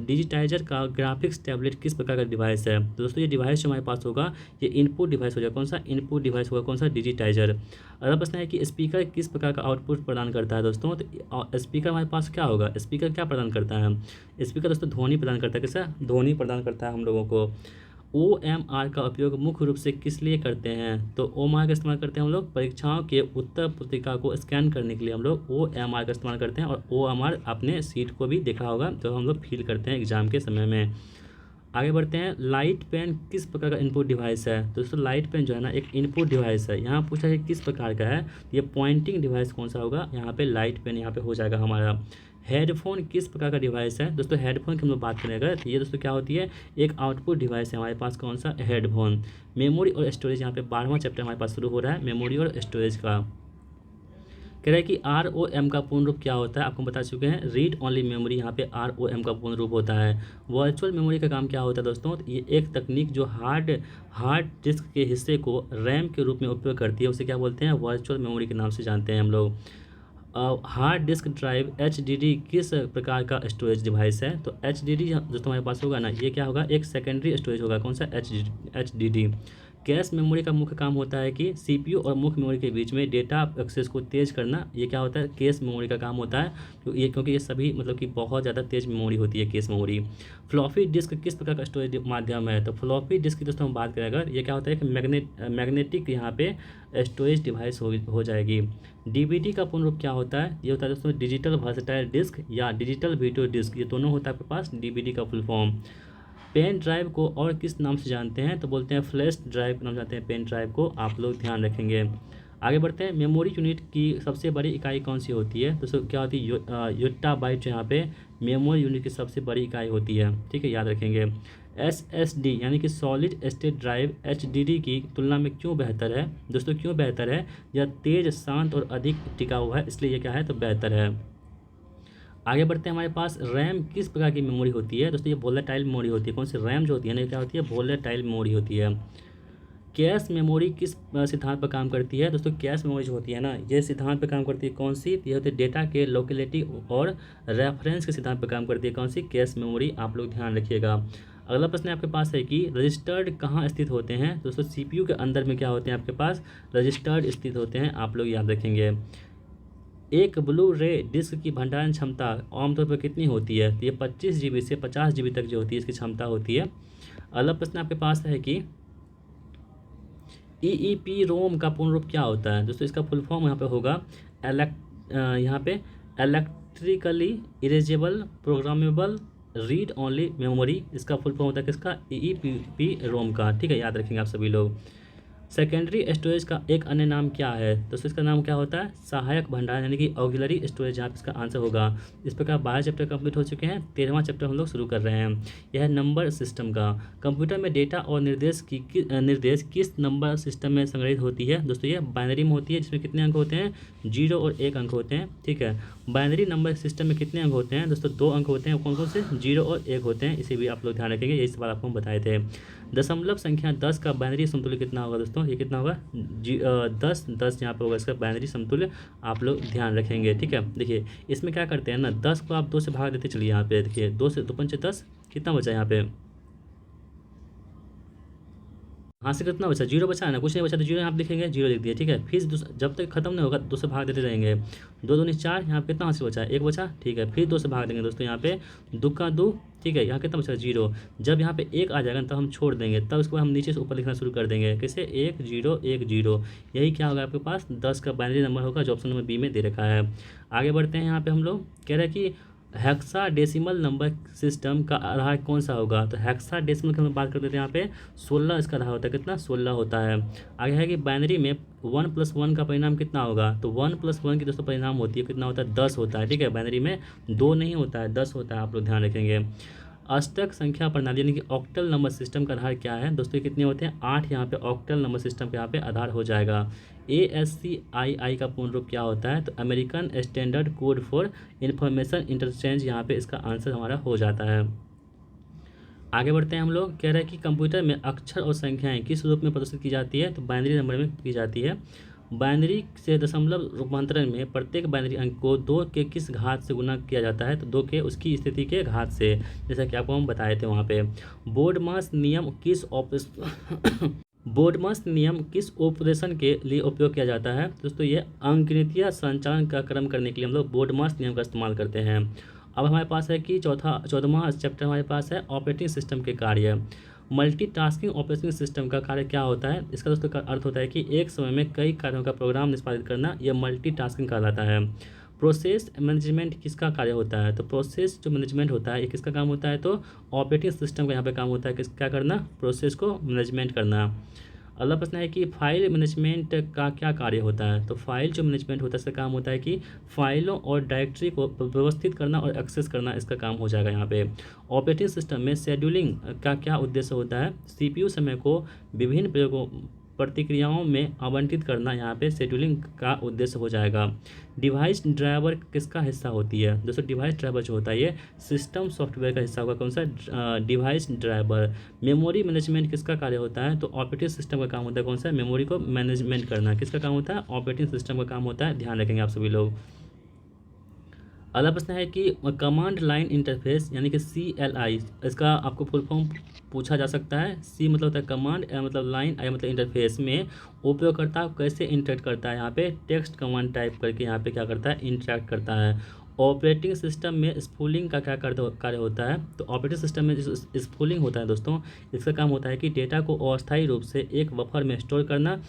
डिजिटाइजर का ग्राफिक्स टैबलेट किस प्रकार का डिवाइस है? तो दोस्तों ये डिवाइस जो हमारे पास होगा ये इनपुट डिवाइस हो जाएगा। कौन सा? इनपुट डिवाइस होगा कौन सा? डिजिटाइजर। अगला प्रश्न है कि स्पीकर किस प्रकार का आउटपुट प्रदान करता है दोस्तों? तो स्पीकर हमारे पास क्या होगा? स्पीकर क्या प्रदान करता है? स्पीकर दोस्तों ध्वनि प्रदान करता है। कैसा? ध्वनि प्रदान करता है हम लोगों को। OMR का उपयोग मुख्य रूप से किस लिए करते हैं? तो OMR का इस्तेमाल करते हैं हम लोग परीक्षाओं के उत्तर पुस्तिका को स्कैन करने के लिए हम लोग OMR का इस्तेमाल करते हैं। और OMR आपने सीट को भी देखा होगा जो हम लोग फील करते हैं एग्जाम के समय में। आगे बढ़ते हैं, लाइट पेन किस प्रकार का इनपुट डिवाइस है? तो दोस्तों लाइट पेन जो है ना एक इनपुट डिवाइस है। यहाँ पूछा है किस प्रकार का है, ये पॉइंटिंग डिवाइस कौन सा होगा? यहाँ पे लाइट पेन यहाँ पे हो जाएगा हमारा। हेडफोन किस प्रकार का डिवाइस है? दोस्तों हेडफोन की हम लोग बात करें अगर, तो ये दोस्तों क्या होती है? एक आउटपुट डिवाइस है हमारे पास कौन सा? हेडफोन। मेमोरी और स्टोरेज, यहाँ पे 12वां चैप्टर हमारे पास शुरू हो रहा है मेमोरी और स्टोरेज का। कह रहा है कि ROM का पूर्ण रूप क्या होता है? आपको बता चुके हैं, रीड ओनली मेमोरी यहाँ पे ROM का पूर्ण रूप होता है। वर्चुअल मेमोरी का काम क्या होता है दोस्तों? तो ये एक तकनीक जो हार्ड डिस्क के हिस्से को रैम के रूप में उपयोग करती है, उसे क्या बोलते हैं? वर्चुअल मेमोरी के नाम से जानते हैं हम लोग। हार्ड डिस्क ड्राइव HDD किस प्रकार का स्टोरेज डिवाइस है? तो HDD जो तुम्हारे पास होगा ना, ये क्या होगा? एक सेकेंडरी स्टोरेज होगा। कौन सा? HDD। कैश मेमोरी का मुख्य काम होता है कि सीपीयू और मुख्य मेमोरी के बीच में डेटा एक्सेस को तेज़ करना। ये क्या होता है, कैश मेमोरी का काम होता है। क्योंकि ये सभी मतलब कि बहुत ज़्यादा तेज़ मेमोरी होती है कैश मेमोरी। फ्लॉपी डिस्क किस प्रकार का स्टोरेज माध्यम है, तो फ्लॉपी डिस्क की दोस्तों हम बात करें अगर, ये क्या होता है कि मैग्नेटिक यहाँ पे स्टोरेज डिवाइस हो जाएगी। डीवीडी का पूर्ण रूप क्या होता है, ये होता है दोस्तों डिजिटल वर्सटाइल डिस्क या डिजिटल वीडियो डिस्क, ये दोनों होता है आपके पास डीवीडी का फुल फॉर्म। पेन ड्राइव को और किस नाम से जानते हैं, तो बोलते हैं फ्लैश ड्राइव के नाम से जानते हैं पेन ड्राइव को, आप लोग ध्यान रखेंगे। आगे बढ़ते हैं, मेमोरी यूनिट की सबसे बड़ी इकाई कौन सी होती है, तो क्या होती है, योट्टाबाइट जो यहाँ पे मेमोरी यूनिट की सबसे बड़ी इकाई होती है, ठीक है, याद रखेंगे। SSD यानी कि सॉलिड स्टेट ड्राइव HDD की तुलना में क्यों बेहतर है, दोस्तों क्यों बेहतर है, यह तेज, शांत और अधिक टिकाऊ है, इसलिए ये क्या है, तो बेहतर है। आगे बढ़ते हैं, हमारे पास रैम किस प्रकार की मेमोरी होती है, दोस्तों ये वोलेटाइल मेमोरी होती है। कौन सी, रैम जो होती है ना, क्या होती है, वोलेटाइल मेमोरी होती है। कैश मेमोरी किस सिद्धांत पर काम करती है, दोस्तों कैश मेमोरी जो होती है ना, ये सिद्धांत पर काम करती है, कौन सी, ये होती है डेटा के लोकेलिटी और रेफरेंस के सिद्धांत पर काम करती है, कौन सी, कैश मेमोरी, आप लोग ध्यान रखिएगा। अगला प्रश्न आपके पास है कि रजिस्टर्ड कहाँ स्थित होते हैं, दोस्तों सीपीयू के अंदर में क्या होते हैं आपके पास, रजिस्टर्ड स्थित होते हैं, आप लोग याद रखेंगे। एक ब्लू रे डिस्क की भंडारण क्षमता आमतौर पर कितनी होती है, तो ये 25 GB से 50 GB तक जो होती है इसकी क्षमता होती है। अगला प्रश्न आपके पास है कि EEPROM का पूर्ण रूप क्या होता है, दोस्तों इसका फुल फॉर्म यहाँ पे होगा यहाँ पे electrically erasable programmable read only memory, इसका फुल फॉर्म होता है किसका, EEPROM का, ठीक है, याद रखेंगे आप सभी लोग। सेकेंडरी स्टोरेज का एक अन्य नाम क्या है, दोस्तों इसका नाम क्या होता है, सहायक भंडारण यानी कि ऑक्सिलरी स्टोरेज, यहाँ पे इसका आंसर होगा। इस प्रकार 12 चैप्टर कंप्लीट हो चुके हैं, 13वां चैप्टर हम लोग शुरू कर रहे हैं। यह है नंबर सिस्टम का। कंप्यूटर में डेटा और निर्देश किस नंबर सिस्टम में संग्रहित होती है, दोस्तों ये बाइनरी में होती है, जिसमें कितने अंक होते हैं, 0 और 1 अंक होते हैं, ठीक है। बाइनरी नंबर सिस्टम में कितने अंक होते हैं, दोस्तों 2 अंक होते हैं, कौन कौन से, 0 और 1 होते हैं, इसे भी आप लोग ध्यान रखेंगे, यही सवाल आपको हम बताए थे। दशमलव संख्या 10 का बाइनरी समतुल्य कितना होगा, दोस्तों ये कितना होगा, 10 यहाँ पे होगा इसका बाइनरी समतुल्य, आप लोग ध्यान रखेंगे, ठीक है। देखिए इसमें क्या करते हैं ना, 10 को आप 2 से भाग देते चलिए, यहाँ पे देखिए 2 से 2 पंचे 10, कितना बचा यहाँ पे, हाँ से कितना बचा, 0 बचा है ना, कुछ नहीं बचा तो 0 यहाँ पे लिखेंगे, 0 लिख दिए, ठीक है। फिर जब तक खत्म नहीं होगा 2 से भाग देते रहेंगे, 2 दूनी 4, यहाँ पे कितना हासिल बचा है, 1 बचा, ठीक है। फिर 2 से भाग देंगे दोस्तों, यहाँ पे 2 का 2, ठीक है, यहाँ कितना बचा, 0। जब यहाँ पे 1 आ जाएगा तब हम छोड़ देंगे, तब उसके बाद हम नीचे से ऊपर लिखना शुरू कर देंगे, कैसे, 1 0 1 0, यही क्या होगा आपके पास 10 का बाइनरी नंबर होगा, जो ऑप्शन नंबर बी में दे रखा है। आगे बढ़ते हैं, यहाँ पे हम लोग कह रहे हैं कि हेक्साडेसिमल नंबर सिस्टम का आधार कौन सा होगा, तो हेक्साडेसिमल की हम बात करते थे, यहाँ पे 16 इसका आधार होता है, कितना, 16 होता है। आगे है कि बाइनरी में 1 + 1 का परिणाम कितना होगा, तो 1 + 1 की दोस्तों परिणाम होती है, कितना होता है, 10 होता है, ठीक है। बाइनरी में 2 नहीं होता है, 10 होता है, आप लोग ध्यान रखेंगे। अष्टक संख्या प्रणाली यानी कि ऑक्टल नंबर सिस्टम का आधार क्या है, दोस्तों कितने होते हैं, 8 यहाँ पे ऑक्टल नंबर सिस्टम के यहाँ पे आधार हो जाएगा। ASCII का पूर्ण रूप क्या होता है, तो American standard code for information interchange, यहाँ पे इसका आंसर हमारा हो जाता है। आगे बढ़ते हैं, हम लोग कह रहे हैं कि कंप्यूटर में अक्षर और संख्याएं किस रूप में प्रदर्शित की जाती है, तो बाइनरी नंबर में की जाती है। बाइनरी से दशमलव रूपांतरण में प्रत्येक बाइनरी अंक को 2 के किस घात से गुना किया जाता है, तो 2 के उसकी स्थिति के घात से, जैसा कि आपको हम बताए थे वहाँ पे। बोर्डमास नियम किस ऑपरेशन के लिए उपयोग किया जाता है, दोस्तों ये अंकगणितीय संचालन का क्रम करने के लिए हम लोग बोर्डमास नियम का इस्तेमाल करते हैं। अब हमारे पास है कि 14वां चैप्टर हमारे पास है ऑपरेटिंग सिस्टम के कार्य। मल्टीटास्किंग ऑपरेटिंग सिस्टम का कार्य क्या होता है, इसका दोस्तों का अर्थ होता है कि एक समय में कई कार्यों का प्रोग्राम निष्पादित करना, यह मल्टीटास्किंग कहलाता है। प्रोसेस मैनेजमेंट किसका कार्य होता है, तो प्रोसेस जो मैनेजमेंट होता है ये किसका काम होता है, तो ऑपरेटिंग सिस्टम का यहाँ पे काम होता है, क्या करना, प्रोसेस को मैनेजमेंट करना। अगला प्रश्न है कि फाइल मैनेजमेंट का क्या कार्य होता है, तो फाइल जो मैनेजमेंट होता है इसका काम होता है कि फाइलों और डायरेक्टरी को व्यवस्थित करना और एक्सेस करना, इसका काम हो जाएगा यहाँ पे। ऑपरेटिंग सिस्टम में शेड्यूलिंग का क्या उद्देश्य होता है, सीपीयू समय को विभिन्न प्रयोगों प्रतिक्रियाओं में आवंटित करना, यहाँ पे शेड्यूलिंग का उद्देश्य हो जाएगा। डिवाइस ड्राइवर किसका हिस्सा होती है, दोस्तों डिवाइस ड्राइवर जो होता है ये सिस्टम सॉफ्टवेयर का हिस्सा होगा, कौन सा, डिवाइस ड्राइवर। मेमोरी मैनेजमेंट किसका कार्य होता है, तो ऑपरेटिंग सिस्टम का काम होता है, कौन सा, मेमोरी को मैनेजमेंट करना, किसका काम होता है, ऑपरेटिंग सिस्टम का काम होता है, ध्यान रखेंगे आप सभी लोग। अगला प्रश्न है कि कमांड लाइन इंटरफेस यानी कि CLI, इसका आपको फुल फॉर्म पूछा जा सकता है। C मतलब होता है कमांड, मतलब लाइन, I मतलब इंटरफेस में उपयोगकर्ता कैसे इंटरेक्ट करता है। यहाँ पे टेक्स्ट कमांड टाइप करके यहाँ पे क्या करता है, इंटरेक्ट करता है। ऑपरेटिंग सिस्टम में स्पूलिंग का क्या कार्य होता है। तो ऑपरेटिंग सिस्टम में जो स्पूलिंग होता है दोस्तों, इसका काम होता है कि डेटा को अस्थायी रूप से एक बफर में स्टोर करना,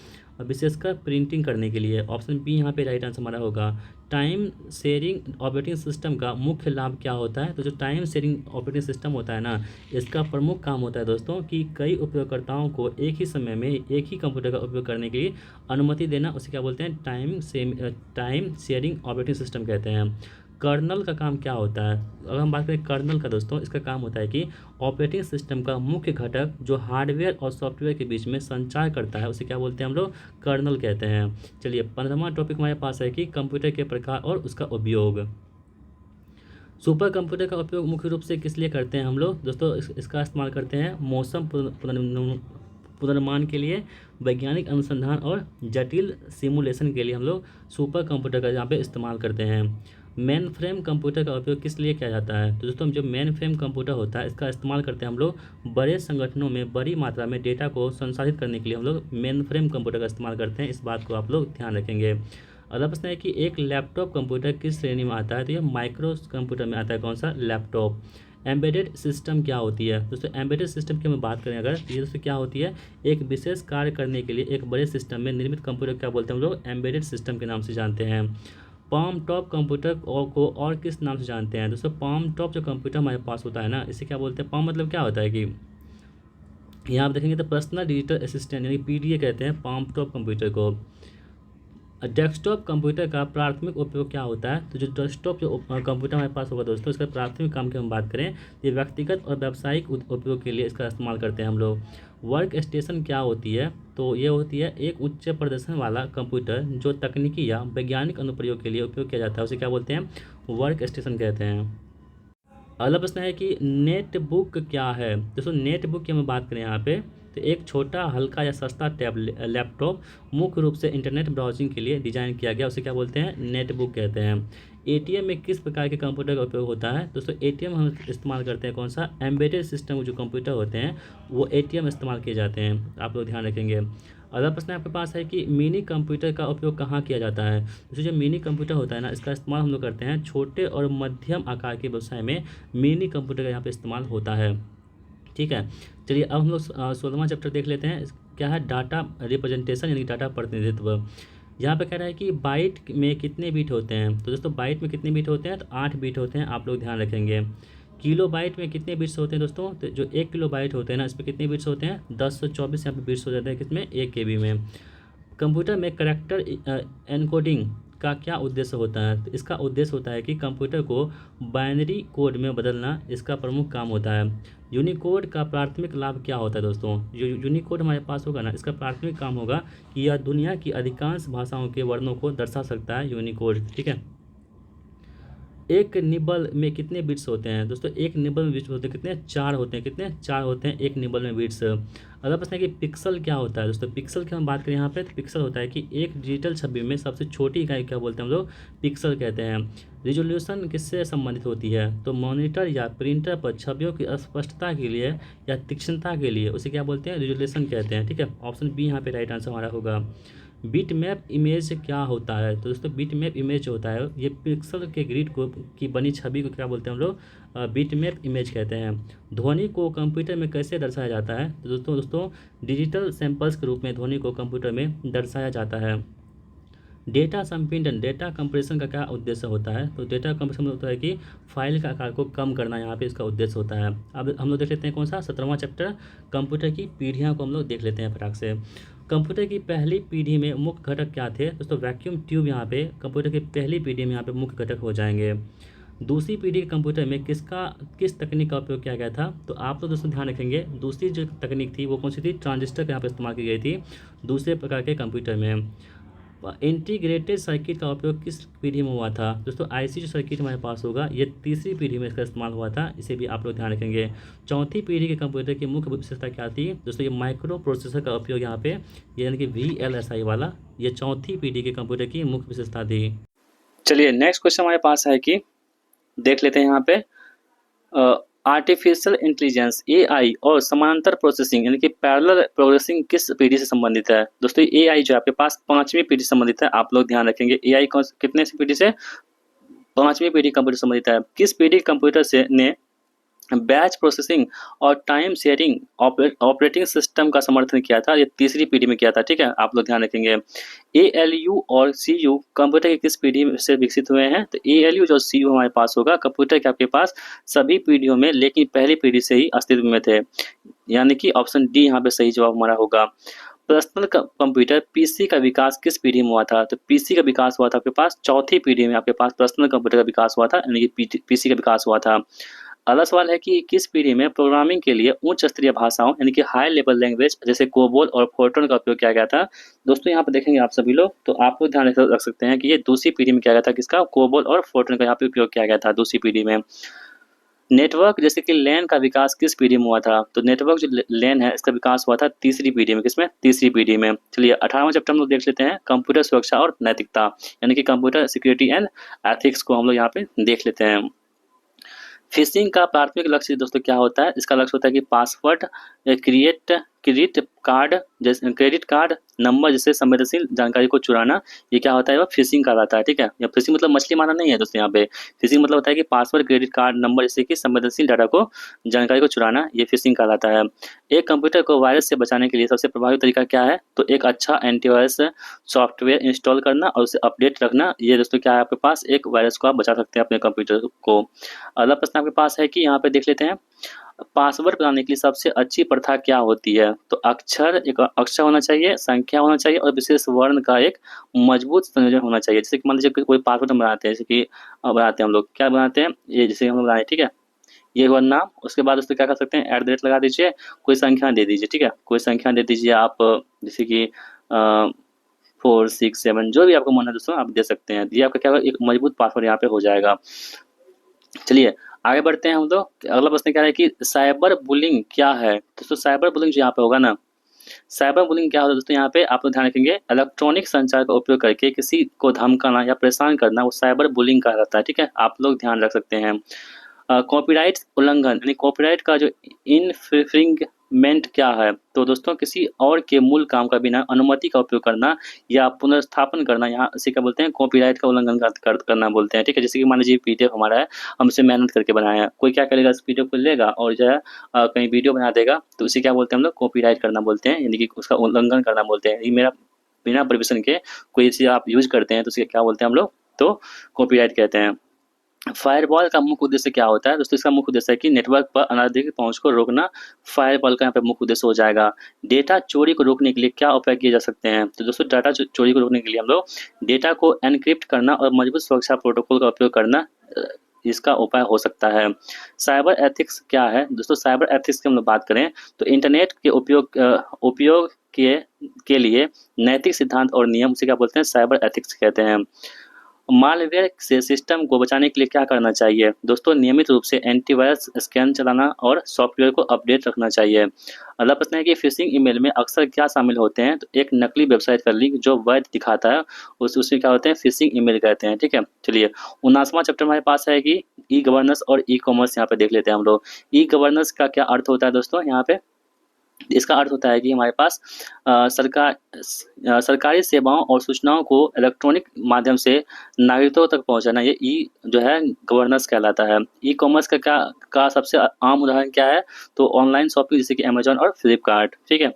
विशेषकर प्रिंटिंग करने के लिए। ऑप्शन बी यहाँ पे राइट आंसर हमारा होगा। टाइम शेयरिंग ऑपरेटिंग सिस्टम का मुख्य लाभ क्या होता है। तो जो टाइम शेयरिंग ऑपरेटिंग सिस्टम होता है ना, इसका प्रमुख काम होता है दोस्तों कि कई उपयोगकर्ताओं को एक ही समय में एक ही कंप्यूटर का उपयोग करने के लिए अनुमति देना, उसे क्या बोलते हैं, टाइम शेयरिंग ऑपरेटिंग सिस्टम कहते हैं। कर्नल का काम क्या होता है। अगर हम बात करें कर्नल का दोस्तों, इसका काम होता है कि ऑपरेटिंग सिस्टम का मुख्य घटक जो हार्डवेयर और सॉफ्टवेयर के बीच में संचार करता है, उसे क्या बोलते हैं हम लोग, कर्नल कहते हैं। चलिए 15वां टॉपिक हमारे पास है कि कंप्यूटर के प्रकार और उसका उपयोग। सुपर कंप्यूटर का उपयोग मुख्य रूप से किस लिए करते हैं हम लोग दोस्तों। इसका इस्तेमाल करते हैं मौसम पुनर्निर्माण के लिए, वैज्ञानिक अनुसंधान और जटिल सिमुलेशन के लिए हम लोग सुपर कंप्यूटर का यहाँ पे इस्तेमाल करते हैं। मेन फ्रेम कंप्यूटर का उपयोग किस लिए किया जाता है। तो दोस्तों जो मेन फ्रेम कंप्यूटर होता है, इसका इस्तेमाल करते हैं हम लोग बड़े संगठनों में बड़ी मात्रा में डेटा को संसाधित करने के लिए हम लोग मेन फ्रेम कंप्यूटर का इस्तेमाल करते हैं। इस बात को आप लोग ध्यान रखेंगे। अगला प्रश्न है कि एक लैपटॉप कंप्यूटर किस श्रेणी में आता है। तो ये माइक्रो कंप्यूटर में आता है। कौन सा, लैपटॉप। एम्बेडेड सिस्टम क्या होती है दोस्तों। एम्बेडेड सिस्टम की हम बात करें अगर, ये दोस्तों क्या होती है, एक विशेष कार्य करने के लिए एक बड़े सिस्टम में निर्मित कंप्यूटर क्या बोलते हैं हम लोग, एम्बेडेड सिस्टम के नाम से जानते हैं। पाम टॉप कंप्यूटर को और किस नाम से जानते हैं दोस्तों। पाम टॉप जो कंप्यूटर हमारे पास होता है ना, इसे क्या बोलते हैं, पाम मतलब क्या होता है कि यहाँ आप देखेंगे तो पर्सनल डिजिटल असिस्टेंट यानी PDA कहते हैं पाम टॉप कंप्यूटर को। डेस्कटॉप कंप्यूटर का प्राथमिक उपयोग क्या होता है। तो जो डेस्कटॉप जो कंप्यूटर हमारे पास होगा दोस्तों, इसका प्राथमिक काम की हम बात करें, ये व्यक्तिगत और व्यावसायिक उपयोग के लिए इसका इस्तेमाल करते हैं हम लोग। वर्क स्टेशन क्या होती है। तो ये होती है एक उच्च प्रदर्शन वाला कंप्यूटर जो तकनीकी या वैज्ञानिक अनुप्रयोग के लिए उपयोग किया जाता है, उसे क्या बोलते हैं, वर्क स्टेशन कहते हैं। अगला प्रश्न है कि नेटबुक क्या है दोस्तों। नेटबुक की हम बात करें यहाँ पे, तो एक छोटा हल्का या सस्ता लैपटॉप मुख्य रूप से इंटरनेट ब्राउजिंग के लिए डिजाइन किया गया, उसे क्या बोलते हैं, नेटबुक कहते हैं। ATM में किस प्रकार के कंप्यूटर का उपयोग होता है दोस्तों। ATM हम इस्तेमाल करते हैं कौन सा, एम्बेडेड सिस्टम जो कंप्यूटर होते हैं वो ATM इस्तेमाल किए जाते हैं, आप लोग ध्यान रखेंगे। अगला प्रश्न आपके पास है कि मिनी कंप्यूटर का उपयोग कहाँ किया जाता है। तो जो मिनी कंप्यूटर होता है ना, इसका इस्तेमाल हम लोग करते हैं छोटे और मध्यम आकार के व्यवसाय में मिनी कंप्यूटर का यहाँ पे इस्तेमाल होता है। ठीक है, चलिए अब हम लोग 16वां चैप्टर देख लेते हैं। क्या है, डाटा रिप्रेजेंटेशन यानी डाटा प्रतिनिधित्व। यहाँ पे कह रहा है कि बाइट में कितने बीट होते हैं। तो दोस्तों बाइट में कितने बीट होते हैं, तो 8 बीट होते हैं, आप लोग ध्यान रखेंगे। किलो बाइट में कितने बिट्स होते हैं दोस्तों। तो जो 1 किलो बाइट होते हैं ना, इस पर कितने बिट्स होते हैं, 1024 यहाँ पे बिट्स हो जाते हैं किसमें, 1 KB में। कंप्यूटर में करैक्टर एनकोडिंग का क्या उद्देश्य होता है। तो इसका उद्देश्य होता है कि कंप्यूटर को बाइनरी कोड में बदलना इसका प्रमुख काम होता है। यूनिकोड का प्राथमिक लाभ क्या होता है दोस्तों। जो यूनिकोड हमारे पास होगा ना, इसका प्राथमिक काम होगा कि यह दुनिया की अधिकांश भाषाओं के वर्णों को दर्शा सकता है, यूनिकोड। ठीक है, एक निबल में कितने बिट्स होते हैं दोस्तों। एक निबल में बिट्स होते हैं कितने, 4 होते हैं, कितने, 4 होते हैं एक निबल में बिट्स। अगला प्रश्न है कि पिक्सल क्या होता है दोस्तों। पिक्सल की हम बात करें यहाँ पे, तो पिक्सल होता है कि एक डिजिटल छवि में सबसे छोटी इकाई क्या बोलते हैं हम लोग, पिक्सल कहते हैं। रिजोल्यूशन किससे संबंधित होती है। तो मॉनिटर या प्रिंटर पर छवियों की स्पष्टता के लिए या तीक्ष्णता के लिए उसे क्या बोलते हैं, रिजोल्यूशन कहते हैं। ठीक है, ऑप्शन बी यहाँ पे राइट आंसर हमारा होगा। बिट मैप इमेज क्या होता है। तो दोस्तों बिट मैप इमेज होता है, ये पिक्सल के ग्रिड को की बनी छवि को क्या बोलते हैं हम लोग, बिट मैप इमेज कहते हैं। ध्वनि को कंप्यूटर में कैसे दर्शाया जाता है। तो दोस्तों डिजिटल सैंपल्स के रूप में ध्वनि को कंप्यूटर में दर्शाया जाता है। डेटा संपीड़न, डेटा कंप्रेशन का क्या उद्देश्य होता है। तो डेटा कंप्रेशन होता है कि फाइल का आकार को कम करना, यहाँ पे इसका उद्देश्य होता है। अब हम लोग देख लेते हैं कौन सा, 17वां चैप्टर कंप्यूटर की पीढ़ियाँ को हम लोग देख लेते हैं फटाक से। कंप्यूटर की पहली पीढ़ी में मुख्य घटक क्या थे दोस्तों। वैक्यूम ट्यूब यहाँ पे कंप्यूटर की पहली पीढ़ी में यहाँ पे मुख्य घटक हो जाएंगे। दूसरी पीढ़ी के कंप्यूटर में किस तकनीक का उपयोग किया गया था। तो आप लोग दोस्तों ध्यान रखेंगे, दूसरी जो तकनीक थी वो कौन सी थी, ट्रांजिस्टर का यहाँ पे इस्तेमाल की गई थी दूसरे प्रकार के कंप्यूटर में। इंटीग्रेटेड सर्किट का उपयोग किस पीढ़ी में हुआ था दोस्तों। IC जो सर्किट हमारे पास होगा ये तीसरी पीढ़ी में इसका इस्तेमाल हुआ था, इसे भी आप लोग ध्यान रखेंगे। चौथी पीढ़ी के कंप्यूटर की मुख्य विशेषता क्या थी दोस्तों, ये माइक्रो प्रोसेसर का उपयोग यहाँ पे, यानी कि VLSI वाला, ये चौथी पीढ़ी के कंप्यूटर की मुख्य विशेषता थी। चलिए नेक्स्ट क्वेश्चन हमारे पास है कि देख लेते हैं यहाँ पे आर्टिफिशियल इंटेलिजेंस एआई और समानांतर प्रोसेसिंग यानी कि पैरेलल प्रोसेसिंग किस पीढ़ी से संबंधित है। दोस्तों एआई जो आपके पास 5वीं पीढ़ी से संबंधित है, आप लोग ध्यान रखेंगे। एआई कितने से पीढ़ी से? 5वीं पीढ़ी कंप्यूटर से संबंधित है। किस पीढ़ी कंप्यूटर से ने बैच प्रोसेसिंग और टाइम शेयरिंग ऑपरेटिंग सिस्टम का समर्थन किया था? ये 3री पीढ़ी में किया था, ठीक है, आप लोग ध्यान रखेंगे। एएलयू और सीयू कंप्यूटर की किस पीढ़ी से विकसित हुए हैं? तो एएलयू जो सीयू हमारे पास होगा कंप्यूटर के आपके पास सभी पीढ़ियों में, लेकिन पहली पीढ़ी से ही अस्तित्व में थे, यानी कि ऑप्शन डी यहाँ पे सही जवाब हमारा होगा। पर्सनल कंप्यूटर पीसी का विकास किस पीढ़ी में हुआ था? तो पीसी का विकास हुआ था आपके पास 4थी पीढ़ी में, आपके पास पर्सनल कंप्यूटर का विकास हुआ था, यानी कि पीसी का विकास हुआ था। अगला सवाल है कि किस पीढ़ी में प्रोग्रामिंग के लिए उच्च स्तरीय भाषाओं यानी कि हाई लेवल लैंग्वेज जैसे कोबोल और फोर्ट्रन का उपयोग किया गया था? दोस्तों यहाँ पर देखेंगे आप सभी लोग, तो आप लोग ध्यान रख सकते हैं कि ये 2री पीढ़ी में किया गया था। किसका? कोबोल और फोर्ट्रन का यहाँ पे उपयोग किया गया था 2री पीढ़ी में। नेटवर्क जैसे कि लैन का विकास किस पीढ़ी में हुआ था? तो नेटवर्क जो लैन है इसका विकास हुआ था 3री पीढ़ी में। किसमें? 3री पीढ़ी में। चलिए 18वां चैप्टर हम लोग देख लेते हैं, कंप्यूटर सुरक्षा और नैतिकता यानी कि कंप्यूटर सिक्योरिटी एंड एथिक्स को हम लोग यहाँ पे देख लेते हैं। फिशिंग का प्राथमिक लक्ष्य दोस्तों क्या होता है? इसका लक्ष्य होता है कि पासवर्ड, क्रेडिट कार्ड नंबर जैसे संवेदनशील जानकारी को चुराना, ये क्या होता है? वह फिशिंग कहलाता है, ठीक है। या फिशिंग मतलब मछली मारना नहीं है दोस्तों, यहाँ पे फिशिंग मतलब होता है कि पासवर्ड, क्रेडिट कार्ड नंबर जैसे कि संवेदनशील डाटा को, जानकारी को चुराना, ये फिशिंग कहलाता है। एक कंप्यूटर को वायरस से बचाने के लिए सबसे प्रभावी तरीका क्या है? तो एक अच्छा एंटीवायरस सॉफ्टवेयर इंस्टॉल करना और उसे अपडेट रखना, ये दोस्तों क्या है आपके पास? एक वायरस को आप बचा सकते हैं अपने कंप्यूटर को। अगला प्रश्न आपके पास है कि यहाँ पे देख लेते हैं, पासवर्ड बनाने के लिए सबसे अच्छी प्रथा क्या होती है? तो एक अक्षर होना चाहिए, संख्या होना चाहिए और विशेष वर्ण का एक मजबूत संयोजन होना चाहिए। जैसे कि मान लीजिए कोई पासवर्ड हम बनाते हैं, जैसे कि बनाते हैं हम लोग, क्या बनाते हैं, ये जैसे हम बनाए, ठीक है, ये हुआ नाम। उसके बाद उसमें क्या कर सकते हैं? @ लगा दीजिए, कोई संख्या दे दीजिए, ठीक है, कोई संख्या दे दीजिए आप, जैसे कि 4 6 7 जो भी आपको मन है दोस्तों आप दे सकते हैं। ये आपका क्या होगा? एक मजबूत पासवर्ड यहाँ पे हो जाएगा। चलिए आगे बढ़ते हैं हम लोग। अगला प्रश्न क्या है कि साइबर बुलिंग क्या है? दोस्तों साइबर बुलिंग जो यहाँ पे होगा ना, साइबर बुलिंग क्या होता है दोस्तों? यहाँ पे आप लोग ध्यान रखेंगे, इलेक्ट्रॉनिक संचार का उपयोग करके किसी को धमकाना या परेशान करना, वो साइबर बुलिंग कहा जाता है, ठीक है, आप लोग ध्यान रख सकते हैं। कॉपीराइट उल्लंघन यानी कॉपीराइट का जो इन्फ्रिंगमेंट क्या है? तो दोस्तों किसी और के मूल काम का बिना अनुमति का उपयोग करना या पुनर्स्थापन करना, यहाँ इसे क्या बोलते हैं? कॉपीराइट का उल्लंघन करना बोलते हैं, ठीक है। जैसे कि मान लीजिए पीडीएफ हमारा है, हम इसे मेहनत करके बनाया है, कोई क्या करेगा? इस पीडीएफ को लेगा और जो है कहीं वीडियो बना देगा, तो उसे क्या बोलते हैं हम लोग? कॉपीराइट करना बोलते हैं, यानी कि उसका उल्लंघन करना बोलते हैं। ये मेरा बिना परमिशन के कोई चीज़ आप यूज करते हैं तो उसे क्या बोलते हैं हम लोग? तो कॉपीराइट कहते हैं। फायरवॉल का मुख्य उद्देश्य क्या होता है? दोस्तों इसका मुख्य उद्देश्य है कि नेटवर्क पर अनाधिकृत पहुंच को रोकना, फायरवॉल का यहाँ पे मुख्य उद्देश्य हो जाएगा। डेटा चोरी को रोकने के लिए क्या उपाय किए जा सकते हैं? तो दोस्तों डाटा चोरी को रोकने के लिए हम लोग डेटा को एनक्रिप्ट करना और मजबूत सुरक्षा प्रोटोकॉल का उपयोग करना, इसका उपाय हो सकता है। साइबर एथिक्स क्या है? दोस्तों साइबर एथिक्स की हम लोग बात करें तो इंटरनेट के उपयोग के लिए नैतिक सिद्धांत और नियम से क्या बोलते हैं? साइबर एथिक्स कहते हैं। मालवेयर से सिस्टम को बचाने के लिए क्या करना चाहिए? दोस्तों नियमित रूप से एंटीवायरस स्कैन चलाना और सॉफ्टवेयर को अपडेट रखना चाहिए। अगला प्रश्न है कि फिशिंग ईमेल में अक्सर क्या शामिल होते हैं? तो एक नकली वेबसाइट का लिंक जो वैध दिखाता है उसमें क्या होते हैं? फिशिंग ईमेल कहते हैं, ठीक है। चलिए 79वां चैप्टर हमारे पास है कि ई गवर्नेंस और ई कॉमर्स, यहाँ पे देख लेते हैं हम लोग। ई गवर्नेंस का क्या अर्थ होता है दोस्तों? यहाँ पे इसका अर्थ होता है कि हमारे पास सरकारी सेवाओं और सूचनाओं को इलेक्ट्रॉनिक माध्यम से नागरिकों तक पहुंचाना, ये ई जो है गवर्नेंस कहलाता है। ई कॉमर्स का सबसे आम उदाहरण क्या है? तो ऑनलाइन शॉपिंग जैसे कि अमेजॉन और फ्लिपकार्ट, ठीक है।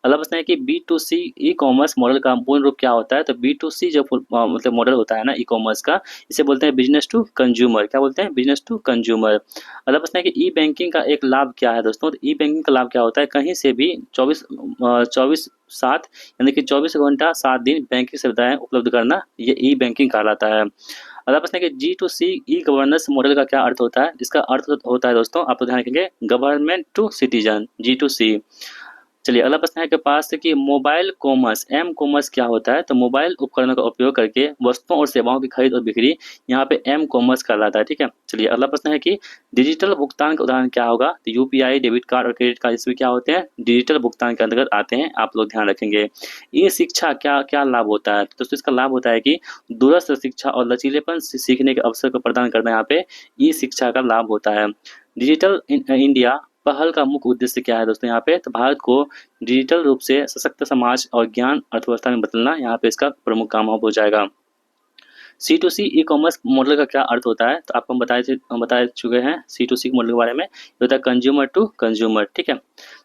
अगला प्रश्न है कि B2C ई कॉमर्स मॉडल का पूर्ण रूप क्या होता है? तो B2C जो मतलब मॉडल होता है ना ई कॉमर्स का, इसे बोलते हैं बिजनेस टू कंज्यूमर। क्या बोलते हैं? Business to consumer. अगला प्रश्न है कि ई बैंकिंग का एक लाभ क्या है दोस्तों? तो ई बैंकिंग का लाभ क्या होता है? कहीं से भी 24/7 यानी कि 24 घंटा 7 दिन बैंकिंग सुविधाएं उपलब्ध करना, ये ई बैंकिंग कहलाता है। अगला प्रश्न है कि G2C ई गवर्नेंस मॉडल का क्या अर्थ होता है? इसका अर्थ होता है दोस्तों, आप ध्यान रखेंगे, गवर्नमेंट टू सिटीजन, G2C। चलिए अगला प्रश्न है आपके पास कि मोबाइल कॉमर्स एम कॉमर्स क्या होता है? तो मोबाइल उपकरणों का उपयोग करके वस्तुओं और सेवाओं की खरीद और बिक्री यहाँ पे एम कॉमर्स कहलाता है। ठीक है, चलिए अगला प्रश्न है कि डिजिटल भुगतान का उदाहरण क्या होगा? तो यूपीआई, डेबिट कार्ड और क्रेडिट कार्ड इसमें क्या होते हैं? डिजिटल भुगतान के अंतर्गत आते हैं, आप लोग ध्यान रखेंगे। ई शिक्षा क्या क्या लाभ होता है? तो दोस्तों इसका लाभ होता है कि दूरस्थ शिक्षा और लचीलेपन सीखने के अवसर को प्रदान करना यहाँ पे ई शिक्षा का लाभ होता है। डिजिटल इंडिया पहल का मुख्य उद्देश्य क्या है दोस्तों यहाँ पे? तो भारत को डिजिटल रूप से सशक्त समाज और ज्ञान अर्थव्यवस्था में बदलना यहाँ पे इसका प्रमुख काम हो जाएगा। C2C ई कॉमर्स मॉडल का क्या अर्थ होता है? तो आपको हम बता चुके हैं C2C मॉडल के बारे में। ये होता है कंज्यूमर टू कंज्यूमर। ठीक है,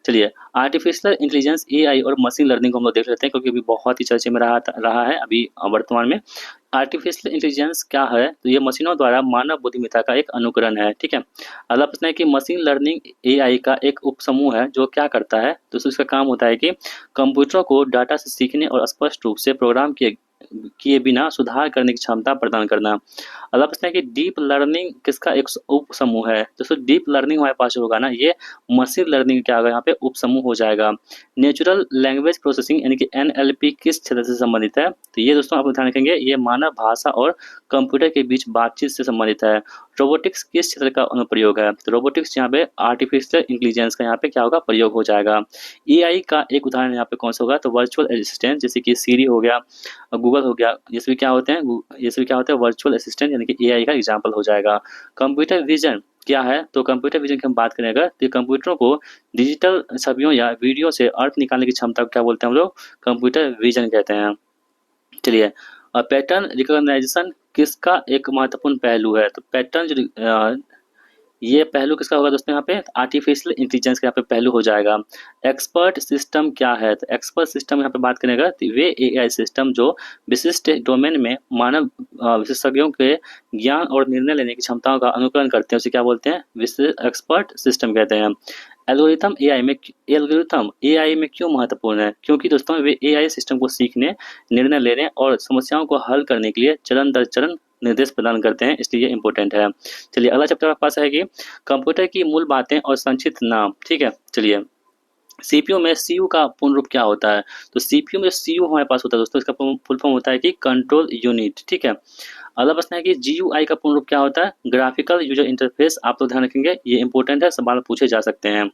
चलिए आर्टिफिशियल इंटेलिजेंस AI और मशीन लर्निंग को हम लोग देख लेते हैं, क्योंकि अभी बहुत ही चर्चे में रहा है अभी वर्तमान में। आर्टिफिशियल इंटेलिजेंस क्या है? तो ये मशीनों द्वारा मानव बुद्धिमत्ता का एक अनुकरण है। ठीक है, अगला प्रश्न है कि मशीन लर्निंग AI का एक उपसमूह है जो क्या करता है? तो इसका काम होता है कि कंप्यूटरों को डाटा से सीखने और स्पष्ट रूप से प्रोग्राम किए बिना सुधार करने की क्षमता प्रदान करना। अगला प्रश्न है कि डीप लर्निंग किसका एक उप समूह है? दोस्तों डीप लर्निंग हमारे पास होगा ना, ये मशीन लर्निंग क्या होगा यहाँ पे उप समूह हो जाएगा। नेचुरल लैंग्वेज प्रोसेसिंग यानी कि NLP किस क्षेत्र से संबंधित है? तो ये दोस्तों आप ध्यान रखेंगे, ये मानव भाषा और कंप्यूटर के बीच बातचीत से संबंधित है। रोबोटिक्स किस क्षेत्र का अनुप्रयोग है? तो रोबोटिक्स यहाँ पे आर्टिफिशियल इंटेलिजेंस का यहाँ पे क्या होगा? प्रयोग हो जाएगा। AI का एक उदाहरण यहाँ पे कौन सा होगा? तो वर्चुअल असिस्टेंट जैसे कि सीरी हो गया, गूगल हो गया, ये सभी क्या होते हैं? ये सभी क्या होते हैं? वर्चुअल असिस्टेंट यानी कि AI का एग्जाम्पल हो जाएगा। कंप्यूटर विजन क्या है? तो कंप्यूटर विजन की हम बात करें अगर, तो कंप्यूटरों को डिजिटल छवियों या वीडियो से अर्थ निकालने की क्षमता को क्या बोलते हैं हम लोग? कंप्यूटर विजन कहते हैं। चलिए पैटर्न रिकॉग्नाइजेशन किसका एक महत्वपूर्ण पहलू है? तो पैटर्न जो ये पहलू किसका होगा दोस्तों? यहाँ पे आर्टिफिशियल इंटेलिजेंस का यहाँ पे पहलू हो जाएगा। एक्सपर्ट सिस्टम क्या है? तो एक्सपर्ट सिस्टम यहाँ पे बात करेगा तो वे AI सिस्टम जो विशिष्ट डोमेन में मानव विशेषज्ञों के ज्ञान और निर्णय लेने की क्षमताओं का अनुकरण करते हैं, उसे क्या बोलते हैं? विशेष एक्सपर्ट सिस्टम कहते हैं। एल्गोरिथम AI में क्यों महत्वपूर्ण है? क्योंकि दोस्तों वे AI सिस्टम को सीखने, निर्णय लेने और समस्याओं को हल करने के लिए चरण दर चरण निर्देश प्रदान करते हैं, इसलिए ये इंपॉर्टेंट है। चलिए अगला चैप्टर आपके पास है कि कंप्यूटर की मूल बातें और संक्षिप्त नाम। ठीक है, चलिए CPU में CU का पूर्ण रूप क्या होता है? तो CPU में CU हमारे पास होता है दोस्तों, इसका फुल फॉर्म होता है कि कंट्रोल यूनिट। ठीक है, अगला प्रश्न है कि GUI का पूर्ण रूप क्या होता है? Graphical user interface. आप तो ध्यान रखेंगे, ये इंपॉर्टेंट है, सवाल पूछे जा सकते हैं।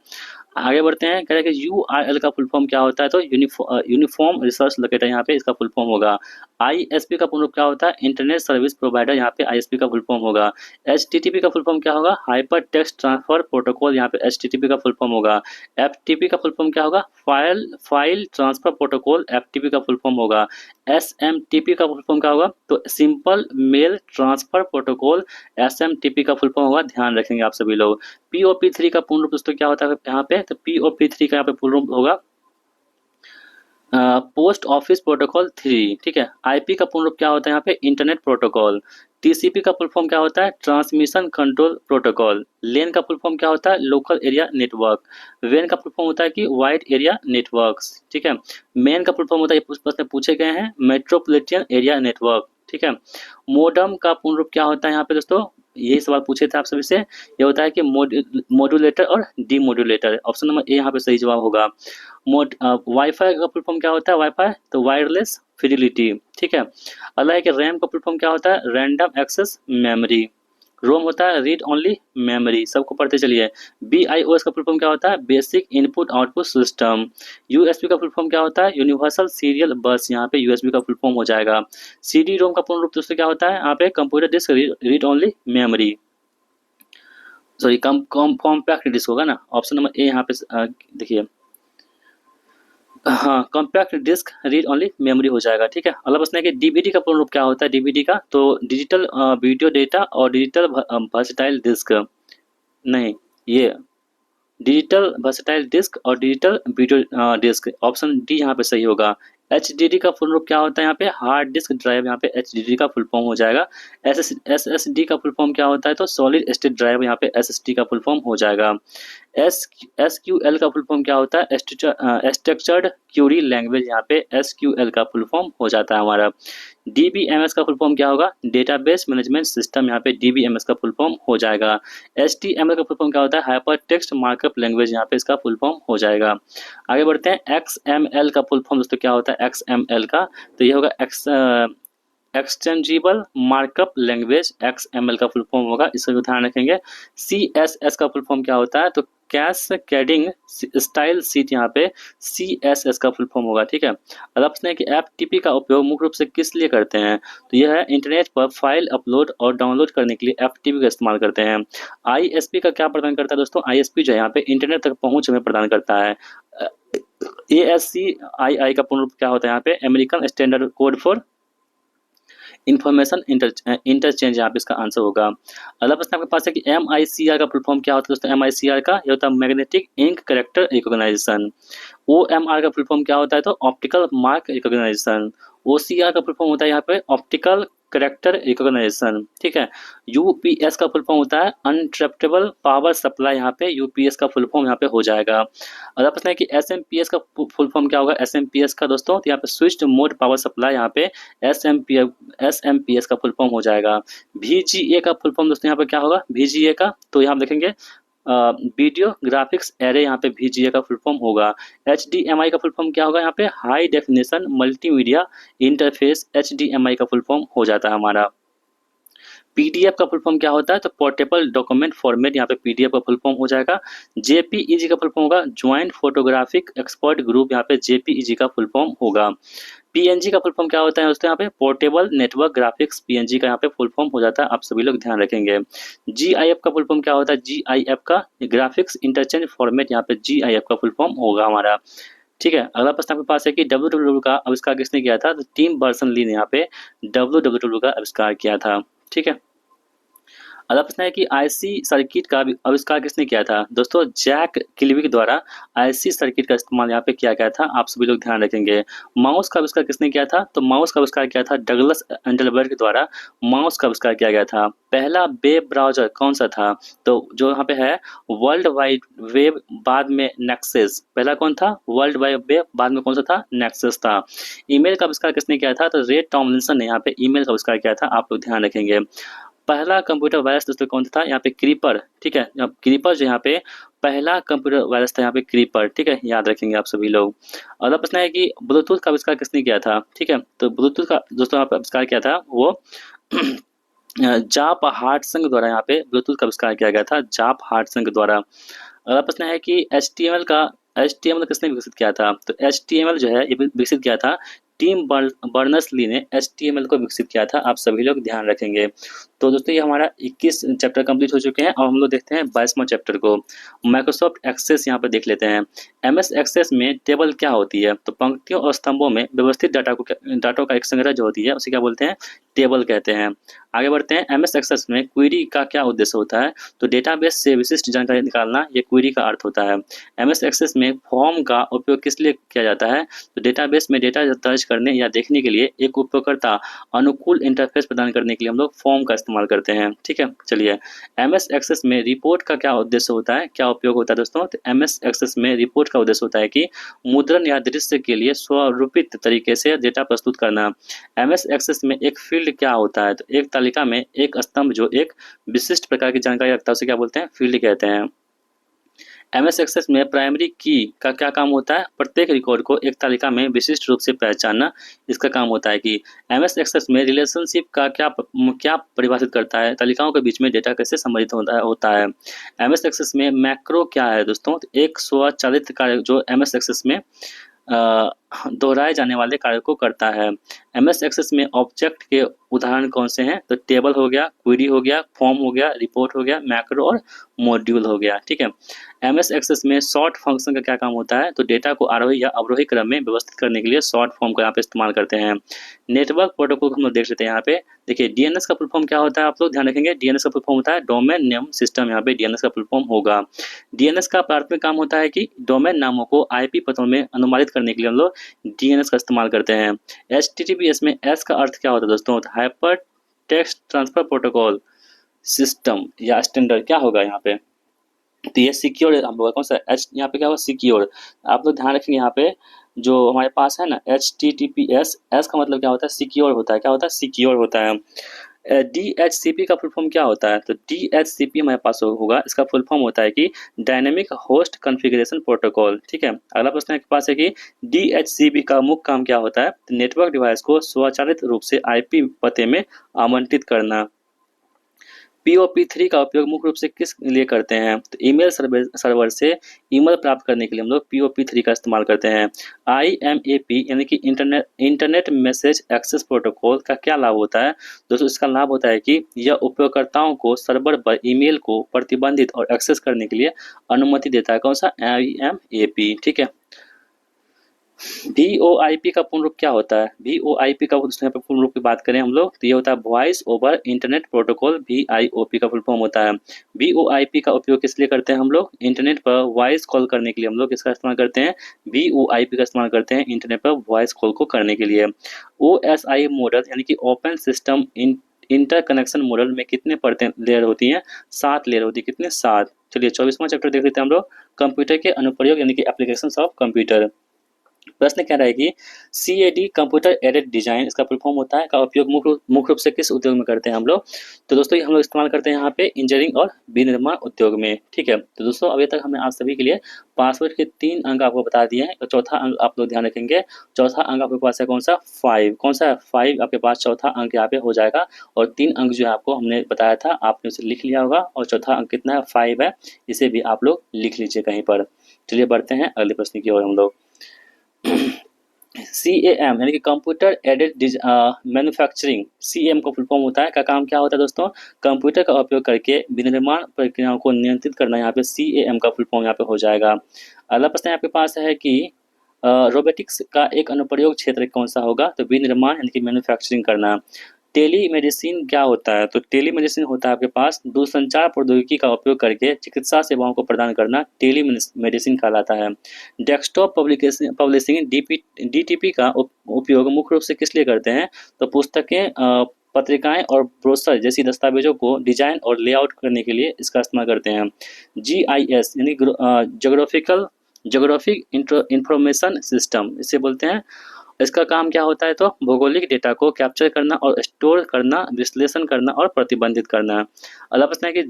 आगे बढ़ते हैं, कह रहे हैं कि URL का फुल फॉर्म क्या होता है? तो यूनिफॉर्म रिसर्च लोकेटर यहाँ पे इसका फुल फॉर्म होगा। ISP का पूर्ण रूप क्या होता है? इंटरनेट सर्विस प्रोवाइडर, यहाँ पे ISP का फुल फॉर्म होगा। HTTP का फुल फॉर्म क्या होगा? हाइपर टेक्स्ट ट्रांसफर प्रोटोकॉल, यहाँ पे HTTP का फुल फॉर्म होगा। FTP का फुल फॉर्म क्या होगा? फाइल ट्रांसफर प्रोटोकॉल, FTP का फुल फॉर्म होगा। SMTP का फुल फॉर्म क्या होगा? तो simple mail transfer protocol, SMTP का फुल फॉर्म होगा, ध्यान रखेंगे आप सभी लोग। POP3 का पूर्ण रूप दोस्तों क्या होता है यहाँ पे? तो POP3 का यहाँ पे पूर्ण रूप होगा पोस्ट ऑफिस प्रोटोकॉल 3। ठीक है, IP का पूर्ण रूप क्या होता है यहाँ पे? Internet protocol. TCP का फुल फॉर्म क्या होता है? Transmission control protocol. लेन का फुल फॉर्म क्या होता है? Local area network. वेन का फुल फॉर्म होता है कि वाइड एरिया नेटवर्क्स। ठीक है, मेन का फुल फॉर्म होता है, ये प्रश्न पूछे गए हैं, मेट्रोपॉलिटन एरिया नेटवर्क। ठीक है, मोडम का पूर्ण रूप क्या होता है यहाँ पे दोस्तों? यही सवाल पूछे थे आप सभी से। ये होता है कि मॉड्यूलेटर और डीमॉड्यूलेटर। ऑप्शन नंबर ए यहाँ पे सही जवाब होगा। वाईफाई का फुल फॉर्म क्या होता है? वाईफाई तो वायरलेस फिडिलिटी। ठीक है, अगला है कि रैम का फुल फॉर्म क्या होता है? Random access memory. रोम होता है रीड ओनली मेमोरी। सबको पढ़ते चलिए। BIOS का फुल फॉर्म क्या होता है? Basic input output system. USB का फुल फॉर्म क्या होता है? यूनिवर्सल सीरियल बस, यहाँ पे USB का फुल फॉर्म हो जाएगा। CD-ROM का पूर्ण रूप दोस्तों क्या होता है? यहाँ पे computer disc read only memory, sorry compact disc होगा ना। ऑप्शन नंबर ए यहाँ पे देखिए, हाँ compact disc read only memory हो जाएगा। ठीक है, अगला प्रश्न है कि DVD का पूर्ण रूप क्या होता है? DVD का तो डिजिटल वीडियो डेटा और डिजिटल वर्सटाइल डिस्क। नहीं, ये डिजिटल वर्सटाइल डिस्क और digital video disc. Option D यहाँ पे सही होगा। HDD का फुल रूप क्या होता है? यहाँ पे हार्ड डिस्क ड्राइव, यहाँ पे HDD का फुल फॉर्म हो जाएगा। SSD का फुल फॉर्म क्या होता है? तो सॉलिड स्टेट ड्राइव, यहाँ पे SSD का फुल फॉर्म हो जाएगा। SQL का फुल फॉर्म क्या होता है? स्ट्रक्चर्ड क्यूरी लैंग्वेज, यहाँ पे SQL का फुल फॉर्म हो जाता है हमारा। DBMS का फुल फॉर्म क्या होगा? डेटाबेस मैनेजमेंट सिस्टम, यहाँ पे DBMS का फुल फॉर्म हो जाएगा। HTML का फुल फॉर्म क्या होता है? हाइपर टेक्स्ट मार्कअप लैंग्वेज, यहाँ पे इसका फुल फॉर्म हो जाएगा। आगे बढ़ते हैं। XML का फुल फॉर्म दोस्तों क्या होता है? XML का तो ये होगा एक्सटेंजिबल मार्कअप लैंग्वेज, XML का फुल फॉर्म होगा, इसका भी ध्यान रखेंगे। CSS का फुल फॉर्म क्या होता है? तो कैस्केडिंग स्टाइल शीट, यहाँ पे CSS का फुल फॉर्म होगा, ठीक है। अब आप हैं कि FTP का उपयोग मुख्य रूप से किस लिए करते हैं? तो यह है इंटरनेट पर फाइल अपलोड और डाउनलोड करने के लिए FTP का इस्तेमाल करते हैं। ISP का क्या प्रदान करता है दोस्तों? ISP जो है यहाँ पे इंटरनेट तक पहुंच हमें प्रदान करता है। ASCII का पूर्ण रूप क्या होता है? यहाँ पे American standard code for information interchange, यहाँ पे इसका आंसर होगा। अगला प्रश्न आपके पास है कि MICR का फुल फॉर्म क्या होता है दोस्तों? MICR का ये होता है magnetic ink character recognization. OMR का फुल फॉर्म क्या होता है? तो ऑप्टिकल मार्क रिकॉग्नाइजेशन। OCR का फुल फॉर्म होता है यहाँ पे ऑप्टिकल करेक्टर रिकॉग्नाइजेशन, ठीक है। UPS का फुल फॉर्म होता है अनट्रैप्टेबल पावर सप्लाई, यहाँ पे UPS का फुल फॉर्म यहाँ पे हो जाएगा। अगला प्रश्न है कि SMPS का फुल फॉर्म क्या होगा? SMPS का दोस्तों तो यहाँ पे स्विच्ड मोड पावर सप्लाई, यहाँ पे SMPS का फुल फॉर्म हो जाएगा। VGA का फुल फॉर्म दोस्तों यहाँ पे क्या होगा? VGA का तो यहाँ देखेंगे वीडियो ग्राफिक्स एरे, यहाँ पे VGA का फुल फॉर्म होगा। HDMI का फुल फॉर्म क्या होगा? यहाँ पे high definition multimedia interface, HDMI का फुल फॉर्म हो जाता है हमारा। PDF का फुल फॉर्म क्या होता है? तो पोर्टेबल डॉक्यूमेंट फॉर्मेट, यहाँ पे PDF का फुल फॉर्म हो जाएगा। JPEG का फुल फॉर्म होगा ज्वाइंट फोटोग्राफिक एक्सपर्ट ग्रुप, यहाँ पे JPEG का फुल फॉर्म होगा। PNG का फुल फॉर्म क्या होता है दोस्तों? यहाँ पे पोर्टेबल नेटवर्क ग्राफिक्स, PNG का यहाँ पे फुल फॉर्म हो जाता है, आप सभी लोग ध्यान रखेंगे। GIF का फुल फॉर्म क्या होता है? GIF का ग्राफिक्स इंटरचेंज फॉर्मेट, यहाँ पे GIF का फुल फॉर्म होगा हमारा, ठीक है। अगला प्रश्न आपके पास है कि WWW का आविष्कार किसने किया था? तो टिम बर्नर्स-ली ने यहाँ पे WWW का आविष्कार किया था, ठीक है। अगला प्रश्न है कि आईसी सर्किट का आविष्कार किसने किया था? दोस्तों जैक किलविक द्वारा आईसी सर्किट का इस्तेमाल यहाँ पे किया गया था, आप सभी लोग ध्यान रखेंगे। माउस का आविष्कार किसने किया था? तो माउस का आविष्कार किया था डगलस एंडलबर्ग द्वारा, माउस का आविष्कार किया गया था। पहला वेब ब्राउजर कौन सा था? तो जो यहाँ पे है वर्ल्ड वाइड वेब, बाद में नेक्सस। पहला कौन था? वर्ल्ड वाइड वेब, बाद में कौन सा था? नेक्सस था। ईमेल का आविष्कार किसने किया था? तो रे टॉमलिंसन ने यहाँ पे ईमेल का आविष्कार किया था, आप लोग ध्यान रखेंगे। पहला कंप्यूटर वायरस दोस्तों कौन सा था? यहाँ पे क्रीपर, ठीक है। क्रीपर जो यहाँ पे पहला कंप्यूटर वायरस था, यहाँ पे क्रीपर, ठीक है, याद रखेंगे आप सभी लोग। अगला प्रश्न है कि ब्लूटूथ का आविष्कार किसने किया था? ठीक है, तो ब्लूटूथ का दोस्तों यहाँ पे आविष्कार किया था वो जाप हार्टसंग द्वारा, यहाँ पे ब्लूटूथ का आविष्कार किया गया था जाप हार्टसंग द्वारा। अगला प्रश्न है कि HTML किसने विकसित किया था? तो HTML जो है ये विकसित किया था टिम बर्नर्स-ली ने HTML को विकसित किया था, आप सभी लोग ध्यान रखेंगे। तो दोस्तों ये हमारा 21 चैप्टर कंप्लीट हो चुके हैं और हम लोग देखते हैं 22वां चैप्टर को। माइक्रोसॉफ्ट एक्सेस यहाँ पे देख लेते हैं। MS एक्सेस में टेबल क्या होती है? तो पंक्तियों और स्तंभों में व्यवस्थित डाटा का एक संग्रह जो होती है उसे क्या बोलते हैं? टेबल कहते हैं। आगे बढ़ते हैं। MS एक्सेस में क्वेरी का क्या उद्देश्य होता है? तो डेटाबेस से विशिष्ट जानकारी निकालना, ये क्वेरी का अर्थ होता है। MS एक्सेस में फॉर्म का उपयोग किस लिए किया जाता है? तो डेटाबेस में डेटा दर्ज करने या देखने के लिए एक उपयोगकर्ता अनुकूल इंटरफेस प्रदान करने के लिए हम लोग फॉर्म का इस्तेमाल करते हैं, ठीक है। चलिए, MS एक्सेस में रिपोर्ट का क्या उद्देश्य होता है, क्या उपयोग होता है दोस्तों? तो MS एक्सेस में रिपोर्ट का उद्देश्य होता है कि मुद्रण या दृश्य के लिए स्वरूपित तरीके से डेटा प्रस्तुत करना। MS एक्सेस में एक फील्ड क्या होता है? तो एक तालिका में एक स्तंभ जो एक विशिष्ट प्रकार की जानकारी रखता है उसे क्या बोलते हैं? फील्ड कहते हैं। MS एक्सेस में प्राइमरी की का क्या काम होता है? प्रत्येक रिकॉर्ड को एक तालिका में विशिष्ट रूप से पहचानना, इसका काम होता है कि MS एक्सेस में रिलेशनशिप का क्या परिभाषित करता है? तालिकाओं के बीच में डेटा कैसे संबंधित होता है। MS एक्सेस में मैक्रो क्या है दोस्तों? तो एक स्वचालित कार्य जो MS एक्सेस में दोहराए जाने वाले कार्य को करता है। MS एक्सेस में ऑब्जेक्ट के उदाहरण कौन से हैं? तो टेबल हो गया, क्वेरी हो गया, फॉर्म हो गया, रिपोर्ट हो गया, मैक्रो और मॉड्यूल हो गया, ठीक है। MS एक्सेस में सॉर्ट फंक्शन का क्या काम होता है? तो डेटा को आरोही या अवरोही क्रम में व्यवस्थित करने के लिए सॉर्ट फॉर्म का यहाँ पे इस्तेमाल करते हैं। नेटवर्क प्रोटोकॉल को हम लोग देख लेते हैं यहाँ पे। देखिए DNS का फुल फॉर्म क्या होता है, आप लोग ध्यान रखेंगे। DNS का फुल फॉर्म होता है डोमेन नेम सिस्टम, यहाँ पे DNS का फुल फॉर्म होगा। DNS का प्राथमिक काम होता है कि डोमेन नामों को IP पतों में अनुवादित करने के लिए हम लोग DNS का इस्तेमाल करते हैं। HTTPS में S का अर्थ क्या होता है दोस्तों? Hyper text transfer protocol system या स्टैंडर्ड क्या होगा यहाँ पे? तो ये सिक्योर होगा, कौन सा एच यहाँ पे क्या होगा, सिक्योर। आप लोग ध्यान रखेंगे यहाँ पे जो हमारे पास है ना HTTPS, एस का मतलब क्या होता है, सिक्योर होता है, क्या होता है, सिक्योर होता है। DHCP का फुल फॉर्म क्या होता है, तो DHCP हमारे पास होगा, इसका फुल फॉर्म होता है कि डायनेमिक होस्ट कॉन्फ़िगरेशन प्रोटोकॉल। ठीक है, अगला प्रश्न आपके पास है कि DHCP का मुख्य काम क्या होता है, तो नेटवर्क डिवाइस को स्वचालित रूप से IP पते में आवंटित करना। POP3 का उपयोग मुख्य रूप से किस लिए करते हैं, तो ईमेल सर्वर से ईमेल प्राप्त करने के लिए हम लोग POP3 का इस्तेमाल करते हैं। IMAP यानी कि इंटरनेट मैसेज एक्सेस प्रोटोकॉल का क्या लाभ होता है, दोस्तों इसका लाभ होता है कि यह उपयोगकर्ताओं को सर्वर पर ईमेल को प्रतिबंधित और एक्सेस करने के लिए अनुमति देता है। कौन सा, IMAP। ठीक है, VoIP का पूर्ण रूप क्या होता है, VoIP का यहाँ पे पूर्ण रूप की बात करें हम लोग, तो ये होता है voice over internet protocol, VoIP का फुल फॉर्म होता है। VoIP का उपयोग किस लिए करते हैं हम लोग, इंटरनेट पर वॉइस कॉल करने के लिए हम लोग इसका इस्तेमाल करते हैं, VoIP का इस्तेमाल करते हैं इंटरनेट पर वॉइस कॉल को करने के लिए। OSI मॉडल यानी कि ओपन सिस्टम इंटरकनेक्शन मॉडल में कितने परतें लेयर होती हैं, 7 लेयर होती है, कितने, 7। चलिए 24वां चैप्टर देख लेते हैं हम लोग, कंप्यूटर के अनुप्रयोग यानी कि एप्लीकेशन ऑफ कंप्यूटर। प्रश्न कह रहा है कि CAD कंप्यूटर एडेड डिजाइन, इसका फुल फॉर्म होता है, का उपयोग मुख्य रूप से किस उद्योग में करते हैं हम लोग, तो दोस्तों ये हम लोग इस्तेमाल करते हैं यहाँ पे इंजीनियरिंग और विनिर्माण उद्योग में। ठीक है, तो दोस्तों अभी तक हमने आप सभी के लिए पासवर्ड के 3 अंक आपको बता दिए हैं, और चौथा अंक आप लोग ध्यान रखेंगे। चौथा अंक आपके पास है कौन सा, 5, कौन सा है, 5 आपके पास चौथा अंक यहाँ पे हो जाएगा। और 3 अंक जो है आपको हमने बताया था, आपने उसे लिख लिया होगा, और चौथा अंक कितना है, 5 है, इसे भी आप लोग लिख लीजिए कहीं पर। चलिए बढ़ते हैं अगले प्रश्न की ओर हम लोग। CAM यानी कि कंप्यूटर एडेड मैन्युफैक्चरिंग, CAM का फुल फॉर्म होता है, का काम क्या होता है दोस्तों, कंप्यूटर का उपयोग करके विनिर्माण प्रक्रियाओं को नियंत्रित करना, यहाँ पे CAM का फुल फॉर्म यहाँ पे हो जाएगा। अगला प्रश्न आपके पास है कि रोबोटिक्स का एक अनुप्रयोग क्षेत्र कौन सा होगा, तो विनिर्माण यानी कि मैन्युफैक्चरिंग करना। टेलीमेडिसिन क्या होता है, तो टेलीमेडिसिन होता है आपके पास दूरसंचार प्रौद्योगिकी का उपयोग करके चिकित्सा सेवाओं को प्रदान करना, टेलीमेडिसिन कहलाता है। डेस्कटॉप पब्लिशिंग DTP का उपयोग मुख्य रूप से किस लिए करते हैं, तो पुस्तकें, पत्रिकाएं और ब्रोशर जैसी दस्तावेजों को डिजाइन और लेआउट करने के लिए इसका इस्तेमाल करते हैं। GIS यानी जोग्राफिक इंफॉर्मेशन सिस्टम, इसे बोलते हैं। इसका काम क्या होता है, तो भौगोलिक डेटा को कैप्चर करना और स्टोर करना, विश्लेषण करना और प्रतिबंधित करना। अगला प्रश्न है कि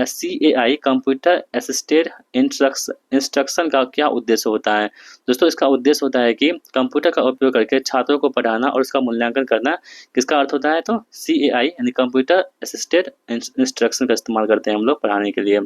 CAI कंप्यूटर असिस्टेड इंस्ट्रक्शन का क्या उद्देश्य होता है, दोस्तों इसका उद्देश्य होता है कि कंप्यूटर का उपयोग करके छात्रों को पढ़ाना और उसका मूल्यांकन करना। किसका अर्थ होता है, तो CAI यानी कंप्यूटर असिस्टेड इंस्ट्रक्शन का इस्तेमाल करते हैं हम लोग पढ़ाने के लिए।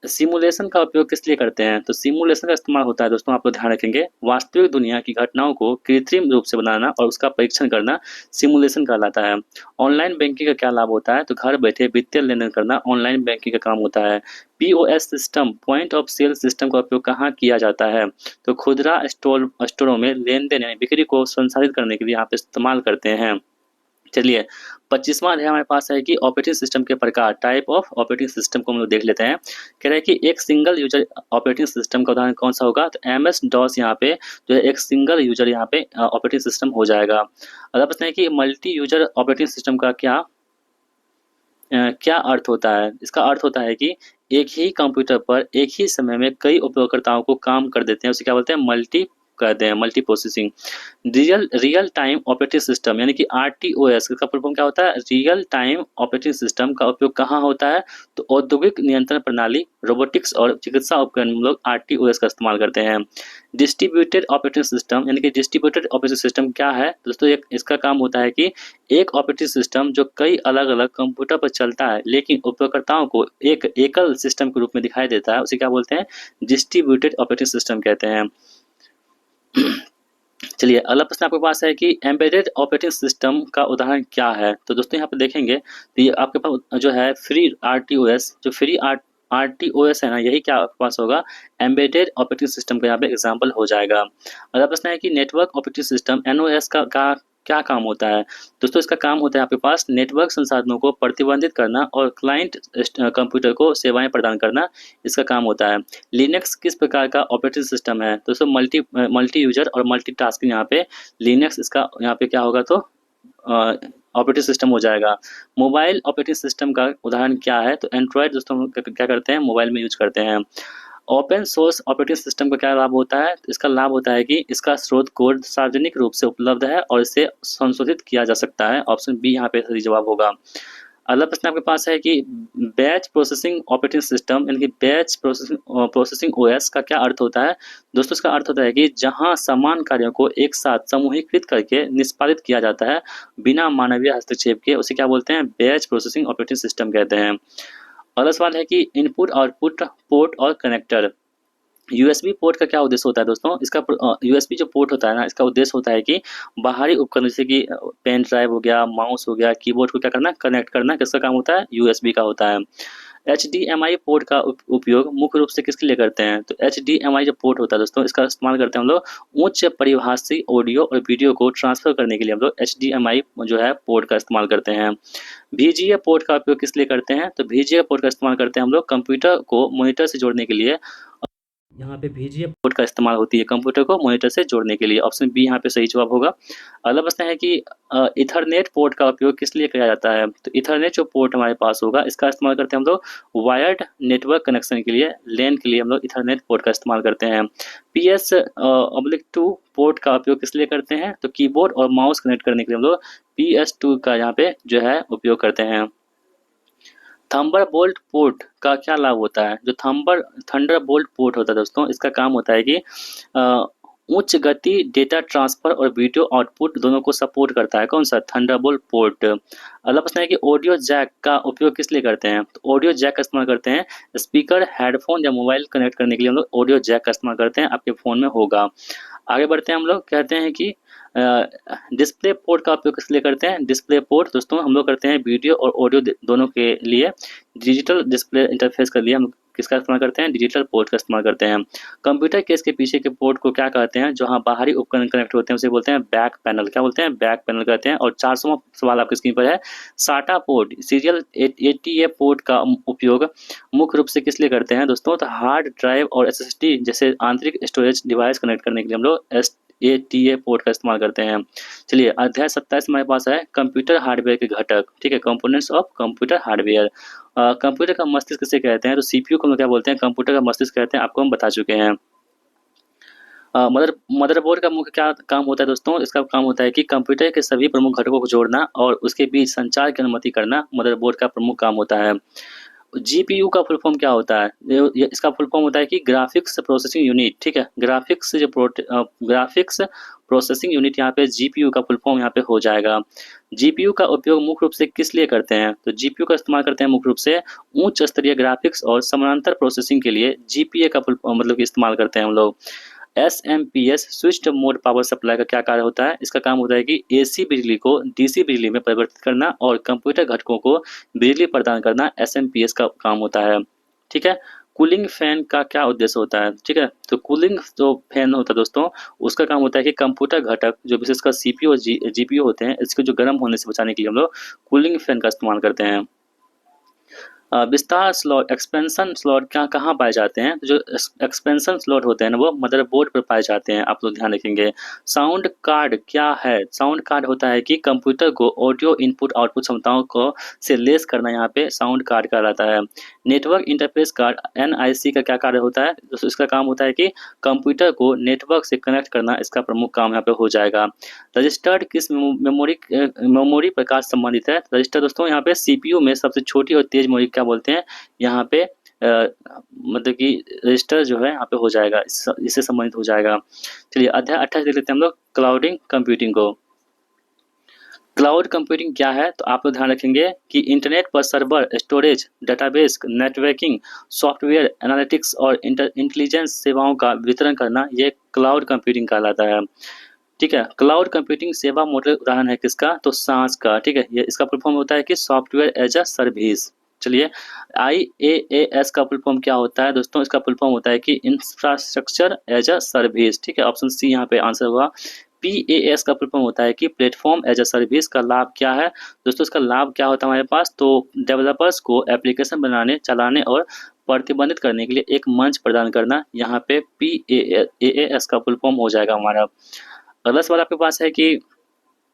सिमुलेशन का उपयोग किस लिए करते हैं, तो सिमुलेशन का इस्तेमाल होता है दोस्तों, आप लोग ध्यान रखेंगे, वास्तविक दुनिया की घटनाओं को कृत्रिम रूप से बनाना और उसका परीक्षण करना सिमुलेशन कहलाता है। ऑनलाइन बैंकिंग का क्या लाभ होता है, तो घर बैठे वित्तीय लेन देन करना ऑनलाइन बैंकिंग का काम होता है। POS system, point of sale system का उपयोग कहाँ किया जाता है, तो खुदरा स्टोरों में लेन देन यानी बिक्री को संसाधित करने के लिए यहाँ पे इस्तेमाल करते हैं। चलिए 25वां अध्याय हमारे पास है कि ऑपरेटिंग सिस्टम के प्रकार, टाइप ऑफ ऑपरेटिंग सिस्टम को हम लोग देख लेते हैं। कह रहे हैं कि एक सिंगल यूजर ऑपरेटिंग सिस्टम का उदाहरण कौन सा होगा, तो MS-DOS यहाँ पे जो है एक सिंगल यूजर यहाँ पे ऑपरेटिंग सिस्टम हो जाएगा। अगला प्रश्न है कि मल्टी यूजर ऑपरेटिंग सिस्टम का क्या अर्थ होता है, इसका अर्थ होता है कि एक ही कंप्यूटर पर एक ही समय में कई उपयोगकर्ताओं को काम कर देते हैं, उसे क्या बोलते हैं, मल्टी कहते हैं, multi processing. Real time operating system यानी कि RTOS का फुल फॉर्म क्या होता है, रियल टाइम ऑपरेटिंग सिस्टम का उपयोग कहाँ होता है, तो औद्योगिक नियंत्रण प्रणाली, रोबोटिक्स और चिकित्सा उपकरण में लोग RTOS का इस्तेमाल करते हैं। डिस्ट्रीब्यूटेड ऑपरेटिंग सिस्टम यानी कि डिस्ट्रीब्यूटेड ऑपरेटिंग सिस्टम क्या है दोस्तों, इसका काम होता है कि एक ऑपरेटिंग सिस्टम जो कई अलग अलग कंप्यूटर पर चलता है लेकिन उपयोगकर्ताओं को एक एकल सिस्टम के रूप में दिखाई देता है, उसे क्या बोलते हैं, डिस्ट्रीब्यूटेड ऑपरेटिंग सिस्टम कहते हैं। चलिए अगला प्रश्न आपके पास है कि एम्बेडेड ऑपरेटिंग सिस्टम का उदाहरण क्या है, तो दोस्तों यहाँ पे देखेंगे तो ये आपके पास जो है फ्री RTOS, जो फ्री RTOS है ना, यही क्या आपके पास होगा, एम्बेडेड ऑपरेटिंग सिस्टम का यहाँ पे एग्जाम्पल हो जाएगा। अगला प्रश्न है कि नेटवर्क ऑपरेटिंग सिस्टम NOS का क्या काम होता है, दोस्तों इसका काम होता है आपके पास नेटवर्क संसाधनों को प्रतिबंधित करना और क्लाइंट कंप्यूटर को सेवाएं प्रदान करना, इसका काम होता है। लिनक्स किस प्रकार का ऑपरेटिंग सिस्टम है, दोस्तों मल्टी यूजर और मल्टीटास्किंग, यहाँ पे लिनक्स इसका यहाँ पे क्या होगा, तो ऑपरेटिंग सिस्टम हो जाएगा। मोबाइल ऑपरेटिंग सिस्टम का उदाहरण क्या है? तो एंड्रॉयड दोस्तों हम क्या करते हैं, मोबाइल में यूज करते हैं। ओपन सोर्स ऑपरेटिंग सिस्टम का क्या लाभ होता है? तो इसका लाभ होता है कि इसका स्रोत कोड सार्वजनिक रूप से उपलब्ध है और इसे संशोधित किया जा सकता है। ऑप्शन बी यहाँ पे सही जवाब होगा। अगला प्रश्न आपके पास है कि बैच प्रोसेसिंग ऑपरेटिंग सिस्टम यानी कि बैच प्रोसेसिंग ओएस का क्या अर्थ होता है? दोस्तों इसका अर्थ होता है कि जहां समान कार्यों को एक साथ समूहीकृत करके निष्पादित किया जाता है बिना मानवीय हस्तक्षेप के, उसे क्या बोलते हैं? बैच प्रोसेसिंग ऑपरेटिंग सिस्टम कहते हैं। अगला सवाल है कि इनपुट आउटपुट पोर्ट और कनेक्टर, यूएसबी पोर्ट का क्या उद्देश्य होता है दोस्तों? इसका यूएसबी जो पोर्ट होता है ना, इसका उद्देश्य होता है कि बाहरी उपकरण जैसे कि पेन ड्राइव हो गया, माउस हो गया, कीबोर्ड को क्या करना, कनेक्ट करना, किसका काम होता है? यूएसबी का होता है। एचडीएमआई पोर्ट का उपयोग मुख्य रूप से किसके लिए करते हैं? तो एचडीएमआई जो पोर्ट होता है दोस्तों, इसका इस्तेमाल करते हैं हम लोग उच्च परिभाषी ऑडियो और वीडियो को ट्रांसफर करने के लिए हम लोग एचडीएमआई जो है पोर्ट का इस्तेमाल करते हैं। VGA पोर्ट का उपयोग किस लिए करते हैं? तो VGA पोर्ट का इस्तेमाल करते हैं हम लोग कंप्यूटर को मॉनिटर से जोड़ने के लिए। यहाँ पे VGA पोर्ट का इस्तेमाल होती है कंप्यूटर को मॉनिटर से जोड़ने के लिए। ऑप्शन बी यहाँ पे सही जवाब होगा। अगला प्रश्न है कि इथरनेट पोर्ट का उपयोग किस लिए किया जाता है? तो इथरनेट जो पोर्ट हमारे पास होगा, इसका इस्तेमाल करते हैं हम लोग वायर्ड नेटवर्क कनेक्शन के लिए, लैन के लिए हम लोग इथरनेट पोर्ट का इस्तेमाल करते हैं। PS/2 पोर्ट का उपयोग किस लिए करते हैं? तो कीबोर्ड और माउस कनेक्ट करने के लिए हम लोग PS2 का यहाँ पे जो है उपयोग करते हैं। थंडरबोल्ट पोर्ट का क्या लाभ होता है? जो थंडरबोल्ट पोर्ट होता है दोस्तों, इसका काम होता है कि उच्च गति डेटा ट्रांसफर और वीडियो आउटपुट दोनों को सपोर्ट करता है। कौन सा? Thunderbolt port. अगला प्रश्न है कि ऑडियो जैक का उपयोग किस लिए करते हैं? तो ऑडियो जैक का इस्तेमाल करते हैं स्पीकर, हेडफोन या मोबाइल कनेक्ट करने के लिए हम लोग ऑडियो जैक का इस्तेमाल करते हैं, आपके फ़ोन में होगा। आगे बढ़ते हैं, हम लोग कहते हैं कि डिस्प्ले पोर्ट का उपयोग किस लिए करते हैं? डिस्प्ले पोर्ट दोस्तों हम लोग करते हैं वीडियो और ऑडियो दोनों के लिए, डिजिटल डिस्प्ले इंटरफेस के लिए हम किसका इस्तेमाल करते हैं? डिजिटल पोर्ट का इस्तेमाल करते हैं। कंप्यूटर केस के पीछे के पोर्ट को क्या कहते हैं? जहां बाहरी उपकरण कनेक्ट होते हैं उसे बोलते हैं बैक पैनल। क्या बोलते हैं? बैक पैनल कहते हैं। और 400वां सवाल आपकी स्क्रीन पर है, साटा पोर्ट सीरियल ATA पोर्ट का उपयोग मुख्य रूप से किस लिए करते हैं दोस्तों? तो हार्ड ड्राइव और SSD जैसे आंतरिक स्टोरेज डिवाइस कनेक्ट करने के लिए हम लोग ATA पोर्ट का इस्तेमाल करते हैं। चलिए अध्याय 27 हमारे पास है कंप्यूटर हार्डवेयर के घटक, ठीक है, components of computer hardware. Computer का मस्तिष्क किसे कहते हैं? तो CPU को हम क्या बोलते हैं? कंप्यूटर का मस्तिष्क कहते हैं, आपको हम बता चुके हैं। मदरबोर्ड का मुख्य क्या काम होता है दोस्तों? इसका काम होता है कि कंप्यूटर के सभी प्रमुख घटकों को जोड़ना और उसके बीच संचार की अनुमति करना मदरबोर्ड का प्रमुख काम होता है। जीपीयू का फुल फॉर्म क्या होता है? इसका फुल फॉर्म होता है कि ग्राफिक्स प्रोसेसिंग यूनिट, ठीक है, ग्राफिक्स प्रोसेसिंग यूनिट यहाँ पे जीपीयू का फुल फॉर्म यहाँ पे हो जाएगा। जीपीयू का उपयोग मुख्य रूप से किस लिए करते हैं? तो जीपीयू का इस्तेमाल करते हैं मुख्य रूप से उच्च स्तरीय ग्राफिक्स और समानांतर प्रोसेसिंग के लिए जीपीए का फुल मतलब कि इस्तेमाल करते हैं हम लोग। SMPS switched mode power supply का क्या कार्य होता है? इसका काम होता है कि AC बिजली को DC बिजली में परिवर्तित करना और कंप्यूटर घटकों को बिजली प्रदान करना SMPS का काम होता है, ठीक है। कूलिंग फैन का क्या उद्देश्य होता है? ठीक है, तो कूलिंग जो फैन होता है दोस्तों, उसका काम होता है कि कंप्यूटर घटक जो विशेषकर CPU और GPU होते हैं, इसको जो गर्म होने से बचाने के लिए हम लोग कूलिंग फैन का इस्तेमाल करते हैं। विस्तार स्लॉट, एक्सपेंशन स्लॉट क्या कहाँ पाए जाते हैं? जो एक्सपेंशन स्लॉट होते हैं ना, वो मदरबोर्ड पर पाए जाते हैं, आप लोग ध्यान रखेंगे। साउंड कार्ड क्या है? साउंड कार्ड होता है कि कंप्यूटर को ऑडियो इनपुट आउटपुट क्षमताओं को से लेस करना, यहाँ पे साउंड कार्ड कहलाता है। नेटवर्क इंटरफेस कार्ड NIC का क्या कार्य होता है? तो इसका काम होता है कि कंप्यूटर को नेटवर्क से कनेक्ट करना, इसका प्रमुख काम यहाँ पे हो जाएगा। रजिस्टर्ड किस मेमोरी प्रकार से संबंधित है? रजिस्टर दोस्तों यहाँ पे CPU में सबसे छोटी और तेज मेमोरी क्या बोलते हैं यहाँ पे, मतलब कि रजिस्टर जो है यहाँ पे हो जाएगा, इससे संबंधित हो जाएगा। चलिए अध्याय 28 देख लेते हैं हम लोग, क्लाउडिंग कंप्यूटिंग को। क्लाउड कंप्यूटिंग क्या है? तो आप लोग ध्यान रखेंगे कि इंटरनेट पर server, storage, database, networking, software, analytics और इंटेलिजेंस सेवाओं का वितरण करना, ये क्लाउड कंप्यूटिंग कहलाता है, ठीक है। क्लाउड कंप्यूटिंग सेवा मॉडल उदाहरण है किसका? तो सांस का, ठीक है। ये इसका फुल फॉर्म होता है कि सॉफ्टवेयर एज अ सर्विस। चलिए IaaS का फुल फॉर्म क्या होता है दोस्तों? इसका फुल फॉर्म होता है कि इंफ्रास्ट्रक्चर एज अ सर्विस, ठीक है। ऑप्शन सी यहाँ पे आंसर होगा। PaaS का फुल फॉर्म होता है कि प्लेटफॉर्म एज अ सर्विस। का लाभ क्या है दोस्तों? इसका लाभ क्या होता है हमारे पास? तो डेवलपर्स को एप्लीकेशन बनाने, चलाने और प्रतिबंधित करने के लिए एक मंच प्रदान करना, यहाँ पे PaaS का फुल फॉर्म हो जाएगा हमारा। अगला सवाल आपके पास है कि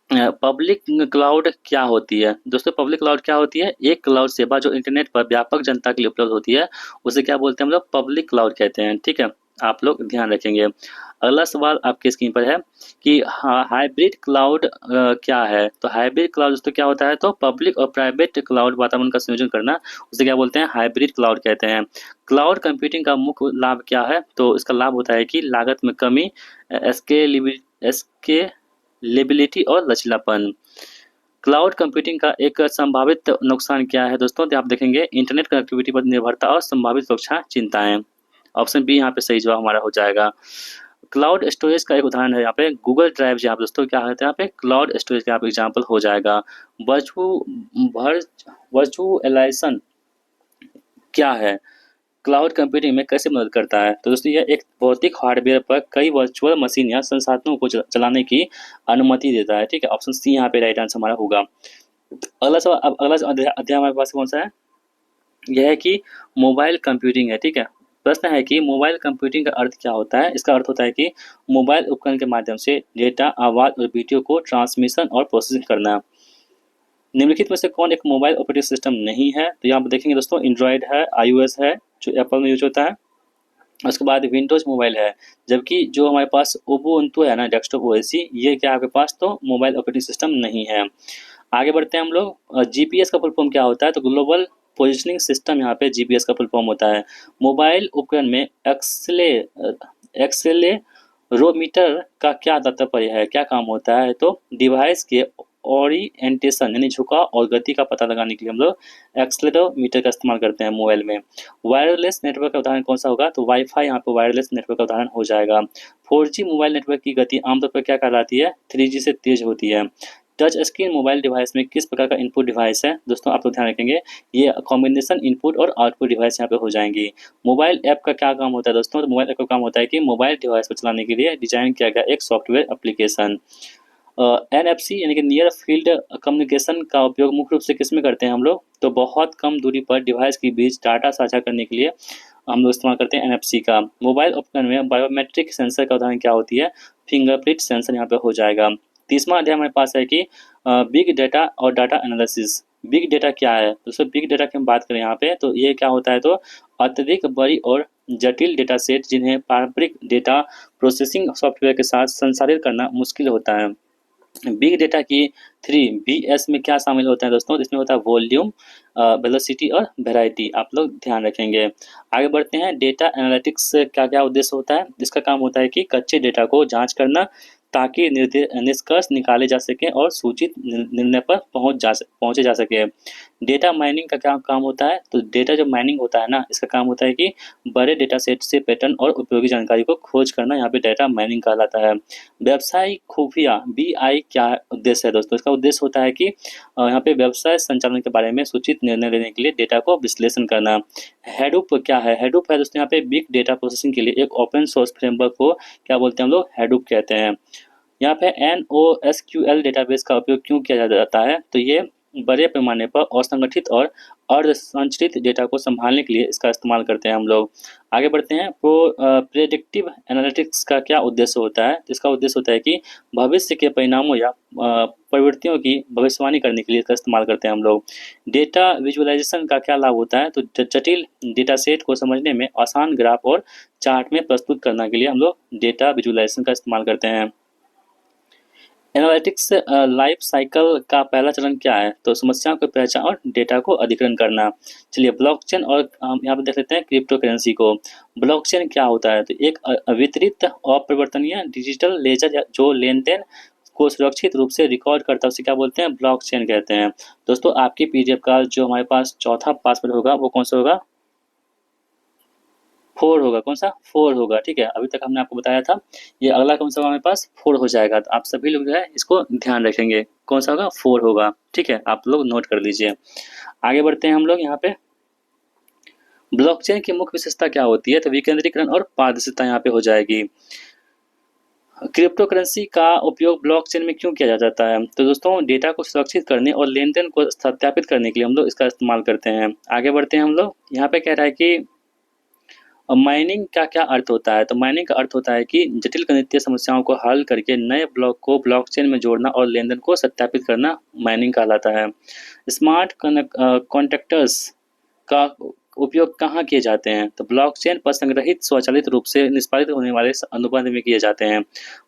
पब्लिक क्लाउड क्या होती है दोस्तों? पब्लिक क्लाउड क्या होती है? एक क्लाउड सेवा जो इंटरनेट पर व्यापक जनता के लिए उपलब्ध होती है, उसे क्या बोलते हैं हम लोग? पब्लिक क्लाउड कहते हैं। ठीक है, आप लोग ध्यान रखेंगे। अगला सवाल आपके स्क्रीन पर है कि हाइब्रिड क्लाउड क्या है? तो हाइब्रिड क्लाउड दोस्तों क्या होता है? तो पब्लिक और प्राइवेट क्लाउड वातावरण का संयोजन करना, उसे क्या बोलते हैं? हाइब्रिड क्लाउड कहते हैं। क्लाउड कंप्यूटिंग का मुख्य लाभ क्या है? तो इसका लाभ होता है कि लागत में कमी, स्केलेबिलिटी और लचीलापन। क्लाउड कंप्यूटिंग का एक संभावित नुकसान क्या है दोस्तों? तो आप देखेंगे इंटरनेट कनेक्टिविटी पर निर्भरता और संभावित सुरक्षा चिंताएं। ऑप्शन बी यहाँ पे सही जवाब हमारा हो जाएगा। क्लाउड स्टोरेज का एक उदाहरण है यहाँ पे गूगल ड्राइव। यहाँ पे दोस्तों क्या होता है? यहाँ पे क्लाउड स्टोरेज का यहाँ पे एग्जाम्पल हो जाएगा। वर्चुअलाइजेशन क्या है? क्लाउड कंप्यूटिंग में कैसे मदद करता है? तो दोस्तों यह एक भौतिक हार्डवेयर पर कई वर्चुअल मशीन या संसाधनों को चलाने की अनुमति देता है। ठीक है, ऑप्शन सी यहाँ पे राइट आंसर हमारा होगा। अगला सवाल, अब अगला अध्याय हमारे पास कौन सा है? यह है कि मोबाइल कंप्यूटिंग है। ठीक है, प्रश्न है कि मोबाइल कंप्यूटिंग का अर्थ क्या होता है? इसका अर्थ होता है कि मोबाइल उपकरण के माध्यम से डेटा, आवाज और वीडियो को ट्रांसमिशन और प्रोसेसिंग करना। निम्नलिखित में से कौन एक मोबाइल ऑपरेटिंग सिस्टम नहीं है? तो यहाँ पर देखेंगे दोस्तों, एंड्रॉयड है, iOS है जो एप्पल में यूज होता है, उसके बाद विंडोज मोबाइल है, जबकि जो हमारे पास उबुंटू है ना, डेस्कटॉप ओएस, ये क्या आपके पास तो मोबाइल ऑपरेटिंग सिस्टम नहीं है। आगे बढ़ते हैं हम लोग। जीपीएस का फुल फॉर्म क्या होता है? तो ग्लोबल पोजिशनिंग सिस्टम यहाँ पे जीपीएस का फुल फॉर्म होता है। मोबाइल उपकरण में एक्सेलेरोमीटर का क्या तात्पर्य है, क्या काम होता है? तो डिवाइस के ओरिएंटेशन यानी झुकाव और गति का पता लगाने के लिए हम लोग एक्सेलेरोमीटर का इस्तेमाल करते हैं मोबाइल में। वायरलेस नेटवर्क का उदाहरण कौन सा होगा? तो वाईफाई यहाँ पे वायरलेस नेटवर्क का उदाहरण हो जाएगा। 4G मोबाइल नेटवर्क की गति आमतौर पर क्या कहलाती है? 3G से तेज होती है। टच स्क्रीन मोबाइल डिवाइस में किस प्रकार का इनपुट डिवाइस है? दोस्तों आप लोग ध्यान रखेंगे, ये कॉम्बिनेशन इनपुट और आउटपुट डिवाइस यहाँ पे हो जाएंगी। मोबाइल ऐप का क्या काम होता है दोस्तों? तो मोबाइल ऐप का काम होता है कि मोबाइल डिवाइस को चलाने के लिए डिजाइन किया गया एक सॉफ्टवेयर एप्लीकेशन। NFC यानी कि नियर फील्ड कम्युनिकेशन का उपयोग मुख्य रूप से किस में करते हैं हम लोग? तो बहुत कम दूरी पर डिवाइस के बीच डाटा साझा करने के लिए हम लोग इस्तेमाल करते हैं NFC का। मोबाइल उपकरण में बायोमेट्रिक सेंसर का उदाहरण क्या होती है? फिंगरप्रिंट सेंसर यहाँ पे हो जाएगा। तीसरा अध्याय हमारे पास है कि बिग डेटा और डाटा एनालिसिस। बिग डेटा क्या है दोस्तों? बिग डेटा की हम बात करें यहाँ पे, तो ये क्या होता है? तो अत्यधिक बड़ी और जटिल डेटा सेट जिन्हें पारंपरिक डेटा प्रोसेसिंग सॉफ्टवेयर के साथ संसाधित करना मुश्किल होता है। बिग डेटा की 3 BS में क्या शामिल होता है दोस्तों? इसमें होता है वॉल्यूम, वेलोसिटी और वैरायटी। आप लोग ध्यान रखेंगे। आगे बढ़ते हैं। डेटा एनालिटिक्स का क्या उद्देश्य होता है? इसका काम होता है कि कच्चे डेटा को जांच करना ताकि निष्कर्ष निकाले जा सके और सूचित निर्णय पर पहुंचे जा सके। डेटा माइनिंग का क्या काम होता है? तो डेटा जो माइनिंग होता है ना, इसका काम होता है कि बड़े डेटा सेट से पैटर्न और उपयोगी जानकारी को खोज करना, यहाँ पे डेटा माइनिंग कहलाता है। व्यवसाय खुफिया BI क्या उद्देश्य है दोस्तों? इसका उद्देश्य होता है कि यहाँ पे व्यवसाय संचालन के बारे में सूचित निर्णय लेने के लिए डेटा को विश्लेषण करना। हेडूप क्या है? हेडूप है दोस्तों यहाँ पे बिग डेटा प्रोसेसिंग के लिए एक ओपन सोर्स फ्रेमवर्क को क्या बोलते हैं हम लोग? हेडूप कहते हैं। यहाँ पे NoSQL डेटाबेस का उपयोग क्यों किया जाता है? तो ये बड़े पैमाने पर असंगठित और अर्धसंरचित डेटा को संभालने के लिए इसका इस्तेमाल करते हैं हम लोग। आगे बढ़ते हैं। प्रेडिक्टिव एनालिटिक्स का क्या उद्देश्य होता है? इसका उद्देश्य होता है कि भविष्य के परिणामों या प्रवृत्तियों की भविष्यवाणी करने के लिए इसका इस्तेमाल करते हैं हम लोग। डेटा विजुअलाइजेशन का क्या लाभ होता है? तो जटिल डेटा सेट को समझने में आसान ग्राफ और चार्ट में प्रस्तुत करने के लिए हम लोग डेटा विजुअलाइजेशन का इस्तेमाल करते हैं। एनालिटिक्स लाइफ साइकिल का पहला चरण क्या है? तो समस्याओं की पहचान और डेटा को अधिग्रहण करना। चलिए ब्लॉकचेन और हम यहाँ पे देख लेते हैं क्रिप्टो करेंसी को। ब्लॉकचेन क्या होता है? तो एक अवितरित अपरिवर्तनीय डिजिटल लेजर जो लेन देन को सुरक्षित रूप से रिकॉर्ड करता है, उसे क्या बोलते हैं? ब्लॉकचेन कहते हैं। दोस्तों आपकी PDF का जो हमारे पास चौथा पासवर्ड होगा वो कौन सा होगा? 4 होगा। कौन सा? 4 होगा। ठीक है, अभी तक हमने आपको बताया था। ये अगला कौन सा होगा हमारे पास? 4 हो जाएगा। तो आप सभी लोग जो है इसको ध्यान रखेंगे। कौन सा होगा? 4 होगा। ठीक है, आप लोग नोट कर लीजिए। आगे बढ़ते हैं हम लोग यहाँ पे। ब्लॉकचेन की मुख्य विशेषता क्या होती है? तो विकेंद्रीकरण और पारदर्शिता यहाँ पे हो जाएगी। क्रिप्टो करेंसी का उपयोग ब्लॉकचेन में क्यों किया जाता है? तो दोस्तों डेटा को सुरक्षित करने और लेन देन को सत्यापित करने के लिए हम लोग इसका इस्तेमाल करते हैं। आगे बढ़ते हैं हम लोग। यहाँ पे कह रहा है कि माइनिंग का क्या अर्थ होता है? तो माइनिंग का अर्थ होता है कि जटिल गणितीय समस्याओं को हल करके नए ब्लॉक को ब्लॉकचेन में जोड़ना और लेन-देन को सत्यापित करना माइनिंग कहलाता है। स्मार्ट कॉन्ट्रैक्टर्स का उपयोग कहाँ किए जाते हैं? तो ब्लॉकचेन पर संग्रहित स्वचालित रूप से निष्पादित होने वाले अनुबंध में किए जाते हैं।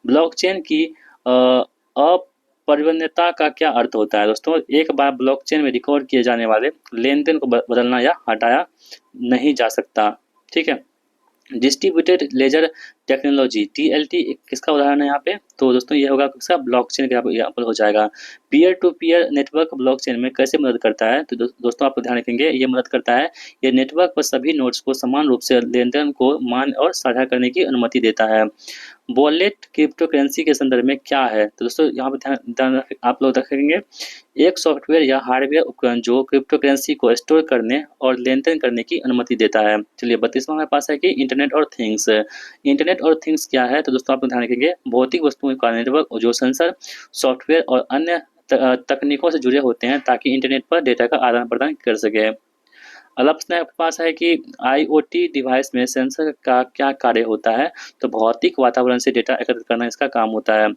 ब्लॉकचेन की अपरिवर्तनीयता का क्या अर्थ होता है दोस्तों? एक बार ब्लॉकचेन में रिकॉर्ड किए जाने वाले लेन-देन को बदलना या हटाया नहीं जा सकता। ठीक है। डिस्ट्रीब्यूटेड लेजर टेक्नोलॉजी टीएलटी किसका उदाहरण है यहाँ पे? तो दोस्तों ये होगा किसका? ब्लॉकचेन का यहाँ पर हो जाएगा। Peer to peer network blockchain में कैसे मदद करता है? तो दोस्तों आप ध्यान रखेंगे, ये मदद करता है, ये नेटवर्क पर सभी नोड्स को समान रूप से लेन-देन को मान और साझा करने की अनुमति देता है। वॉलेट क्रिप्टो करेंसी के संदर्भ में क्या है? तो दोस्तों यहाँ पर ध्यान आप लोग रखेंगे, एक सॉफ्टवेयर या हार्डवेयर उपकरण जो क्रिप्टो करेंसी को स्टोर करने और लेन-देन करने की अनुमति देता है। चलिए 32वां हमारे पास है कि इंटरनेट और थिंग्स। इंटरनेट और थिंग्स क्या है? तो दोस्तों आप ध्यान रखेंगे, भौतिक वस्तुओं का नेटवर्क जो सेंसर, सॉफ्टवेयर और अन्य तकनीकों से जुड़े होते हैं ताकि इंटरनेट पर डेटा का आदान-प्रदान कर सके। अगला प्रश्न आपके पास है कि आईओटी डिवाइस में सेंसर का क्या कार्य होता है? तो भौतिक वातावरण से डेटा एकत्रित करना इसका काम होता है।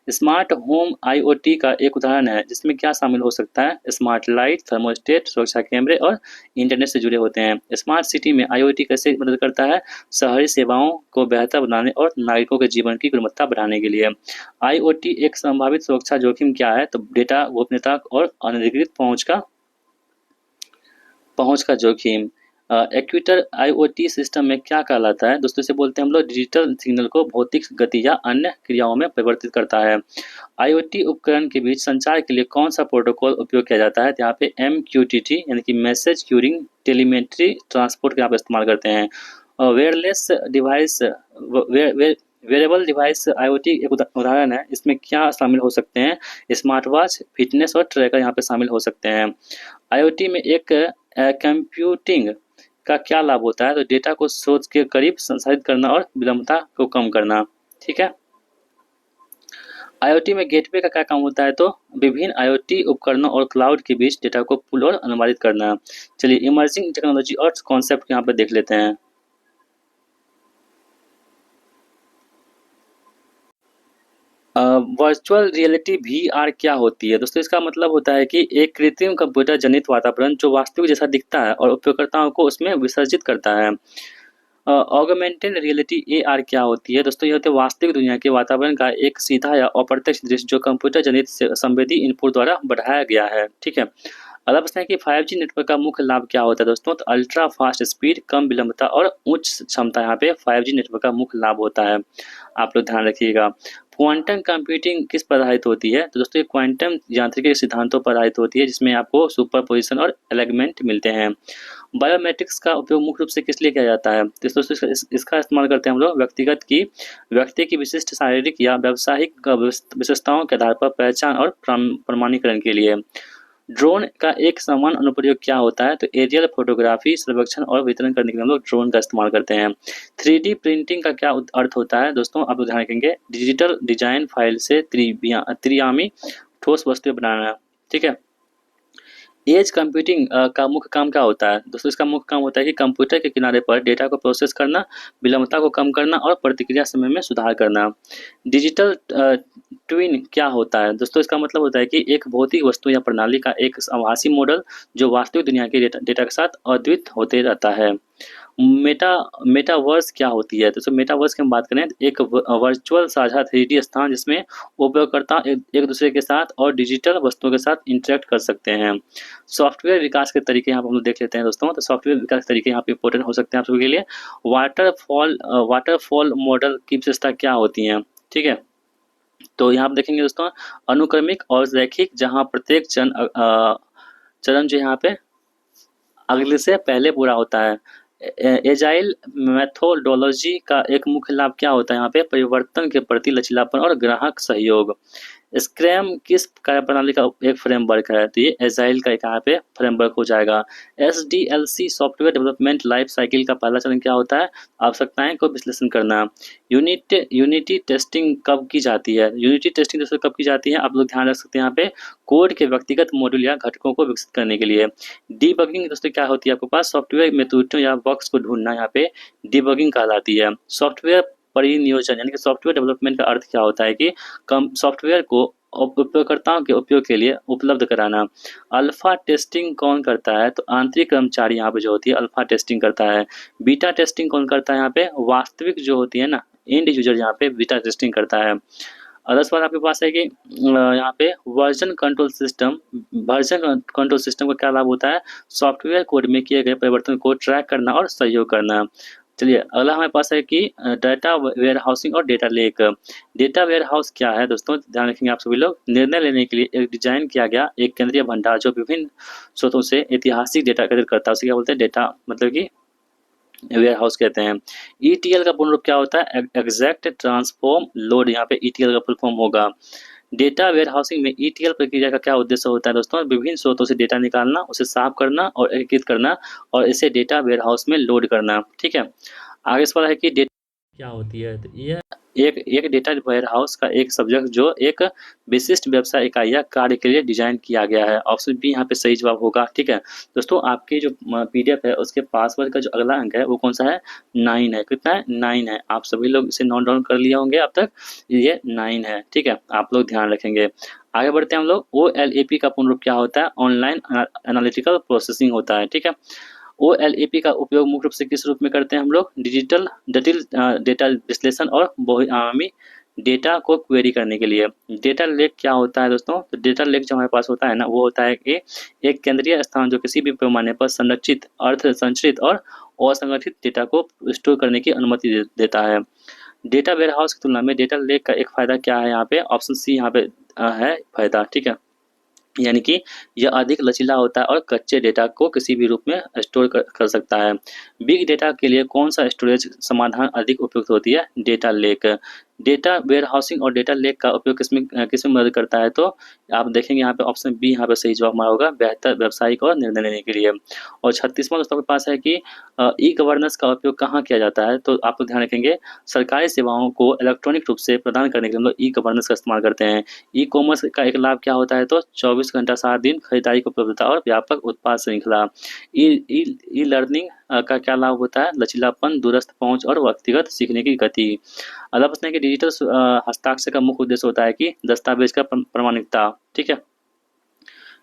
स्मार्ट होम आईओटी का एक उदाहरण है जिसमें क्या शामिल हो सकता है? स्मार्ट लाइट, थर्मोस्टेट, सुरक्षा कैमरे और इंटरनेट से जुड़े होते हैं। स्मार्ट सिटी में आईओटी कैसे मदद करता है? शहरी सेवाओं को बेहतर बनाने और नागरिकों के जीवन की गुणवत्ता बढ़ाने के लिए। आईओटी एक संभावित सुरक्षा जोखिम क्या है? तो डेटा गोपनीयता और अनधिकृत पहुंच का जोखिम। एक्ट्यूएटर आईओटी सिस्टम में क्या कहलाता है? दोस्तों इसे बोलते हैं हम लोग डिजिटल सिग्नल को भौतिक गति या अन्य क्रियाओं में परिवर्तित करता है। आईओटी उपकरण के बीच संचार के लिए कौन सा प्रोटोकॉल उपयोग किया जाता है? तो यहाँ पे MQTT यानी कि मैसेज क्यूरिंग टेलीमेट्री ट्रांसपोर्ट का आप इस्तेमाल करते हैं। Wireless device wearable device IoT एक उदाहरण है, इसमें क्या शामिल हो सकते हैं? स्मार्ट वॉच, फिटनेस और ट्रैकर यहाँ पे शामिल हो सकते हैं। आईओटी में एक कंप्यूटिंग का क्या लाभ होता है? तो डेटा को स्रोत के करीब संसाधित करना और विलंबता को कम करना। ठीक है। आईओटी में गेटवे का क्या काम होता है? तो विभिन्न आईओटी उपकरणों और क्लाउड के बीच डेटा को पुल और अनुवादित करना। चलिए इमर्जिंग टेक्नोलॉजी और कॉन्सेप्ट यहाँ पे देख लेते हैं। वर्चुअल रियलिटी वीआर क्या होती है? दोस्तों इसका मतलब होता है कि एक कृत्रिम कंप्यूटर जनित वातावरण जो वास्तविक जैसा दिखता है और उपयोगकर्ताओं को उसमें विसर्जित करता है। ऑगमेंटेड रियलिटी एआर क्या होती है? दोस्तों ये होती है वास्तविक दुनिया के वातावरण का एक सीधा या अप्रत्यक्ष दृश्य जो कंप्यूटर जनित संवेदी इनपुट द्वारा बढ़ाया गया है। ठीक है। अगला प्रश्न है कि 5G नेटवर्क का मुख्य लाभ क्या होता है दोस्तों? तो अल्ट्रा फास्ट स्पीड, कम विलंबता और उच्च क्षमता यहाँ पे 5G नेटवर्क का मुख्य लाभ होता है। आप लोग ध्यान रखिएगा। क्वांटम कंप्यूटिंग किस पर आधारित होती है? तो दोस्तों ये क्वांटम यांत्रिकी के सिद्धांतों पर आधारित होती है जिसमें आपको सुपरपोजिशन और एलिग्नमेंट मिलते हैं। बायोमेट्रिक्स का उपयोग मुख्य रूप से किस लिए किया जाता है? तो दोस्तों इसका इस्तेमाल करते हैं हम लोग व्यक्ति की विशिष्ट शारीरिक या व्यावसायिक विशेषताओं के आधार पर पहचान और प्रमाणीकरण के लिए। ड्रोन का एक सामान्य अनुप्रयोग क्या होता है? तो एरियल फोटोग्राफी, सर्वेक्षण और वितरण करने के लिए हम लोग ड्रोन का इस्तेमाल करते हैं। 3D प्रिंटिंग का क्या अर्थ होता है? दोस्तों आप ध्यान रखेंगे, डिजिटल डिजाइन फाइल से त्रिआयामी ठोस वस्तुएं बनाना। ठीक है। एज कंप्यूटिंग का मुख्य काम क्या होता है? दोस्तों इसका मुख्य काम होता है कि कंप्यूटर के किनारे पर डेटा को प्रोसेस करना, विलंबता को कम करना और प्रतिक्रिया समय में सुधार करना। डिजिटल ट्विन क्या होता है? दोस्तों इसका मतलब होता है कि एक भौतिक वस्तु या प्रणाली का एक आभासी मॉडल जो वास्तविक दुनिया के डेटा के साथ अद्वितीय होते रहता है। मेटावर्स क्या होती है? तो मेटावर्स की हम बात करें, एक वर्चुअल साझा 3D स्थान जिसमें उपयोगकर्ता एक दूसरे के साथ और डिजिटल वस्तुओं के साथ इंटरेक्ट कर सकते हैं। सॉफ्टवेयर विकास के तरीके यहाँ पर हम लोग देख लेते हैं दोस्तों। तो सॉफ्टवेयर विकास के तरीके यहाँ पे इंपॉर्टेंट हो सकते हैं आप सभी के लिए। वाटरफॉल मॉडल की विशेषता क्या होती है? ठीक है। तो यहाँ आप देखेंगे दोस्तों, अनुक्रमिक और रैखिक, जहाँ प्रत्येक चरण जो यहाँ पे अगले से पहले पूरा होता है। एजाइल मेथोडोलॉजी का एक मुख्य लाभ क्या होता है? यहाँ पे परिवर्तन के प्रति लचीलापन और ग्राहक सहयोग। स्क्रैम किस कार्यप्रणाली का एक फ्रेमवर्क है? तो ये एजाइल का एक यहाँ पे फ्रेमवर्क हो जाएगा। SDLC software development life cycle का पहला चरण क्या होता है? आवश्यकताएं को विश्लेषण करना। यूनिटी टेस्टिंग कब की जाती है? यूनिटी टेस्टिंग दोस्तों कब की जाती है? आप लोग ध्यान रख सकते हैं यहाँ पे, कोड के व्यक्तिगत मॉड्यूल या घटकों को विकसित करने के लिए। डीबगिंग दोस्तों क्या होती है? आपके पास सॉफ्टवेयर में त्रुटियों या बग्स को ढूंढना यहाँ पे डीबगिंग कहलाती है। सॉफ्टवेयर परिनियोजन यानी कि सॉफ्टवेयर डेवलपमेंट का अर्थ क्या होता है कि कम सॉफ्टवेयर को उपयोगकर्ताओं के उपयोग के लिए उपलब्ध कराना। अल्फा टेस्टिंग कौन करता है? तो आंतरिक कर्मचारी यहाँ पे जो होती है अल्फा टेस्टिंग करता है। बीटा टेस्टिंग कौन करता है? यहाँ पे वास्तविक जो होती है ना एंड यूजर यहाँ पे बीटा टेस्टिंग करता है। अदर्स बात आपके पास है कि यहाँ पे वर्जन कंट्रोल सिस्टम का क्या लाभ होता है? सॉफ्टवेयर कोड में किए गए परिवर्तन को ट्रैक करना और सहयोग करना। चलिए अगला हमारे पास है कि डाटा वेयर हाउसिंग और data lake. Data warehouse क्या है दोस्तों? ध्यान रखेंगे आप सभी लोग। निर्णय लेने के लिए एक डिजाइन किया गया एक केंद्रीय भंडार जो विभिन्न स्रोतों से ऐतिहासिक डेटा एकत्रित करता है, उसे क्या बोलते हैं? डेटा मतलब कि वेयर हाउस कहते हैं। ETL का पूर्ण रूप क्या होता है? एग्जैक्ट ट्रांसफॉर्म लोड, यहाँ पे ETL का फुल फॉर्म होगा। डेटा वेयर हाउसिंग में ETL प्रक्रिया का क्या उद्देश्य होता है दोस्तों? विभिन्न स्रोतों से डेटा निकालना, उसे साफ करना और एकीकृत करना और इसे डेटा वेयर हाउस में लोड करना। ठीक है, आगे सवाल है कि डेटा क्या होती है? तो ये एक डेटा वेयर हाउस का एक सब्जेक्ट जो एक विशिष्ट व्यवसाय इकाई या कार्य के लिए डिजाइन किया गया है। ऑप्शन बी यहाँ पे सही जवाब होगा। ठीक है दोस्तों, आपकी जो PDF है उसके पासवर्ड का जो अगला अंक है वो कौन सा है? 9 है। कितना है? 9 है। आप सभी लोग इसे नोट डाउन कर लिए होंगे अब तक, ये 9 है। ठीक है, आप लोग ध्यान रखेंगे। आगे बढ़ते हैं हम लोग। OLAP का पूर्ण रूप क्या होता है? ऑनलाइन एनालिटिकल प्रोसेसिंग होता है। ठीक है, OLAP का उपयोग मुख्य रूप से किस रूप में करते हैं हम लोग? डिजिटल जटिल डेटा विश्लेषण और बहुआयामी डेटा को क्वेरी करने के लिए। डेटा लेक क्या होता है दोस्तों? तो डेटा लेक जो हमारे पास होता है ना वो होता है कि एक केंद्रीय स्थान जो किसी भी पैमाने पर संरक्षित, अर्थ संचरित और असंगठित डेटा को स्टोर करने की अनुमति देता है। डेटा वेयरहाउस की तुलना में डेटा लेक का एक फायदा क्या है? यहाँ पे ऑप्शन सी यहाँ पे है फायदा। ठीक है, यानी कि यह अधिक लचीला होता है और कच्चे डेटा को किसी भी रूप में स्टोर कर सकता है। बिग डेटा के लिए कौन सा स्टोरेज समाधान अधिक उपयुक्त होती है? Data lake. डेटा वेयरहाउसिंग और डेटा लेक का उपयोग किसमें मदद करता है? तो आप देखेंगे यहाँ पे ऑप्शन बी यहाँ पे सही जवाब हमारा होगा, बेहतर व्यावसायिक और निर्णय लेने के लिए। और 36वां दोस्तों के पास है कि ई गवर्नेंस का उपयोग कहाँ किया जाता है? तो आप लोग ध्यान रखेंगे, सरकारी सेवाओं को इलेक्ट्रॉनिक रूप से प्रदान करने के लिए हम लोग ई गवर्नेंस का इस्तेमाल करते हैं। ई कॉमर्स का एक लाभ क्या होता है? तो 24 घंटा 7 दिन खरीदारी की उपलब्धता और व्यापक उत्पाद श्रृंखला। ई लर्निंग का क्या लाभ होता है? लचीलापन, दूरस्थ पहुंच और व्यक्तिगत सीखने की गति। अगला प्रश्न है कि डिजिटल हस्ताक्षर का मुख्य उद्देश्य होता है कि दस्तावेज का प्रमाणिकता। ठीक है,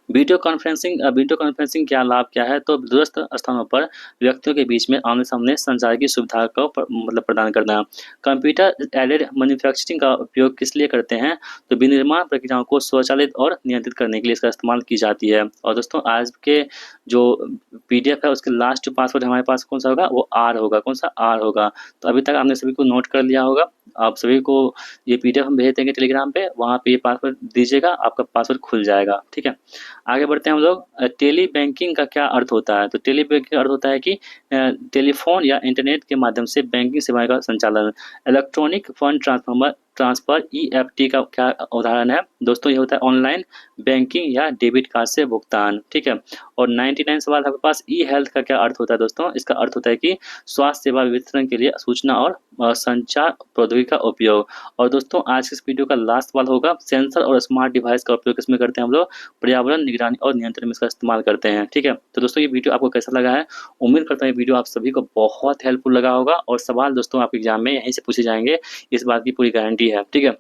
वीडियो कॉन्फ्रेंसिंग क्या लाभ क्या है? तो दूरस्थ स्थानों पर व्यक्तियों के बीच में आमने सामने संचार की सुविधा को मतलब प्रदान करना। कंप्यूटर एडेड मैन्युफैक्चरिंग का उपयोग किस लिए करते हैं? तो विनिर्माण प्रक्रियाओं को स्वचालित और नियंत्रित करने के लिए इसका इस्तेमाल की जाती है। और दोस्तों आज के जो PDF है उसके लास्ट जो पासवर्ड हमारे पास कौन सा होगा? वो R होगा। कौन सा? R होगा। तो अभी तक आपने सभी को नोट कर लिया होगा। आप सभी को ये PDF हम भेज देंगे टेलीग्राम पे, वहाँ पे ये पासवर्ड दीजिएगा, आपका पासवर्ड खुल जाएगा। ठीक है, आगे बढ़ते हैं हम लोग। टेली बैंकिंग का क्या अर्थ होता है? तो टेली बैंकिंग का अर्थ होता है कि टेलीफोन या इंटरनेट के माध्यम से बैंकिंग सेवाएं का संचालन। इलेक्ट्रॉनिक फंड ट्रांसफर EFT का क्या उदाहरण है? दोस्तों ये होता है ऑनलाइन बैंकिंग या डेबिट कार्ड से भुगतान। ठीक है, और 99 सवाल आपके पास ई हेल्थ का क्या अर्थ होता है? दोस्तों इसका अर्थ होता है कि स्वास्थ्य सेवा वितरण के लिए सूचना और संचार प्रौद्योगिकी का उपयोग। और दोस्तों आज के इस वीडियो का लास्ट सवाल होगा, सेंसर और स्मार्ट डिवाइस का उपयोग किसमें करते हैं हम लोग? पर्यावरण निगरानी और नियंत्रण में इसका इस्तेमाल करते हैं। ठीक है, तो दोस्तों ये वीडियो आपको कैसा लगा है? उम्मीद करता हूँ ये वीडियो आप सभी को बहुत हेल्पफुल लगा होगा और सवाल दोस्तों आपके एग्जाम में यहीं से पूछे जाएंगे, इस बात की पूरी गारंटी है। ठीक है,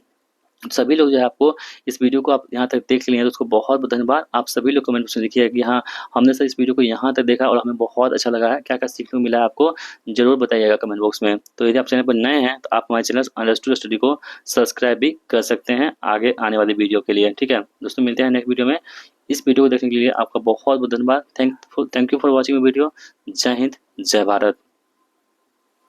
सभी लोग जो है आपको इस वीडियो को आप यहाँ तक देख लिए हैं तो उसको बहुत बहुत धन्यवाद। आप सभी लोग कमेंट में लिखिए कि हाँ हमने सर इस वीडियो को यहाँ तक देखा और हमें बहुत अच्छा लगा है, क्या क्या सीखने को मिला है आपको जरूर बताइएगा कमेंट बॉक्स में। तो यदि आप चैनल पर नए हैं तो आप हमारे चैनल अंडरस्टूड स्टडी को सब्सक्राइब भी कर सकते हैं आगे आने वाली वीडियो के लिए। ठीक है दोस्तों, मिलते हैं नेक्स्ट वीडियो में। इस वीडियो को देखने के लिए आपका बहुत बहुत धन्यवाद। Thank you for watching video. जय हिंद, जय भारत।